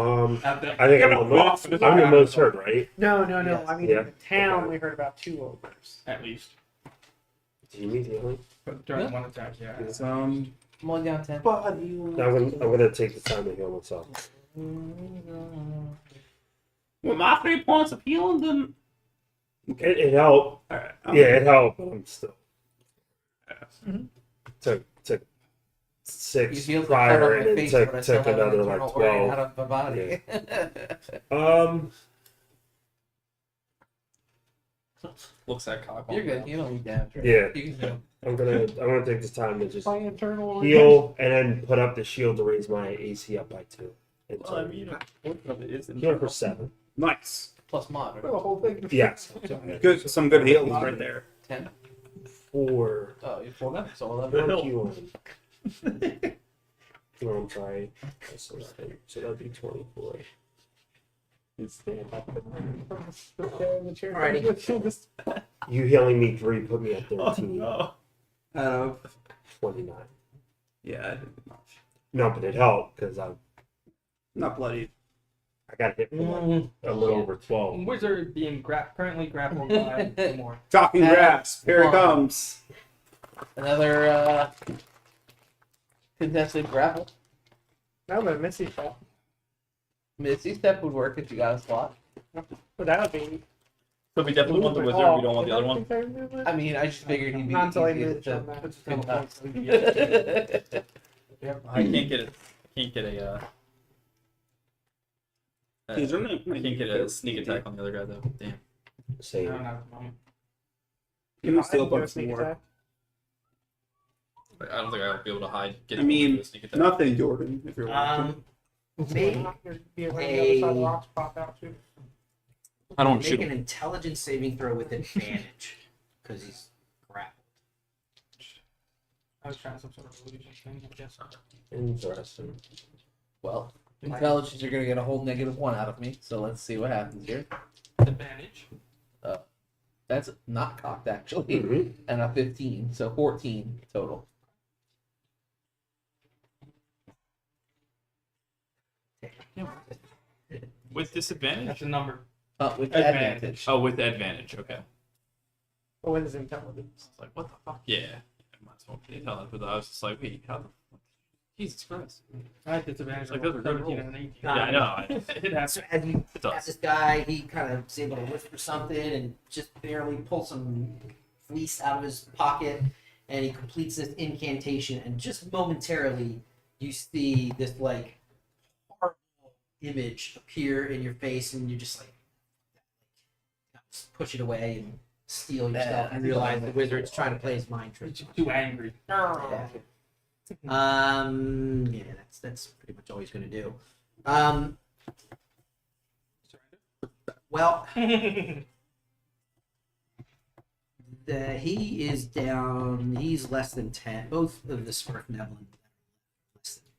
think I'm the most hurt, right? No. Yes. I mean, Yeah. in the town, we heard about 2 ogres. At least. Do you need healing? But during one attack, yeah. It's, I'm only down 10. I'm gonna take the time to heal myself. with my 3 points of healing, then. It helped. Alright. Yeah, it helped, but I'm still took You 6 feel the prior cut on and my then face, but I still took have an another internal like organ 12. out of my body. Looks like cock. You're good. You don't need damage. Right? Yeah. You can heal. I'm gonna take this time to just My internal heal and then put up the shield to raise my AC up by 2. And Well, I mean, what of it is heal for 7. Nice. Plus mod. For Right? the whole thing. Yes. Good. Some good healing right there. 10. 4. Oh, you pulled up. So 11. 21. No, I'm sorry. So that'd be 24. Alrighty. You healing me 3 put me at 13. Out of. 29. Yeah, I did not. No, but it helped because I Not bloody. got hit for like a little over 12. Wizard being currently grappled by 2 more. Talking grass. Here it One. comes. Another contested grapple. No, but Missy shot. Misty step would work if you got a slot. But that would be. So we definitely want the wizard. We don't want the other one. I mean, I just figured he'd be Not until the I moved easiest on to that. That's just double Yeah. points, so you get- Yep. I can't get it. Can't get a. These are not- I can't get a sneak attack on the other guy though. Damn. Same. No, not at the moment. You can still I can do a put some sneak more. attack. I don't think I'll be able to hide. Get I mean, a sneak attack. Nothing, Jordan. If you're watching. Make Be able to the other side of the rocks pop out too. I don't Make shoot an him. intelligence saving throw with advantage because he's grappled. I was trying some sort of illusion thing, I guess. Interesting. Well, intelligence, you're gonna get a whole -1 out of me. So let's see what happens here. Advantage. That's not cocked actually, Mhm. and a 15, so 14 total. With disadvantage? That's a number. With Advantage. advantage. Oh, with advantage. Okay. But with his intelligence. It's like, what the fuck? Yeah. Might as well be intelligent, but I was just like, wait, how the fuck? Jesus Christ. I had disadvantage. Like, on those are good 17 rolls. and an 18. Yeah, I know. It has. So as you It as does. this guy, he kind of is able to whisper something and just barely pull some fleece out of his pocket, and he completes this incantation. And just momentarily, you see this like horrible image appear in your face, and you're just like, just push it away and steel yourself, and realize the wizard's trying to play his mind trick. Too angry. Yeah, that's pretty much all he's gonna do. Well, he is down. He's less than 10. Both of the Smurf Nevlin less than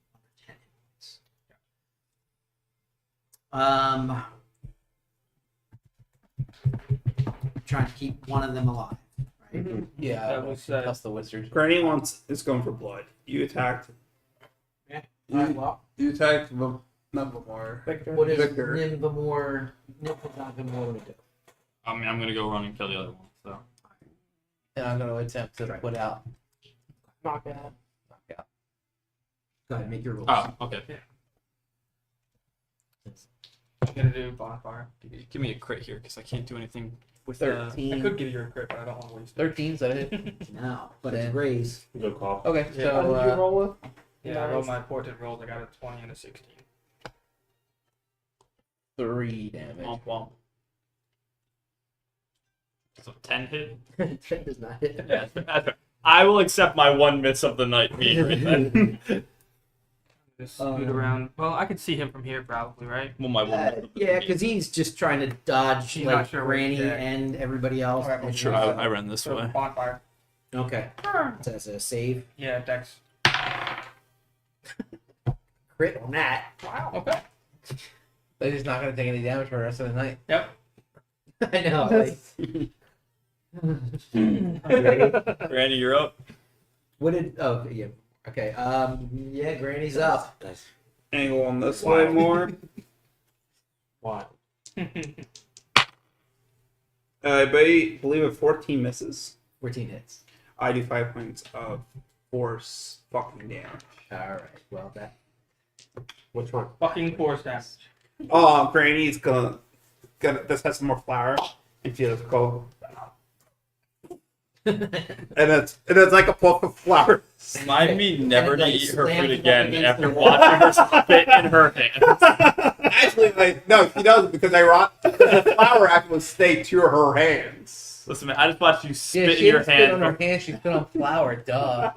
10 hits. Trying to keep one of them alive. Right? Yeah, That was, plus the wizard. Granny is going for blood. You attacked. Yeah. You, Alright, well, You attacked Nevermore. Victor. What is Victor. Nimvamore gonna do? I mean, I'm gonna go run and kill the other one. So. And I'm gonna attempt to put out. Knock it out. Go ahead, make your rolls. Oh, okay. gonna do bonfire. Give me a crit here because I can't do anything with 13. I could give you a crit, but I don't want to waste it. 13's that hit? No, but it's Then- Grace. Good call. Okay, Yeah. so What did you roll with? Yeah, I rolled my portent rolls. I got a 20 and a 16. 3 damage. Womp womp. So 10 hit. That does not hit. Yeah, that's fair. I will accept my 1 miss of the night meter. then. Just scoot around. Well, I could see him from here probably, right? Well, my 1 miss of the Yeah, night. because he's just trying to dodge He's like not sure where Granny he's at. and everybody else. Alright, And- Sure, I ran this So way. bonfire. Okay. So that's a save. Yeah, Dex. Crit on that. Wow. Okay. But he's not gonna take any damage for the rest of the night. Yep. I know. Like, Randy, you're up. what did? Oh, yeah. Okay. Yeah, Granny's up. Angle on this way more. Why? I believe it 14 misses. 14 hits. I do 5 points of force fucking damage. All right. Well, that. Which one? Fucking force damage. Oh, Granny's gonna this has some more flour, and she just go, and it's like a puff of flour. Remind me never to like, eat her slammed food it up again against after the wall. watching her spit in her hands. Actually, no, she doesn't because the flour actually stayed to her hands. Listen, man, I just watched you Yeah, spit she in your didn't spit on hand. her hand. She spit on flour. Duh.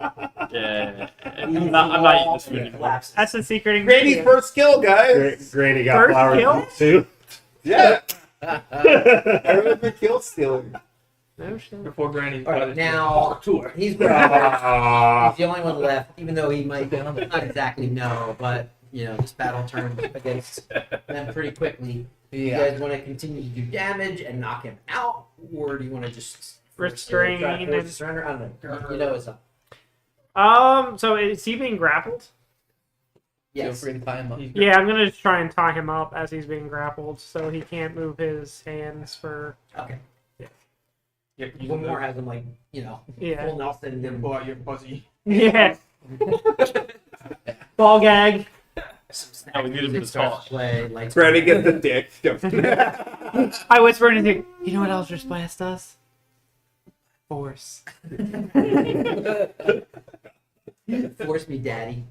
Yeah, I'm not eating this food anymore. Collapses. That's the secret Granny's ingredient. first kill, guys. Granny got First flour kill? too. Yeah, I remember kill stealing. No shit. Before Granny. All right. Now he's the only one left, even though he might not exactly know, but you know, this battle turned against them pretty quickly. Do you Yeah. guys want to continue to do damage and knock him out, or do you want to just Restrain try to force and- the surrender? I don't know. You know, it's up. So is he being grappled? Feel Yes. free to tie him up. Yeah, I'm gonna just try and tie him up as he's being grappled, so he can't move his hands for. Okay. Yeah, you One can more has him like Yeah. full Nelson. And pull out your fuzzy. Yeah. Ball gag. some snack No, we need him to music starts talk. to play. Lights Granny go gets down. the dick. I whisper in his ear. You know what Eldritch Blast does? Force. Force me, daddy.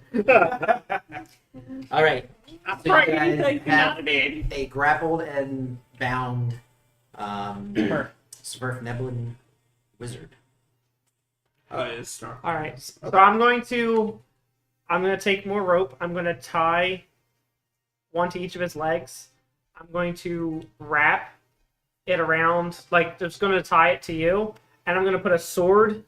All right. I'm So you guys have a grappled and bound Smurf Neblin wizard. Oh, it's strong. All right. So I'm gonna take more rope. I'm gonna tie one to each of his legs. I'm going to wrap it around, like just gonna tie it to you, and I'm gonna put a sword.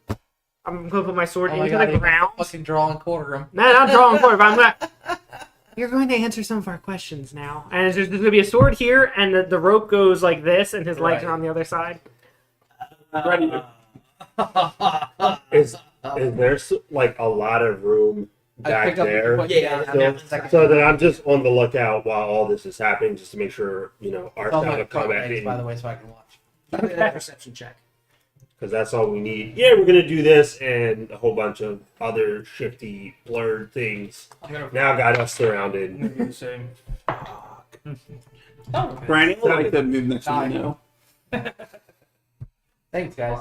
I'm gonna put my sword Oh my into God, the he ground. fucking draw and quarter him. No, not drawing forward, but I'm gonna. You're going to answer some of our questions now, and there's gonna be a sword here, and the rope goes like this, and his legs Right. are on the other side. Is there like a lot of room I back picked up there? what- Yeah, I mean, So then I'm just on the lookout while all this is happening, just to make sure our It's all style my of combat, legs, by the way, so I can watch. Give me that perception check. because that's all we need. Yeah, we're gonna do this and a whole bunch of other shifty, blurred things. I'm gonna. Now got us I'm surrounded. gonna do the same. Granny would like to move next to Nine. you now. Thanks, guys.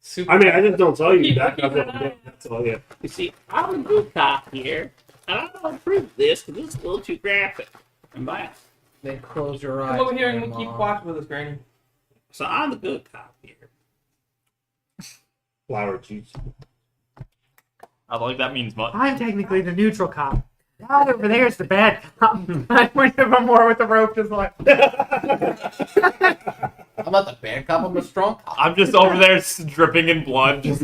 Super. I mean, I just don't tell you that. That's all. Yeah. You see, I'm a good cop here, and I don't approve this because it's a little too graphic. And bye. Then close your eyes. Come over here and Grandma. keep watch with us, Granny. So I'm the good cop here. Flower juice. I don't think that means much. I'm technically the neutral cop. That over there is the bad cop. I went to more with the rope, just like. I'm not the bad cop. I'm the strong cop. I'm just over there dripping in blood. Just...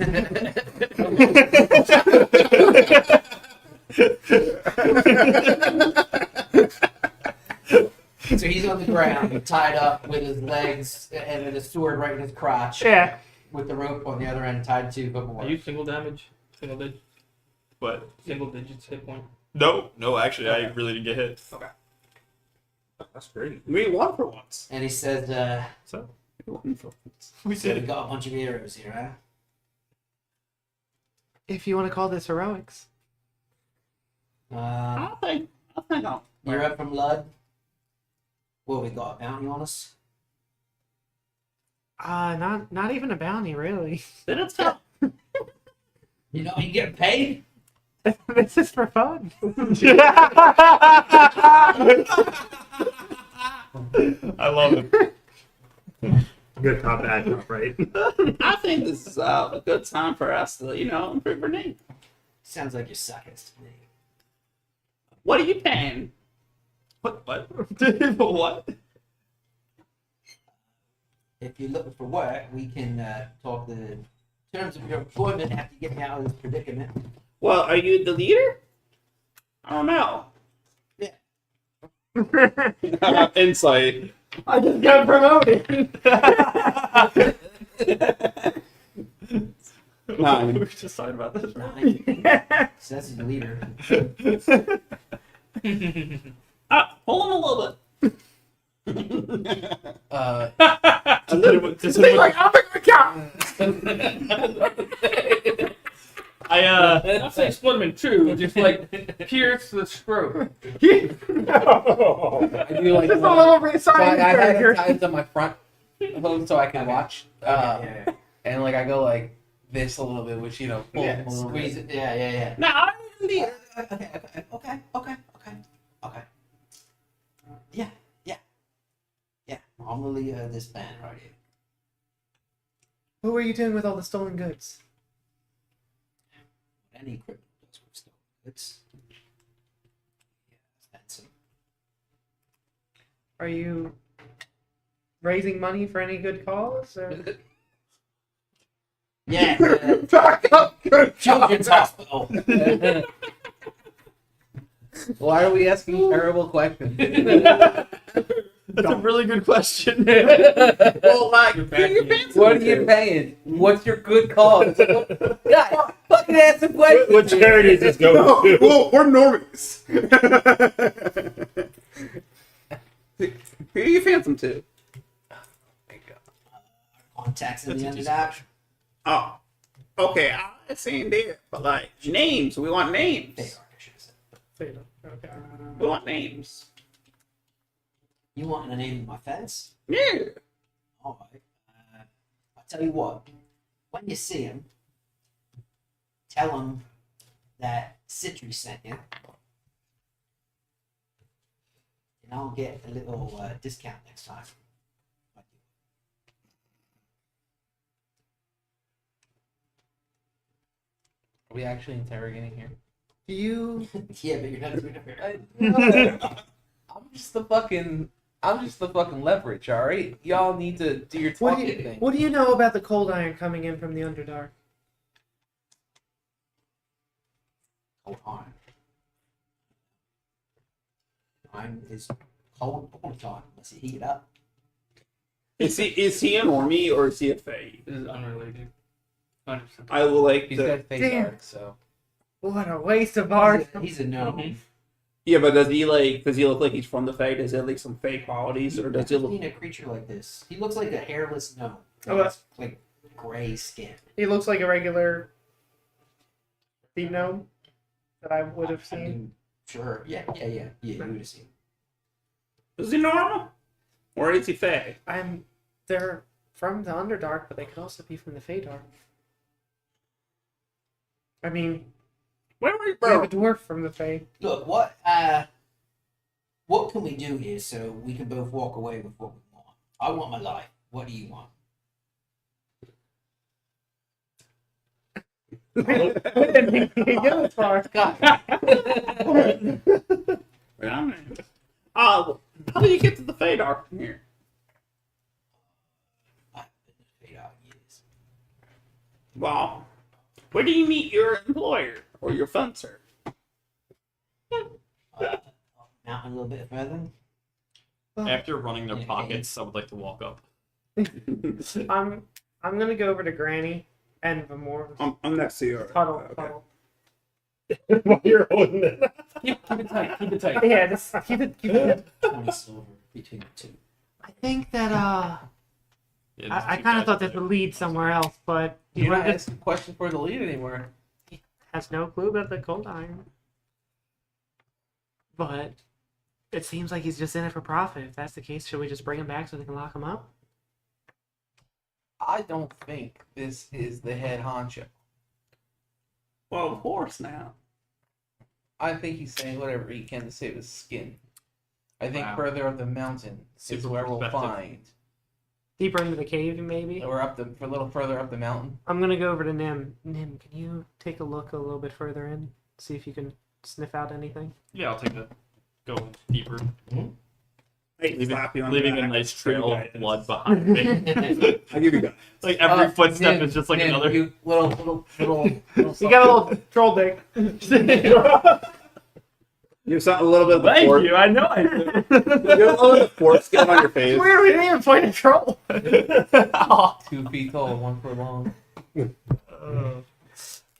So he's on the ground, tied up with his legs and with his sword right in his crotch, Yeah. with the rope on the other end tied to, but more. Are you single damage? Single digits? But Single digits hit point? no, actually, I really didn't get hit. That's great. We won for once. And he says, We won for once. We "So we got a bunch of heroes here, huh?" If you want to call this heroics. Uh, I think I'll. you're up from Lud. Well, we got a bounty on us. Not even a bounty, really. Then it's fine. You know, you get paid. This is for fun. I love it. Good cop, bad cop, right? I think this is a good time for us to, improve our name. Sounds like you're suckers to me. What are you paying? What? What? If you're looking for work, we can talk the terms of your employment after you get me out of this predicament. Well, are you the leader? I don't know. Insight. I just got promoted. 9. We were just talking about this. So that's the leader. Hold on a little bit. I'll say split them in two, just like pierce the screw. I do like It's a little bit so I science had it here. tied to my front hose so I can watch. Yeah. And like I go like this a little bit, which pull Yeah, them a little squeeze bit. it. Yeah. No, I'm the leader. Okay. Yeah. I'm the leader of this band right here. What were you doing with all the stolen goods? Any criminal does with stolen goods. Yeah, that's Are you raising money for any good cause? Or? Yeah. Children's Hospital. Why are we asking terrible questions? That's a really good question. Well, like, What are you paying? What's your good cause? God, fucking answer questions. What charity is this going to? Well, we're normies. who do you phantom to? Contacts in the Underdark. Oh, okay. I see there, but like names. We want names. They are, I should have said. Okay. We want names. You want the name of my fence? Yeah. All right. I'll tell you what. When you see him, tell him that Citry sent you. And I'll get a little discount next time. Are we actually interrogating here? Do you? Yeah, but you're not doing it fair. I'm just the fucking leverage, all right? Y'all need to do your What talking do you? thing. What do you know about the cold iron coming in from the Underdark? Hold on. Mine is cold all the time unless you heat it up. Is he a normie or is he a fae? This is unrelated. 100%. I will like He's the. got face Damn. art, so What a waste of art. He's a gnome. Yeah, but does he look like he's from the fae? Does he have like some fae qualities, or does he I've look? seen a creature like this. He looks like a hairless gnome. Oh, It's like gray skin. He looks like a regular sea gnome that I would have I seen. mean, sure. Yeah, you would have seen. Is he normal, or is he fae? They're from the Underdark, but they could also be from the Feydark. I mean, Where were you, we have a bro? dwarf from the Fey. Look, what can we do here so we can both walk away with what we want? I want my life. What do you want? We didn't think we could go as far. How do you get to the Feydark from here? I've been in 8 years. Well, where do you meet your employer or your fencer? Mountain a little bit further. After running their pockets, I would like to walk up. I'm gonna go over to Granny and Vamor. I'm next to you. Huddle, Okay. huddle. While you're holding it. Keep it tight. Keep it tight. Yeah, just keep it. 20 silver between the two. I think that Yeah, I kind of thought this would lead somewhere else, but he you're not just asking questions for the lead anymore. has no clue about the cold iron. But It seems like he's just in it for profit. If that's the case, should we just bring him back so they can lock him up? I don't think this is the head honcho. Well, of course now. I think he's saying whatever he can to save his skin. I think Wow. further up the mountain is Super where we'll perspective. find. Deeper into the cave, maybe. Or for a little further up the mountain. I'm gonna go over to Nim. Nim, can you take a look a little bit further in? See if you can sniff out anything. Yeah, I'll take that. Go deeper. Hey, slap you on the Leaving a back. nice Give you trail of guidance. blood behind me. I'll give you guys. Like every footstep Nim, is just like Nim, another. You little You got a little troll dick. You have something a little bit of the Thank fork. you. I know I do. You have a little bit of foreskin on your face. Weird, we didn't even find a troll. 2 feet tall, 1 foot long.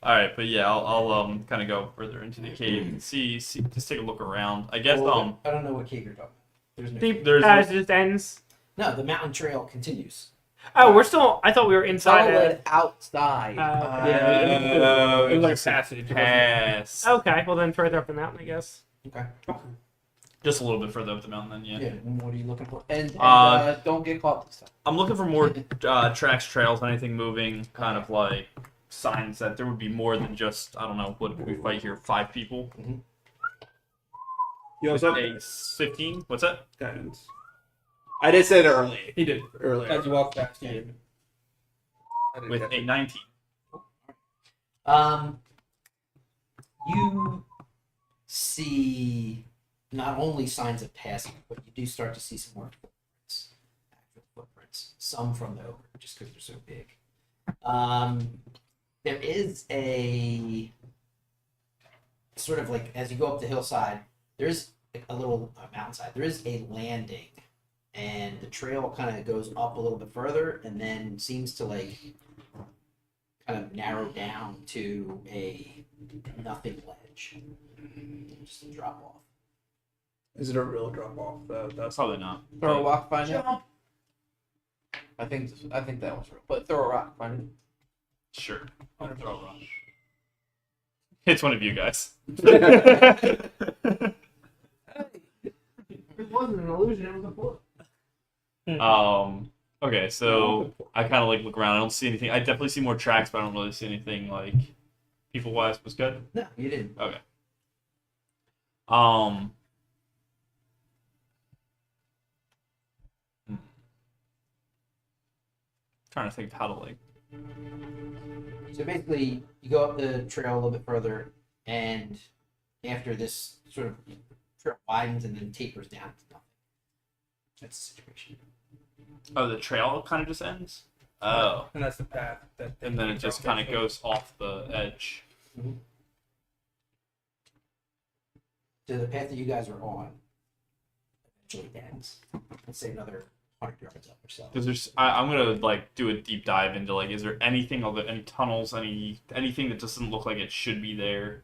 All right, but yeah, I'll kind of go further into the cave and see, just take a look around. I guess Well, I don't know what cave you're talking about. There's no. Deep, There's it just ends. No, the mountain trail continues. Oh, we're still. I thought we were inside. Solid outside. It was like a passage. It wasn't- pass. Okay, well then further up the mountain, I guess. Okay. Just a little bit further up the mountain, then yeah. Yeah. And what are you looking for? And Uh, don't get caught this time. I'm looking for more tracks, trails, anything moving, kind of like signs that there would be more than just I don't know. What did we fight here? 5 people. You also A 15. What's that? guidance. I did say it early. He did. Earlier. As you walk past, yeah. With a 19. You see not only signs of passing, but you do start to see some more footprints, actual footprints. Some from the ogre, just because they're so big. There is a sort of like as you go up the hillside, there's a little mountainside. There is a landing, and the trail kind of goes up a little bit further, and then seems to like kind of narrow down to a nothing ledge, just a drop off. Is it a real drop off? That's probably not. Throw a but- rock, find it. I think that was real. But throw a rock, find it. Sure. I'll throw a rock. It's one of you guys. It wasn't an illusion. It was a foot. Okay, so I kind of like look around. I don't see anything. I definitely see more tracks, but I don't really see anything like people wise was good. No, you didn't. Okay. Um. Trying to think of how to like. So basically, you go up the trail a little bit further, and after this sort of trail widens and then tapers down to nothing. That's the situation. Oh, the trail kind of just ends. Oh, And that's the path. and then it just kind of goes off the edge. So the path that you guys are on eventually ends. Let's say another 100 yards up or so. Because there's, I'm gonna like do a deep dive into like, is there anything other, any tunnels, anything that doesn't look like it should be there?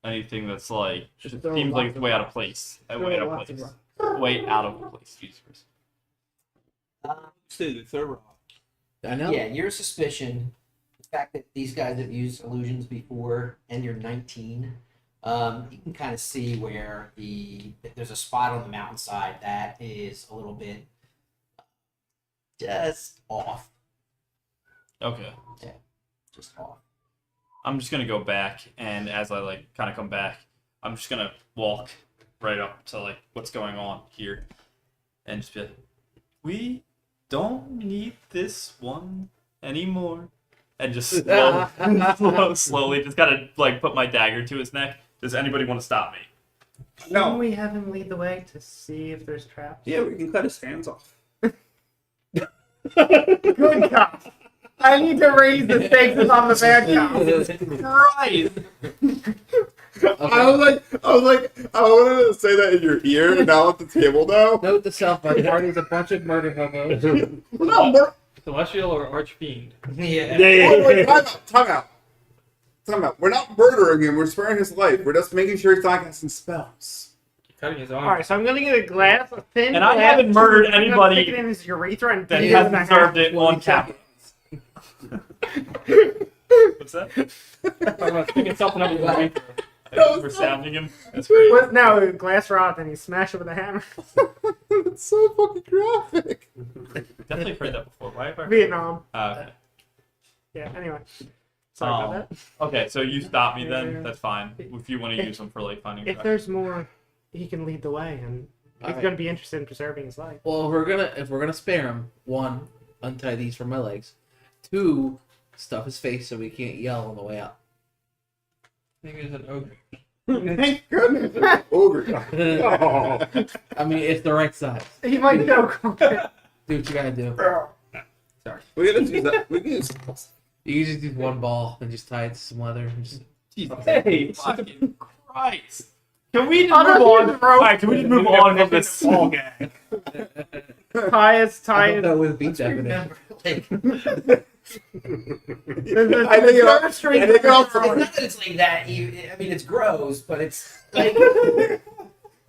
Anything that's like Just it throw seems like lots it's of way out of rocks. place. Throw Way out of lots of place. rocks. Way out of place. Jesus Christ. Say the third rock. I know. Yeah, your suspicion, the fact that these guys have used illusions before, and you're 19, you can kind of see where there's a spot on the mountainside that is a little bit just off. Okay. Just off. I'm just gonna go back, and as I like kind of come back, I'm just gonna walk right up to like what's going on here, and just be like, we don't need this one anymore, and just slowly, just gotta like put my dagger to his neck. Does anybody want to stop me? Can we have him lead the way to see if there's traps? Yeah, we can cut his hands off. Good cop. I need to raise the stakes if I'm the bad cop. Right. I was like, I wanted to say that in your ear and now at the table now. Note to self: my party's a bunch of murder hobos. No, more. Celestial or archfiend? Yeah. Oh, wait, time out. We're not murdering him. We're sparing his life. We're just making sure he's not casting spells. Cutting his arm. All right, so I'm gonna get a glass, a thin And I glass haven't murdered I'm gonna anybody stick it in his urethra and That beat him in hasn't half. served it on camera. What's that? I'm gonna stick something up with my We're sounding him. That's great. What? No, glass rod, and he smashed it with a hammer. It's so fucking graphic. Definitely heard that before. Why have I heard Vietnam. Okay. Yeah. Anyway. Sorry about that. Okay, so you stop me then. Yeah. That's fine. If you want to use them for like finding. If track. there's more, he can lead the way, and he's Alright. going to be interested in preserving his life. Well, if we're gonna spare him, one, untie these from my legs. Two, stuff his face so we can't yell on the way out. I think it's an ogre. Thank goodness. Ogre. Oh. I mean, it's the right size. He might choke on it. Do what you gotta do. Sorry. We gotta use that. We can use. You can just use one ball and just tie it to some leather. And just... Jesus. Hey, fucking Christ. Can we just Oh, no, move on? here's the rope. Alright, can we just move on from this? Ball gang. Tie it. That would beat definition. I think it also. It's not that it's like that. I mean, it's gross, but it's like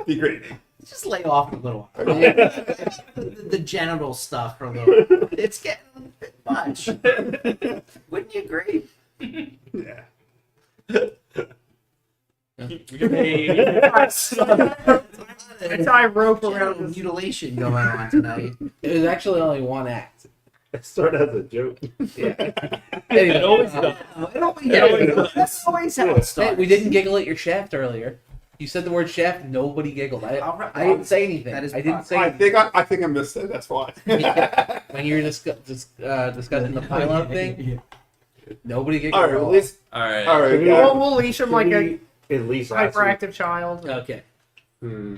Degrading. just lay off a little. The genital stuff for a little. It's getting a bit much. Wouldn't you agree? Yeah. I tie rope around Genital his. mutilation going on tonight. It was actually only one act. It started as a joke. Anyway, always uh, does. That's always how it hey, starts. we didn't giggle at your shaft earlier. You said the word shaft, nobody giggled. I didn't say anything. That is I didn't say I anything. think I think I missed it. That's why. When you were discussing the pylon thing, nobody giggled. All right. at At all. least. Alright. All right. We'll leash him like a Can we at least ask him? hyperactive child. Okay. Hmm.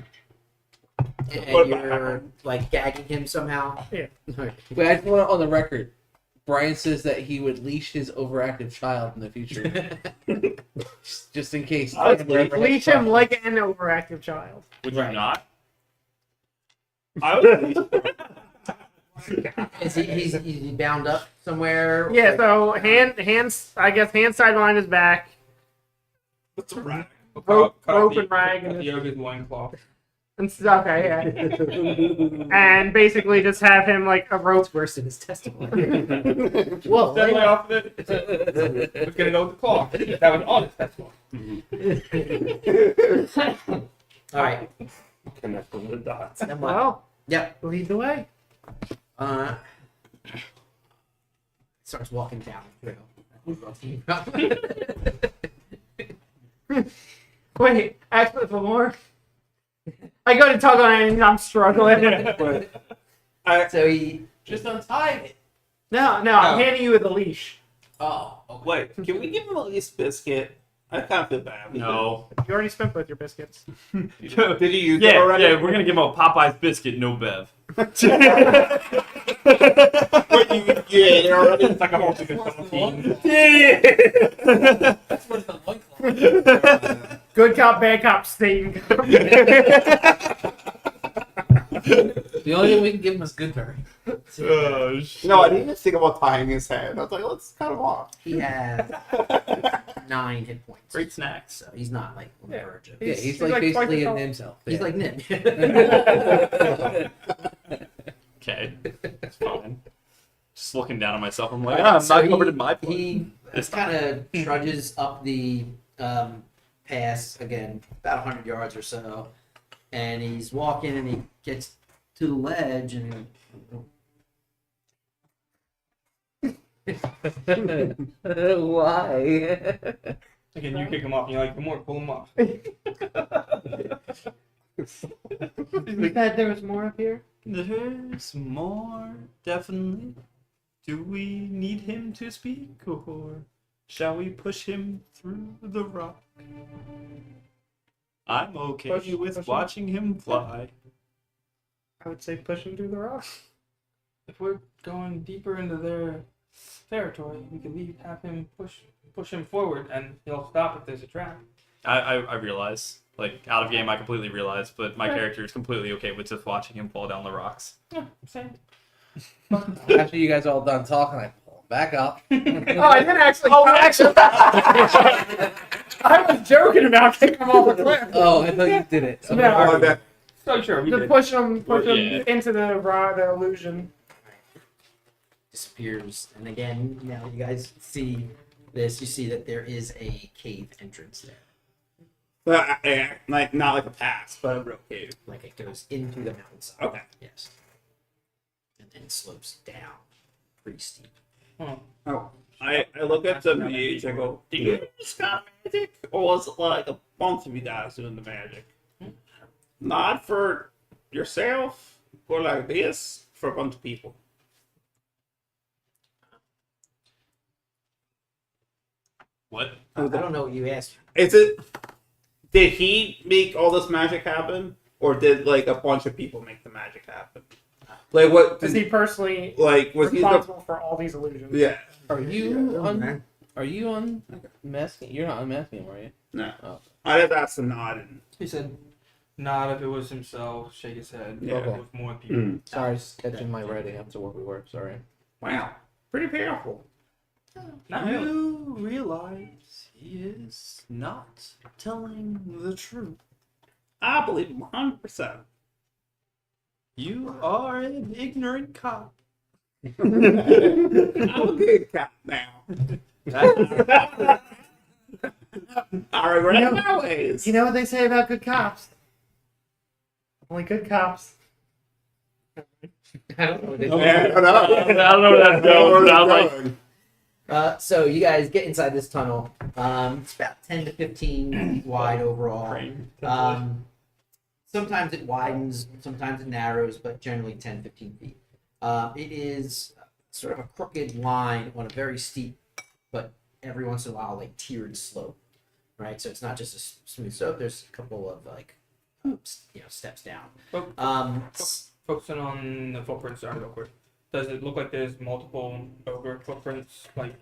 And you're like gagging him somehow. Yeah. Alright. Wait, I just want it on the record. Brian says that he would leash his overactive child in the future, just in case. I would Amber ever has Leash him problems. like an overactive child. Would you not? I was. Is he bound up somewhere? Yeah. So hands. I guess hands tied behind his back. That's a rat. Rope Cut and rag and the ogre's loincloth. And okay, yeah. And basically just have him like a rope burst in his testicle. Whoa, Then lay off of it. Let's get it over the cloth. That was honest. That's why. All right. Connecting the dots. Then what? well, Yep. lead the way. Starts walking down the trail. Wait, actually for more. I go to tug on it and I'm struggling. So he Just untie it. No, I'm Oh. handing you the leash. Oh, okay. Wait. Can we give him at least biscuit? I kind of feel bad. No. You already spent both your biscuits. Did you use it Yeah, already? yeah, we're gonna give him a Popeye's biscuit, no bev. Wait, yeah, they're already. It's like a whole thing of 17. That's what the loincloth. Good cop, bad cop, state. The only thing we can give him is Goodberry. Oh, shit. No, I didn't even think about tying his head. I was like, let's cut him off. he has 9 hit points. Great snacks. So he's not like on the Yeah. verge of. Yeah, He's he's like like twice basically as in tall. himself. He's Yeah. like Nim. Okay, that's fine. Just looking down on myself, I'm like, I'm not covered in my blood. He This kind of trudges up the pass again, about 100 yards or so, and he's walking and he gets to the ledge and Why? Again, you kick him off and you're like, come on, pull him off. You said there was more up here? There's more, definitely. Do we need him to speak, or shall we push him through the rock? I'm okay Push with him. watching him fly. I would say push him through the rock. If we're going deeper into their territory, we could have him push him forward, and he'll stop if there's a trap. I realize, like, out of game, I completely realize, but my character is completely okay with just watching him fall down the rocks. Yeah, same. After you guys are all done talking, I pull him back up. Oh, I didn't actually. I was joking about kicking him off a cliff. Oh, I thought you did it. Okay. No. Oh, that, So sure, we Just did. push him Yeah. into the rod, the illusion. disappears. And again, now you guys see this. You see that there is a cave entrance there. Like not like a pass, but a real cave. Like it goes into the mountainside. Okay. Yes. And then slopes down pretty steep. Oh, I look at the mage. I go, "Do you just got magic, or was it like a bunch of you guys doing the magic? Not for yourself, or like this for a bunch of people." What? I don't know what you asked. Is it? Did he make all this magic happen, or did like a bunch of people make the magic happen? Like what? Is he personally Like was he the? responsible for all these illusions? Yeah. Are you unmasking? You're not unmasking him, are you? No. Oh. I just asked the nod and. He said, "Not if it was himself." Shake his head. Yeah. If it was more people. Sorry, just catching my writing after where we were. Sorry. Wow. Pretty powerful. Not really. You realize he is not telling the truth. I believe him 100%. You are an ignorant cop. I'm a good cop now. I regret my ways. You know what they say about good cops? Only good cops. I don't know what they Yeah, I don't know. I don't know where that's going. I was like, So you guys get inside this tunnel. It's about 10 to 15 feet wide overall. Sometimes it widens, sometimes it narrows, but generally 10, 15 feet. It is sort of a crooked line on a very steep, but every once in a while, like tiered slope, right? So it's not just a smooth slope. There's a couple of like, steps down. Focusing on the footprints real quick. Does it look like there's multiple ogre footprints? Like,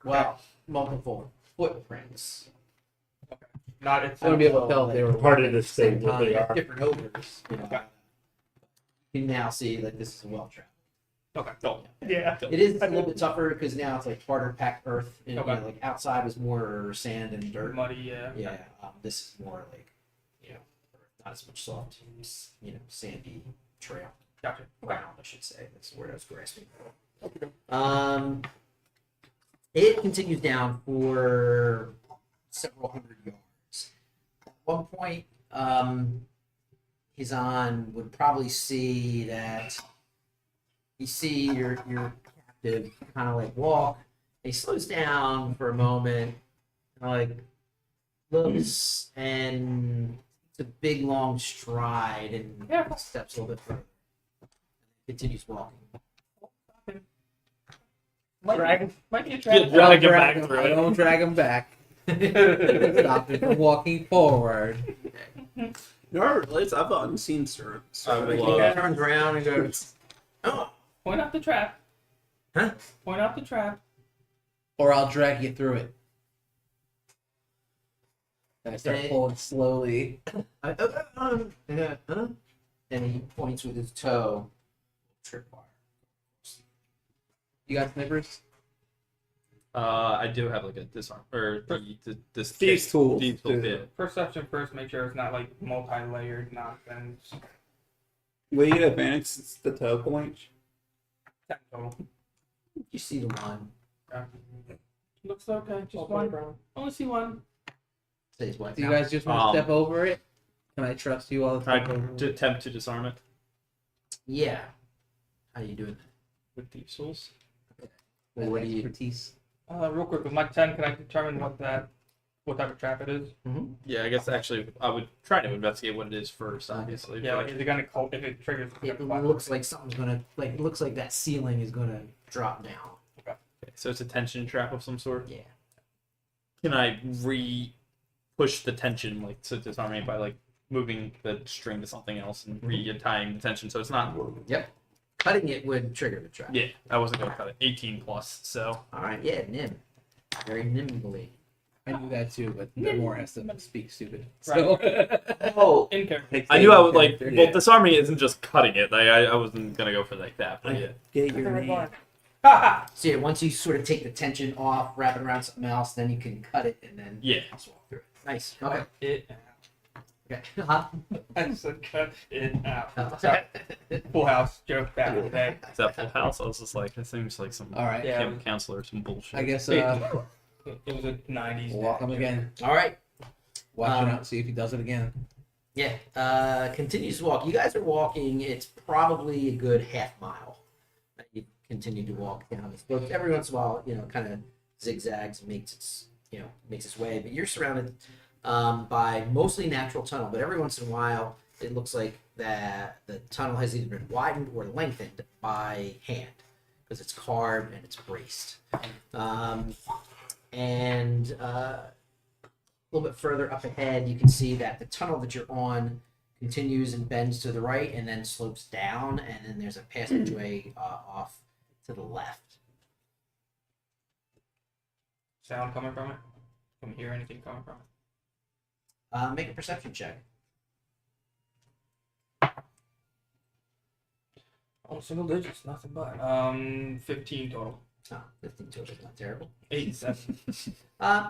Well, multiple footprints. not I want to be able to tell if Like, they were Part of this same thing, what time, they are. different ogres. You can now see like this is a well trapped. okay. Yeah. It is a little bit tougher because now it's like harder packed earth. And, Okay. like outside was more sand and dirt. Muddy, yeah. Yeah, this is more like, earth, not as much soft, sandy trail. Gotcha. Ground, I should say. That's the word I was grasping. It continues down for several hundred yards. At one point, Hizan would probably see that you see your captive kind of like walk. He slows down for a moment, like looks, and it's a big long stride and steps a little bit further. Continues walking. Might be a Yeah, trap. drag him back through I it. don't drag him back. Stop him from walking forward. No, let's have an unseen sir. I would He love- kind of turns around and goes, "Oh, Point out the trap. Huh? Point out the trap. Or I'll drag you through it. And I start Okay. pulling slowly. and he points with his toe. Tripwire. You got snippers? I do have like a disarm or this These tools. These tools, yeah. Perception first. Make sure it's not like multi-layered nonsense. Will you get advantage since the toe point? 10 total. You see the one. Looks okay. Just one. Only see one. Says what? Do you guys just want to Um, step over it? Can I trust you all the I time? attempt to disarm it Yeah. How you doing? with thieves' tools. Well, what do you? Expertise. Real quick, with my 10, can I determine what type of trap it is? Yeah, I guess actually I would try to investigate what it is first, obviously. Yeah, but- like is it gonna if it triggers? It looks like something's gonna It looks like that ceiling is gonna drop down. Okay, so it's a tension trap of some sort. Yeah. Can I push the tension like to disarm it by like moving the string to something else and retying the tension so it's not? Yep. Cutting it would trigger the trap. Yeah, I wasn't gonna cut it. 18 plus, so All right. Yeah. Nim. Very nimbly. I knew that too, but no more has to speak stupid. Right. So Oh. In character. I knew I would like. character, Well, yeah. disarming isn't just cutting it. I wasn't gonna go for like that, but yeah. Get your name. Ha So yeah, once you sort of take the tension off, wrap it around something else, then you can cut it and then Yeah. just walk through it. Nice. Okay. It. Okay. Huh? I said cut it out. Sorry. Full house joke back in the day. Is that Full House? I was just like, that seems like some all right. Yeah. camp counselor, some bullshit. I guess It was a 90s. we'll walk dad him joke. again. All right. Watching out, see if he does it again. Yeah, continues to walk. You guys are walking. It's probably a good half mile. You continue to walk down this slope. Every once in a while, kind of zigzags and makes its way. But you're surrounded by mostly natural tunnel. But every once in a while, it looks like that the tunnel has either been widened or lengthened by hand because it's carved and it's braced. And a little bit further up ahead, you can see that the tunnel that you're on continues and bends to the right and then slopes down, and then there's a passageway off to the left. Sound coming from it? Can we hear anything coming from it? Make a perception check. Oh, single digits, nothing but. 15 total. Oh, 15 total is not terrible. 87.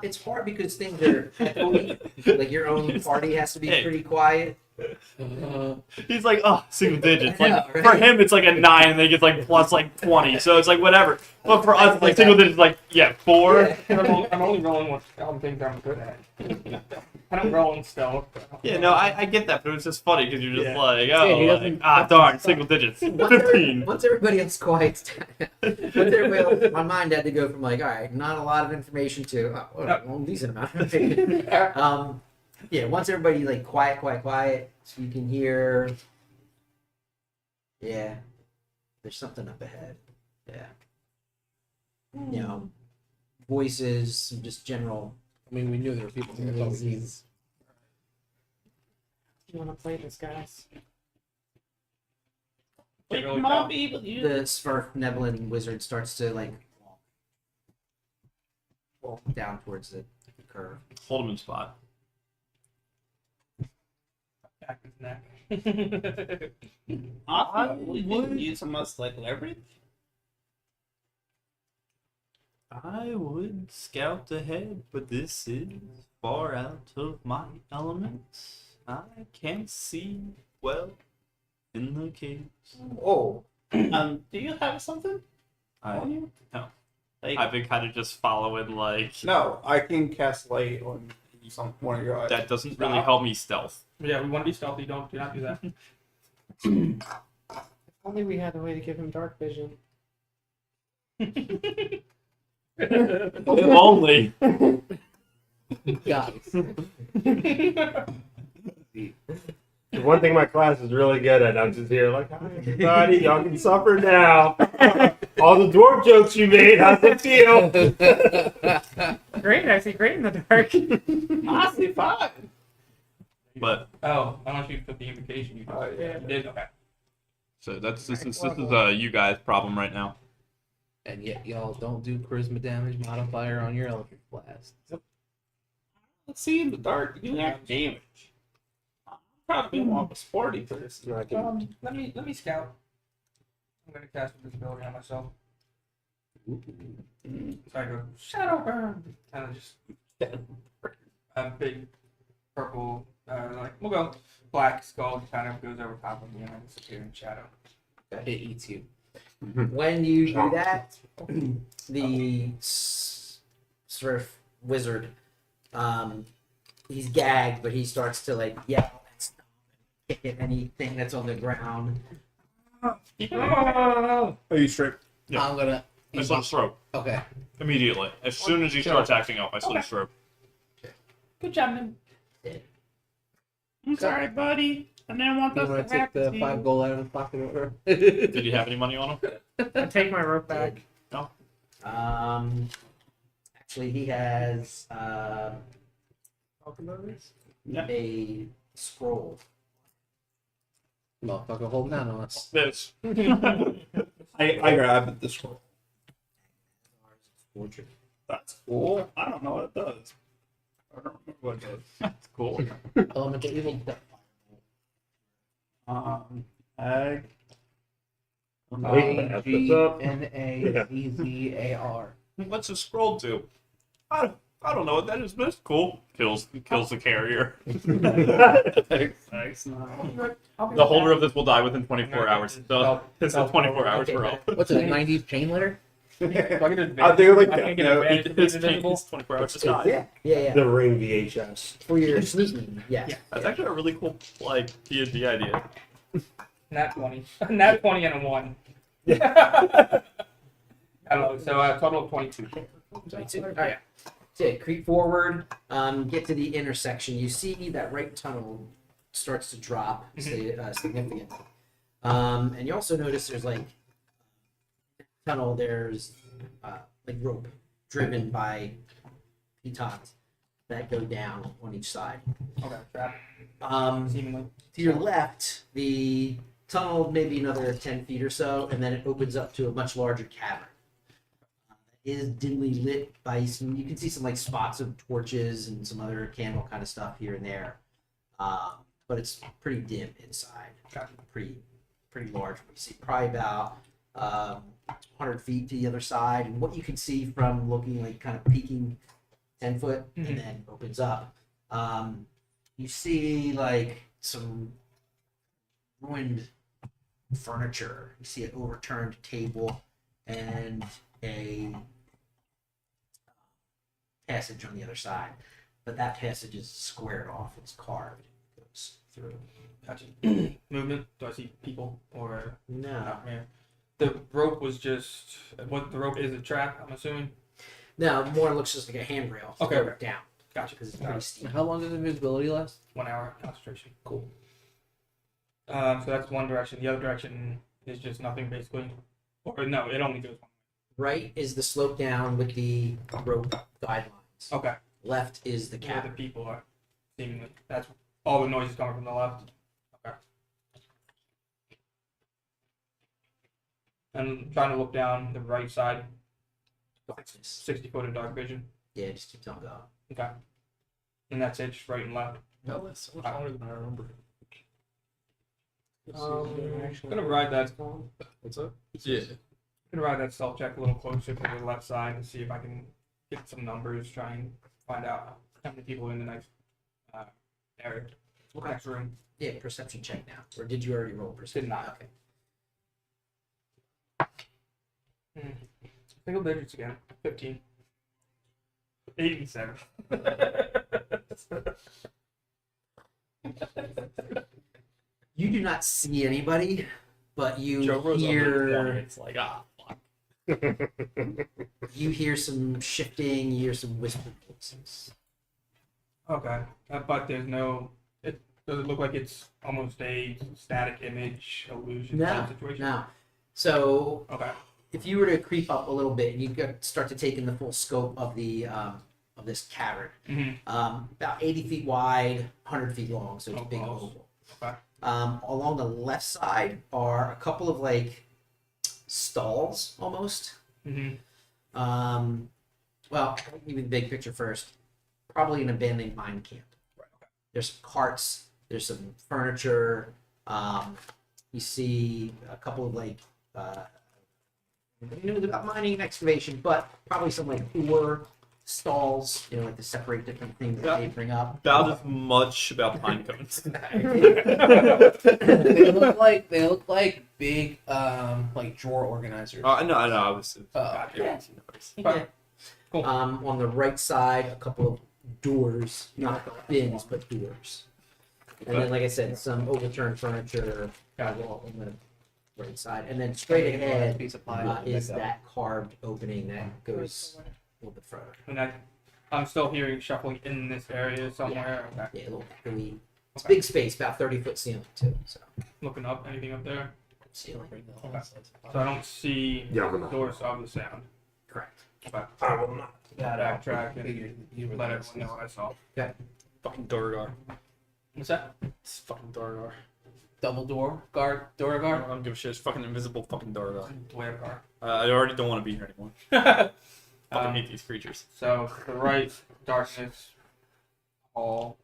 It's hard because things are echoey. Like your own party has to be Hey. pretty quiet. He's like, oh, single digits. I know, Like right? for him, it's like a 9, and then he gets like plus like 20. So it's like whatever. But for us, it's like single digits, like 4. Yeah. I'm only rolling what things I'm good at. I don't roll in stealth. Yeah, no, I get that, but it was just funny because you're just Yeah. like, Yeah, he oh, doesn't- darn, single digits, 15. Once everybody else quiets down, once everybody else, my mind had to go from like, all right, not a lot of information to well, decent amount of information. Yeah, once everybody like quiet, so you can hear. Yeah, there's something up ahead. Yeah, voices, some just general. I mean, we knew there were people here. That's all we needed. noises. You want to play this, guys? Can't really tell. The Svirfneblin wizard starts to like walk down towards the curve. Hold him in spot. Back his neck. I would use some as like leverage. I would scout ahead, but this is far out of my element. I can't see well in the caves. Oh, do you have something on I, you? no. Like, I've been kind of just following, like, no, I can cast light on one of your eyes. that doesn't really help me stealth. Yeah, we want to be stealthy. Do not do that. Only we had a way to give him dark vision. Only. Guys. The one thing my class is really good at, I'm just here like, hi everybody, y'all can suffer now. All the dwarf jokes you made, how's it feel? Great, I see great in the dark. I see fine. But Oh, unless you put the invocation, you Oh, yeah. You did? Okay. so this is a you guys problem right now. And yet, y'all don't do charisma damage modifier on your electric blast. Let's see in the dark. You have damage. I'm trying to be more of a sporty for this. I can- Let me scout. I'm gonna cast invisibility on myself. So I go shadow burn, kind of just a big purple. Like we'll go black skull kind of goes over top of me and I disappear in shadow. It eats you. When you do that, the Svirf wizard, he's gagged, but he starts to like yell and stomp and kick at anything that's on the ground. Are you straight? Yeah. I'm gonna. I slit his throat Okay. immediately. As soon as he starts acting up, I slit his throat. Good job, man. I'm sorry, buddy. I didn't want You this want to to take happen the to 5 you. gold out of his pocket over? Did you have any money on him? I take my rope back. Actually, he has Talk about this. a scroll. Motherfucker holding down on us. This. I grabbed the scroll. Portrait. That's cool. I don't know what it does. I don't remember what it does. That's cool. Elemental evil. Ag. Wait, that's what's up. G-N-A-Z-Z-A-R. What's a scroll do? I don't know what that is, but it's cool. Kills the carrier. Thanks. No. The holder of this will die within 24 hours. So it's 24 hours for all. What's it, 90s chain litter? Do I get advantage? Are they like I that? can't get No, advantage of being invisible? 24 hours It's- disguise. Yeah. The ring VHS. For your sneaking, yes. Yeah. That's actually a really cool like D&D idea. Nat 20. Nat 20 and a 1. I don't know. So a total of 22. 22. All right. So yeah, creep forward, get to the intersection. You see that right tunnel starts to drop significantly. And you also notice there's like tunnel. There's like rope driven by pitons that go down on each side. Okay, trap. To Seemingly. your left, the tunnel maybe another 10 feet or so, and then it opens up to a much larger cavern. It is dimly lit by some, you can see some like spots of torches and some other candle kind of stuff here and there. But it's pretty dim inside. Pretty large. You see probably about 100 feet to the other side. And what you can see from looking like kind of peeking 10 foot and then opens up. You see like some ruined furniture. You see an overturned table and a passage on the other side. But that passage is squared off. It's carved. It goes through. Gotcha. Movement? Do I see people or No. not? Yeah. The rope was just what the rope is a trap. I'm assuming. No, more looks just like a handrail. to Okay, go okay. down Gotcha. because it's pretty steep. How long does invisibility last? 1 hour concentration. Cool. So that's one direction. The other direction is just nothing basically. Or no, it only goes one. Right is the slope down with the rope guidelines. Okay. Left is the Where the cavern. people are. Seemingly. That's all the noise is coming from the left. Okay. And trying to look down the right side. Darkness. 60 foot of dark vision. Yeah, just keep on going. Okay. And that's it, just right and left. No, that's so much longer than I remember. Gonna ride that. What's up? Yeah. Gonna ride that stealth check a little closer to the left side and see if I can get some numbers. Try and find out how many people are in the next area, next room. Yeah, perception check now. Or did you already roll perception? Did not. Okay. Single digits again. 15. 8 and 7. You do not see anybody, but you Joe Rose hear It's like fuck. you hear some shifting. You hear some whispered voices. Okay, but there's no. It does it look like it's almost a static image illusion No, type situation? no. So Okay. if you were to creep up a little bit, you could start to take in the full scope of the of this cavern. Mm-hmm. About 80 feet wide, 100 feet long, so it's a Oh, big balls. oval. Okay. Along the left side are a couple of like stalls almost. Mm-hmm. Well, I'll give you the big picture first. Probably an abandoned mine camp. There's some carts. There's some furniture. You see a couple of like about mining and excavation, but probably some like ore stalls. You know, like to separate different things that they bring up. About as much about pine cones. They look like big like drawer organizers. No, I was. Yeah. But- Cool. On the right side, a couple of doors, not bins, but doors. And then, like I said, some overturned furniture on the right side. And then straight ahead Piece of pie. is that carved opening that goes a little bit further. And I'm still hearing shuffling in this area somewhere. Okay. Yeah, a little echoey. It's Okay. big space, about 30-foot ceiling too. So Looking up, anything up there? ceiling, Okay. So I don't see Yeah, the source of the sound. correct. But I will not. backtrack and Figured you were let there. everyone know what I saw. Fucking Duragar. What's that? It's fucking Duragar. Double door guard. I don't give a shit. It's fucking invisible fucking Duragar. Where car? I already don't want to be here anymore. Fucking hate these creatures. So to the right, darkness, hall,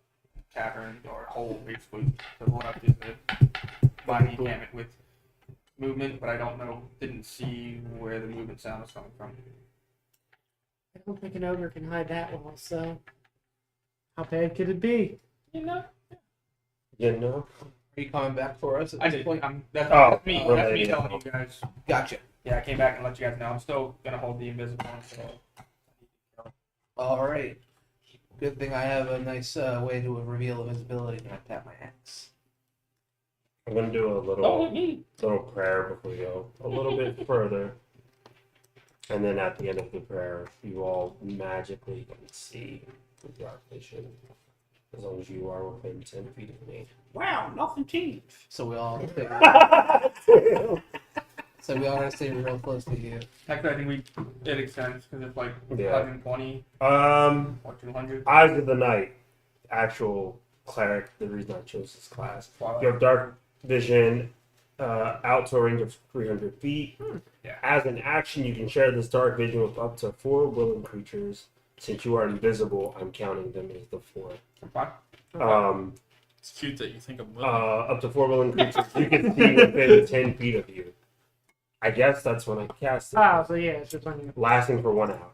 cavern, or hole basically. To the left is the mining encampment with movement, but I didn't see where the movement sound was coming from. I don't think an ogre can hide that well, so how bad could it be? You know? You know? Are you coming back for us? At I this did. point? That's Oh, me. right. That's me telling you guys. Gotcha. yeah, I came back and let you guys know. I'm still gonna hold the invisible until. All right. Good thing I have a nice way to reveal invisibility when I tap my axe. I'm gonna do a Don't little look me. prayer before we go a little bit further, and then at the end of the prayer, you all magically can see the dark vision, as long as you are within 10 feet of me. Wow, nothing changed. So we all stay, so we all gotta stay real close to you. Actually, I think it extends because it's like Yeah. 120 Um, or 200. Eyes of the Night, actual cleric. The reason I chose this class. Twilight. You have dark vision out to a range of 300 feet. Yeah. As an action, you can share this dark vision with up to 4 willing creatures. Since you are invisible, I'm counting them as the 4. Fine. It's cute that you think I'm willing. Up to 4 willing creatures you can see within 10 feet of you. I guess that's when I cast it. Oh, so yeah, it's just when you. Lasting for 1 hour.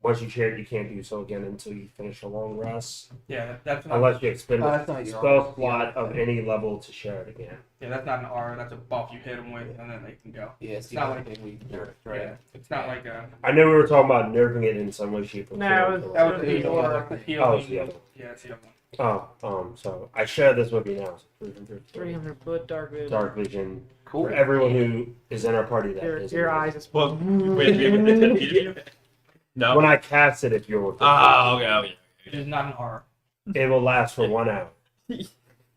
Once you share it, you can't do so again until you finish a long rest. Yeah, that's not. Unless you expend Oh, a that's not your spell R. slot Yeah. of any level to share it again. Yeah, that's not an R. That's a buff you hit them with, and then they can go. Yeah, it's It's the not other like- thing we nerfed, right? Yeah, it's not like a. I know we were talking about nerfing it in some way, shape, or No, form. it was- That was It the was the or other thing. healing. Oh, it's the other one. Yeah, it's the other one. So I share this with you now. 300 foot dark vision. Dark vision Cool. for everyone who is in our party that Your, is your invisible. eyes is. Well, wait, we have 10 feet of you? No. When I cast it, if you're within, Oh, okay. It is not an R. it will last for 1 hour.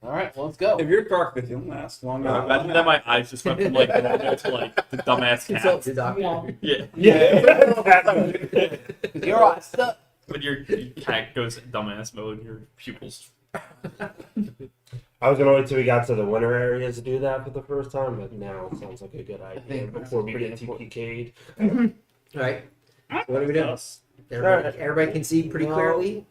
All right, well, let's go. If your dark vision lasts longer than Imagine that my eyes just went from like normal to like the dumbass cat. the doctor. Yeah. Yeah. You're all stuck. When your cat goes dumbass mode, your pupils. I was gonna wait till we got to the winter areas to do that for the first time, but now it sounds like a good idea think before we pretty get important. TPK'd. All right. So what are we doing? Everybody can see pretty clearly.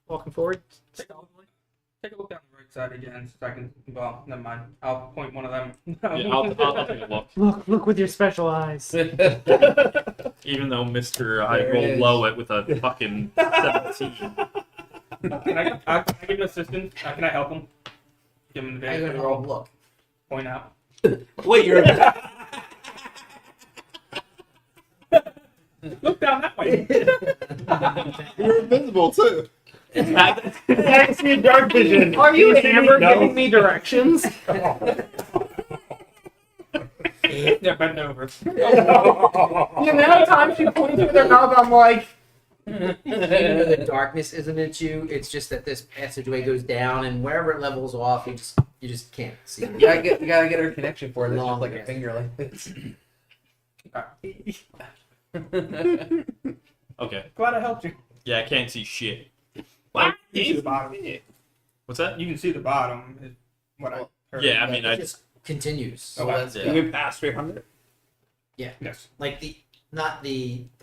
Walking forward. Take a look down the right side again, so I can. Well, never mind. I'll point one of them. Yeah, I'll take a look. Look with your special eyes. Even though Mr. I There it rolled is. low at with a fucking 17. Can I give him assistance? Can I help him? Give him an I advantage for the gotta roll. look. Point out. Wait, you're Look down that way. you're invisible too. I can see dark vision. Are you Amber No. giving me directions? Yeah, bend over. The amount of times she points with her mouth, I'm like, Even though the darkness isn't at you, it's just that this passageway goes down, and wherever it levels off, you just can't see. You gotta get her connection for it. It's Long just like a yes. finger like this. Okay. Glad I helped you. Yeah, I can't see shit. You can see the bottom. What's that? You can see the bottom. Is what I heard. Yeah, I mean, I It just continues. So Okay. let's Yeah. go. You passed 300. Yes. Like the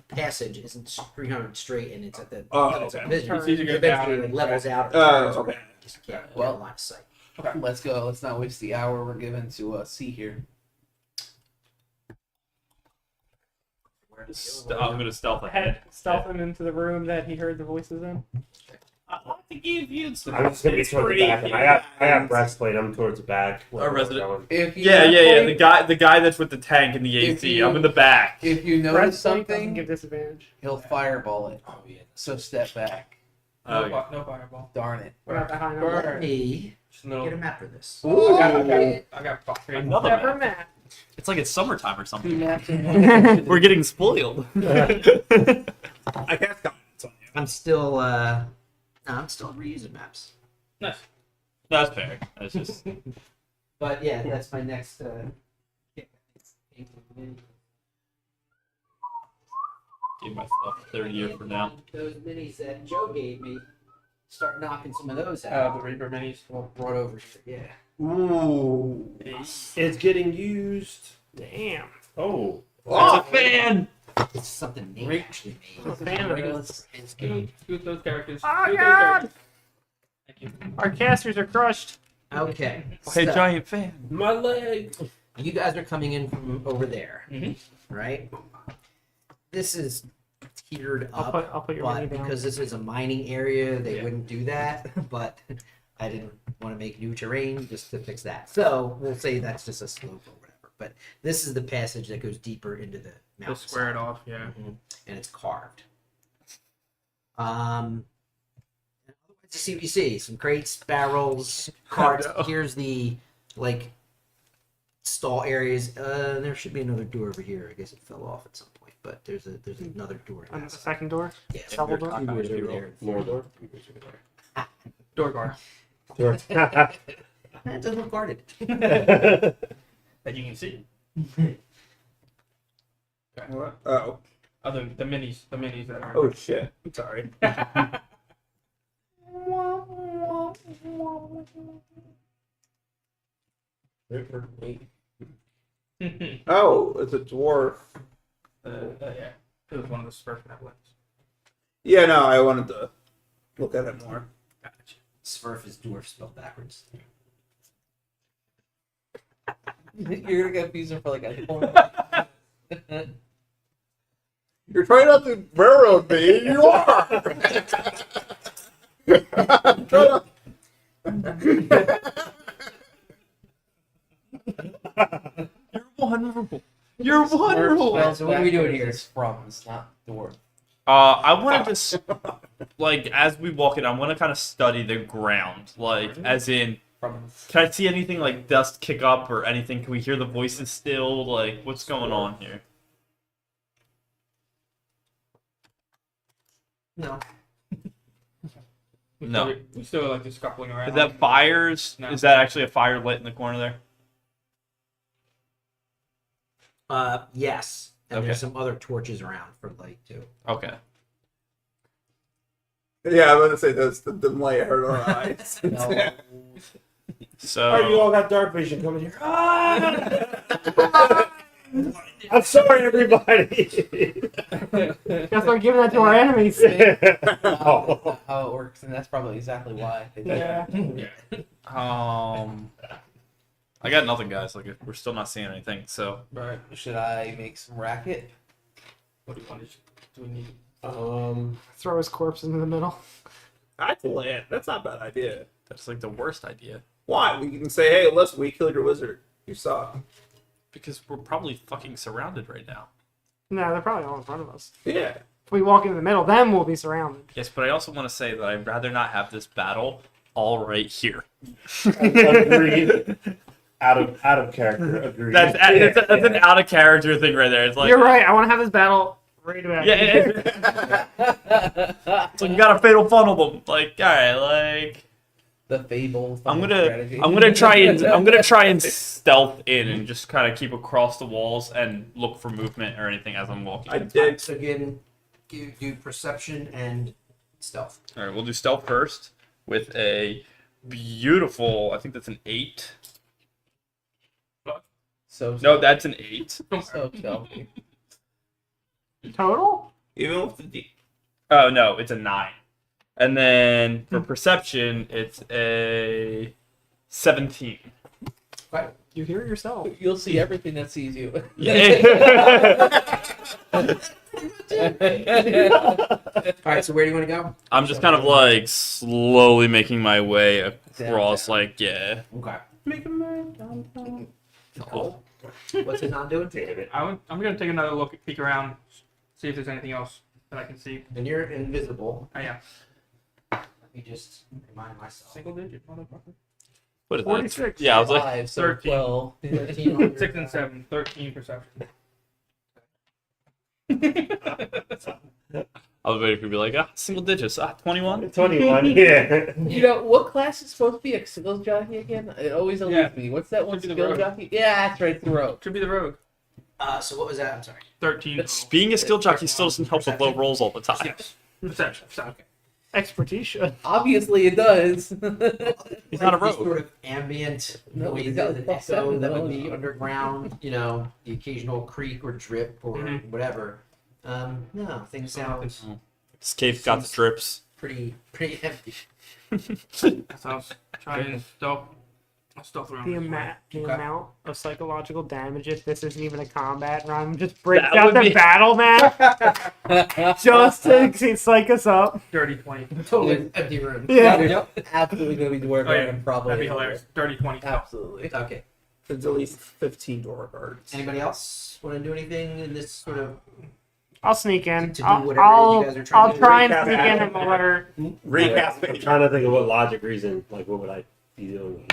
passage isn't 300 straight, and it's at the Oh, it's a okay. vision. It's easy to go It down eventually and levels out. Okay. Just can't get Well- a line of sight. Let's go. Let's not waste the hour we're given to see here. I'm gonna stealth ahead. stealthing into the room that he heard the voices in. I'd like to give you some. I'm just gonna be towards the back. And I have breastplate. I'm towards the back. where Our we're resident- going. If you Yeah. notice- The guy that's with the tank and the If AC. you- I'm in the back. If you notice Breastplate doesn't something, give disadvantage. he'll fireball it. Oh yeah. So step back. Oh, No, yeah. no fireball. Darn it. We're not that high number. Let me Just a little. get a map for this. I got fucked. Another Never map. met. It's like it's summertime or Two something. maps in one. We're getting spoiled. I cast guidance on you. I'm still reusing maps. Nice. That's fair. That's just. But yeah, that's my next. Give myself 30 years from now. Those minis that Joe gave me, start knocking some of those out. The Reaper minis. Brought over here. Yeah. Ooh. It's getting used. Damn. Oh. It's a fan. It's something Nate Rick- actually I'm a made. fan of Regulus this. and Scoot those characters. Oh, Scoot those God! characters. Thank you. Our casters are crushed. Okay. Hey, so, giant fan. My leg. you guys are coming in from over there, Mhm. right? This is tiered up. I'll put your money But down. because this is a mining area, they Yeah. wouldn't do that. But I didn't want to make new terrain just to fix that. So we'll say that's just a slope or whatever. but this is the passage that goes deeper into the mountain. Just square it off, yeah. And it's carved. Let's see what you see. Some crates, barrels, carts. No. Here's the like stall areas. There should be another door over here. I guess it fell off at some point, but there's another door. On the second door. Yeah, Double door. two doors over there. More door. Door guard Door. It doesn't look guarded. that you can see. What? Oh. Other the minis that are. Oh shit. I'm sorry. Oh, it's a dwarf. Yeah, it was one of the Smurf networks. Yeah, no, I wanted to look at it more. Gotcha. Smurf is dwarf spelled backwards. You're gonna get visa for like a You're trying not to railroad me. You are. I'm trying You're wonderful. You're wonderful. Well, so what are we doing here? It's from, it's not dwarf. I want to just like as we walk in, I want to kind of study the ground, like as in, From can I see anything like dust kick up or anything? Can we hear the voices still? Like, what's going on here? No. No. We still like just scuffling around. Is that fires? No. Is that actually a fire lit in the corner there? Yes. And Okay. there's some other torches around for light too. Okay. Yeah, I'm going to say that's the dim light hurt our eyes. no. So Oh, you all got dark vision coming here. I'm sorry, everybody. Gotta start giving that to our enemies. Oh. How it works, and that's probably exactly why. They did Yeah. I got nothing, guys. Like we're still not seeing anything. So Right. that. Should I make some racket? What do you want to do? We need. Throw his corpse into the middle. That's lit. That's not a bad idea. that's like the worst idea Why? We can say, hey, listen, we killed your wizard. You suck. because we're probably fucking surrounded right now. No, they're probably all in front of us. Yeah. If we walk into the middle, then we'll be surrounded. Yes, but I also want to say that I'd rather not have this battle all right here. Agreed. Out of character. Agreed. That's an out of character thing right there. It's like You're right. I want to have this battle right about Yeah, here. it's like you gotta fatal funnel them. Like, all right, like The Fable. I'm strategy. gonna try and stealth in and just kind of keep across the walls and look for movement or anything as I'm walking. I did. So again, do perception and stealth. All right, we'll do stealth first with a beautiful. I think that's an 8. So No, that's an 8. so stealthy. Total? Even with the D. Oh no, it's a 9. And then for perception, it's a 17. You hear it yourself. You'll see everything that sees you. All right. So where do you want to go? I'm just kind of like slowly making my way across. Like, yeah. Okay. Make him downtown. Cool. What's it not doing? I'm gonna take another look, peek around, see if there's anything else that I can see. And you're invisible. I am. Let me just remind myself. Single digit, motherfucker. What is 46. that? Yeah, I was like, 5, so 13. 12. 13 6 and 7, 13 perception. I was waiting for you to be like, single digits, 21. 21. Yeah. You know, what class is supposed to be a skill jockey again? It always eludes me. What's that one Should be the skill rogue. jockey? Yeah, that's right, it's the rogue. Should be the rogue. So what was that? I'm sorry. 13. Being a skill jockey still doesn't help with low rolls all the time. Yes. Perception. Okay. Expertise should. Obviously, it does. He's not a These rogue. sort of ambient No, noises, he's got an the echo seven that would notes. be underground. You know, the occasional creak or drip or whatever. No, things sound This cave got the drips. pretty empty. So I'll try and stealth around. The, this way. the Okay. amount of psychological damage if this isn't even a combat run. Just break That out would the be- battle map just to psych us up. Dirty 20. Totally empty room. Yeah. There's absolutely going to be dwarf Oh, yeah. and probably. That'd be hilarious. Dirty 20. Absolutely. Okay. There's at least 15 door guards. Anybody else want to do anything in this sort of? I'll sneak in. To do I'll, whatever you I'll, guys are trying I'll to try and recap sneak in Adam. and order. Recast I'm it. trying to think of what logic reason, like what would I be doing?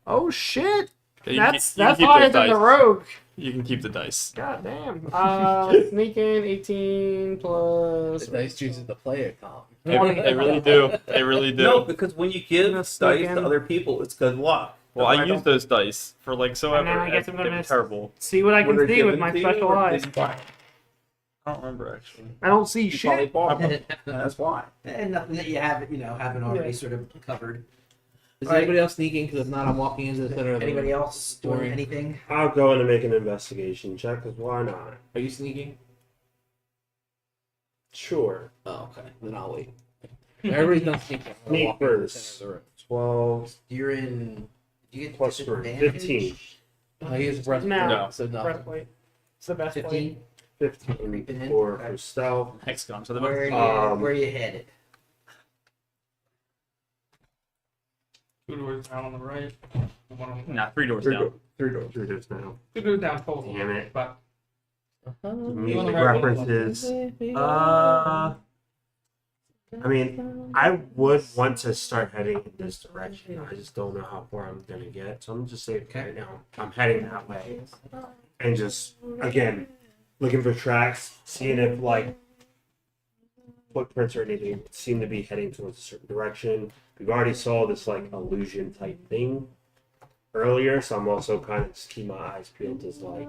Oh shit! Yeah, you That's can keep higher those than the dice. rogue. You can keep the dice. God damn. Sneak in 18 plus. The dice chooses the player comp. They really do. They really do. No, because when you give gonna dice sneak in. to other people, it's good luck. well, That's I why use those dice for like so And then ever. I guess I'm gonna They've been miss- terrible. See what I Were can they see with given my to you, special or eyes. did you buy it? I don't remember actually. I don't see You probably shit. bought them. That's why. And nothing that you haven't, haven't already Yeah. sort of covered. Is Alright. anybody else sneaking? Because if not, I'm walking into the center of the Anybody room. else doing Boring. anything? I'll go in and make an investigation check, because why not? Are you sneaking? Sure. Oh, okay. Then I'll wait. Everybody's done sneaking. I'm gonna Sneak walk into the first. center of the room. 12 You're in. You get plus 3. disadvantage? 15. Oh, he has breastplate. No. So nothing. Breastplate. It's the best plate. 15. 15 Creeping in. for Okay. stealth. Hexagon. So the Where are you? Where you headed? Two doors down on the right. One on the nah, 3 doors Three down. doors. 3 doors. 3 doors now. Two doors down total. Damn it. But Music the right one. references. I mean, I would want to start heading in this direction. I just don't know how far I'm gonna get. So I'm just saying right now, I'm heading that way. And just again, looking for tracks, seeing if like footprints or anything seem to be heading towards a certain direction. We've already saw this like illusion type thing earlier, so I'm also kind of just keep my eyes peeled as like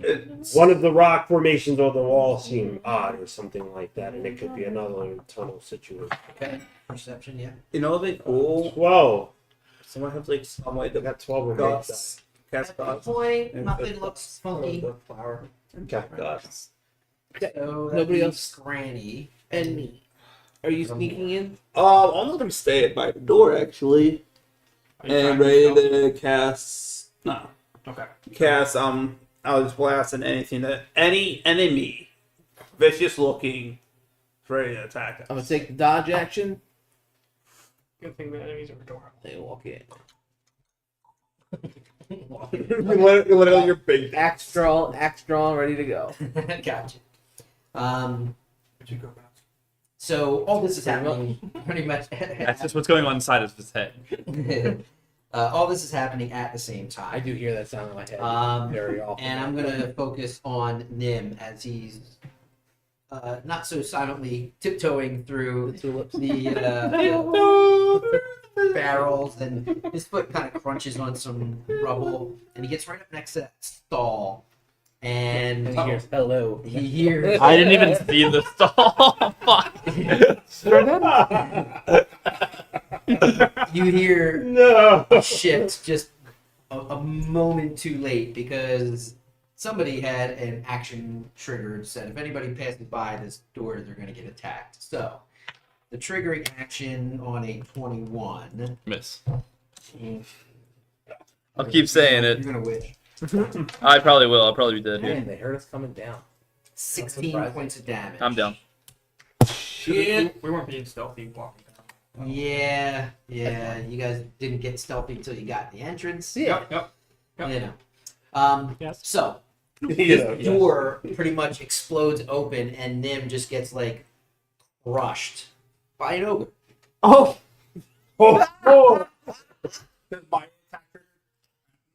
It's, one of the rock formations on the wall seem odd or something like that, and it could be another tunnel situation. Okay. Perception, yeah. you know they cool. 12. Someone has like some way I to got 12 of guts. Cast At this guts. point, And nothing put looks funky. the flower. Okay. Guts. So that Nobody leaves else? Granny. And me. Are you sneaking in? I'm gonna stay by the door actually, are you and trying to ready stealth? to cast. No, Okay. cast. I'll just blast at anything that any enemy, vicious looking, is ready to attack us. I'm gonna take the dodge action. Good thing the enemies are door. They walk in. Literally your big. Axe drawn, ready to go. Gotcha. Um, Where'd you go, Bounce? so all this is happening pretty much. That's just what's going on inside of his head. All this is happening at the same I time. do hear that sound in my head very often. And I'm gonna focus on Nim as he's not so silently tiptoeing through the tulips. the barrels, and his foot kind of crunches on some rubble, and he gets right up next to that stall, and And he hears hello. he hears. I didn't even see the stall. Fuck. You hear No. shit just a moment too late because somebody had an action triggered, said if anybody passes by this door, they're going to get attacked. So the triggering action on a 21. Miss. I'll keep saying You're it. going to wish. I probably will. I'll probably be dead here. Man, they heard us coming down. 16 points of damage. I'm down. Shit. We weren't being stealthy walking down. Yeah, you guys didn't get stealthy until you got in the entrance. Yep. Yep. You know. Yes. So You know, this door pretty much explodes open, and Nim just gets like crushed by an ogre. Oh, Oh,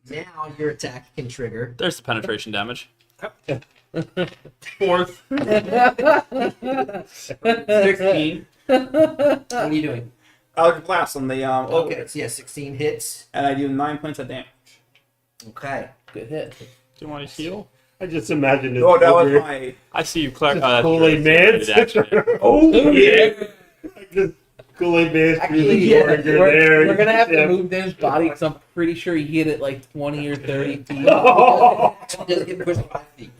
Now your attack can trigger. There's the penetration damage. Fourth. 16. What are you doing? I'll just blast on the Okay, so yeah, 16 hits. and I do 9 points of damage. Okay. Good hit. Do you want to heal? I just imagined it. Oh, that was my. I see you, Clark. Kool-Aid Man. Oh yeah. Just Kool-Aid Man. Actually, yeah, we're gonna have to Yeah. move Nim's body because I'm pretty sure he hit it like 20 or 30 feet. Just get pushed 5 feet.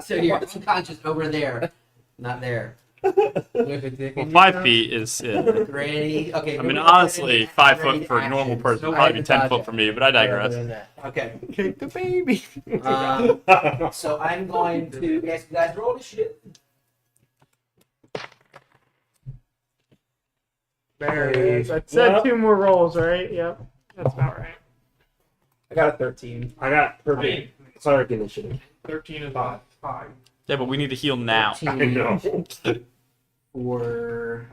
so you're unconscious over there, not there. Well, 5 feet is. Granny. Okay. I mean, moving honestly, on to 5 ready foot for a normal actions. person would I probably had be to 10 dodge foot it. for me, but I digress. Okay. kick the baby. So I'm going to ask you guys to roll initiative. There it is. I said Well- 2 more rolls, right? Yep. That's about right. I got a 13. I got perfect cleric initiative. 13 is 5. Yeah, but we need to heal now. I know. For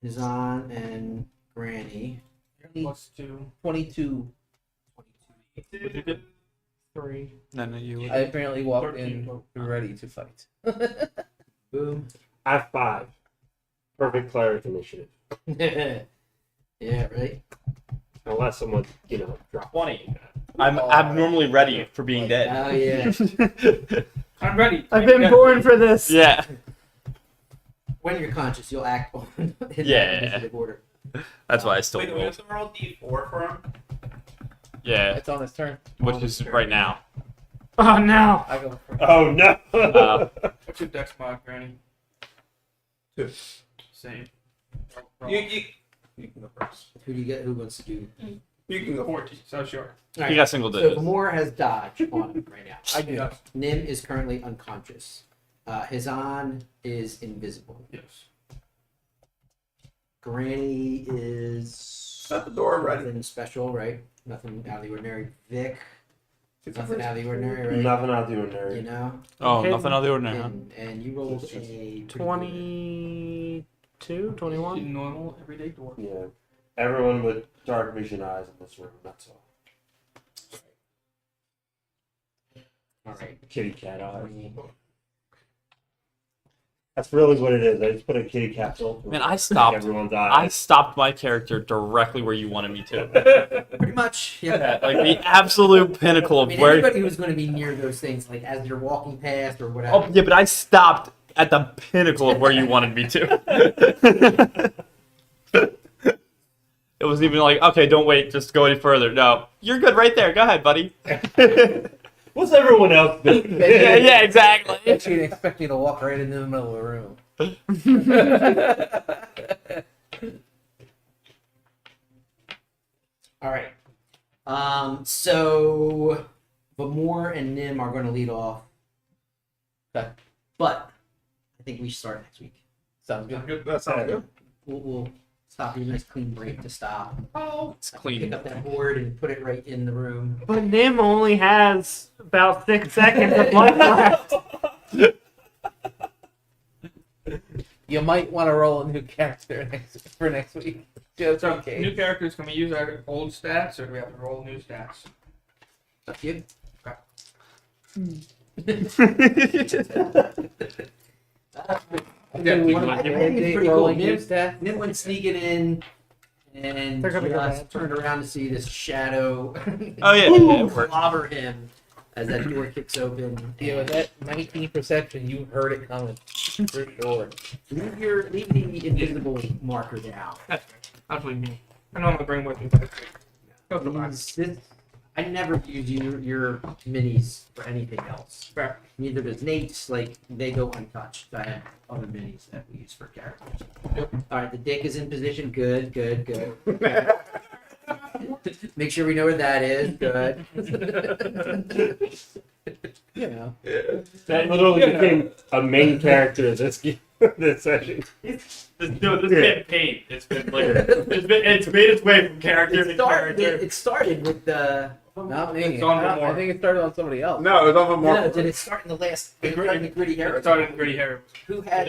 Nizan and Granny. Plus 2. 22. 3. No, you. I apparently walked 13 in total. ready to fight. Boom. I have 5. Perfect cleric initiative. Yeah, right. Unless someone, drops. 20. I'm abnormally ready for being dead. Oh yeah. I'm ready. I've been born for this. Yeah. When you're conscious, you'll act on in that Yeah. initiative order. That's why I still Wait, do we roll. have to roll D4 for him? Yeah, It's on his turn. which is right now. Oh no. I go first. Oh no! What's your dex mod, Granny? 2. Same. You can go first. Who do you get? Who wants to do? You can go 14. So sure. He got single So digits. Gamora has dodge on him right now. I do. Yes. Nim is currently unconscious. Hizan is invisible. Yes. Granny is Shut the door already. nothing special, right? Nothing out of the ordinary. Vic, nothing out of the ordinary, right? Nothing out of the You ordinary. know. Oh, Hidden. nothing out of the ordinary, huh? And you rolled a pretty good- 22, 21. Normal everyday door. Yeah. Everyone with dark vision eyes in this room, that's all. All right. Kitty cat eyes. That's really what it is. I just put a kitty cat filter. Man, I on stopped. everyone's I eyes. stopped my character directly where you wanted me to. Pretty much. Yeah. Yeah, like the absolute pinnacle I of mean, where. anybody who's going to be near those things, like as you're walking past or whatever. Oh yeah, but I stopped at the pinnacle of where you wanted me to. It wasn't even like, okay, don't wait, just go any further. No, you're good right there. Go ahead, buddy. What's everyone else doing? Yeah, exactly. She didn't expect me to walk right into the middle of the room. All right. So Vamor and Nim are going to lead off. Okay. But I think we should start next week. Sounds good. That sounds good. We'll stop your nice clean break to stop. Oh, it's Pick clean. up that board and put it right in the room. But Nim only has about 6 seconds of life left. You might want to roll a new character for next week. Just So in case. new characters, can we use our old stats or do we have to roll new stats? Up to you. Yeah, we One of might my- do I think it's update pretty cool. rolling new Nim, stats. Nim went sneaking in and They're gonna go just bad. turned around to see this shadow Oh yeah, yeah, it worked. clobber him as that door kicks open. Yeah, with that 19 perception, you heard it coming. For sure. Leave the invisible marker down. That's fair. That's what you mean. I know I'm gonna bring with me. But go for mine. I never use your minis for anything else. Fair. Neither does Nate's. Like they go untouched. I have other minis that we use for characters. All right, the dick is in position. Good. Make sure we know where that is. Good. You know. That literally became a main character of this game, this session. This been paid. It's been like it's made its way from character to character. It started with the. Not me. It's on I more. think it started on somebody else. No, it was on more. No, did it start in the last? The Did it start in the gritty hair? It started in Gritty Hair. Who had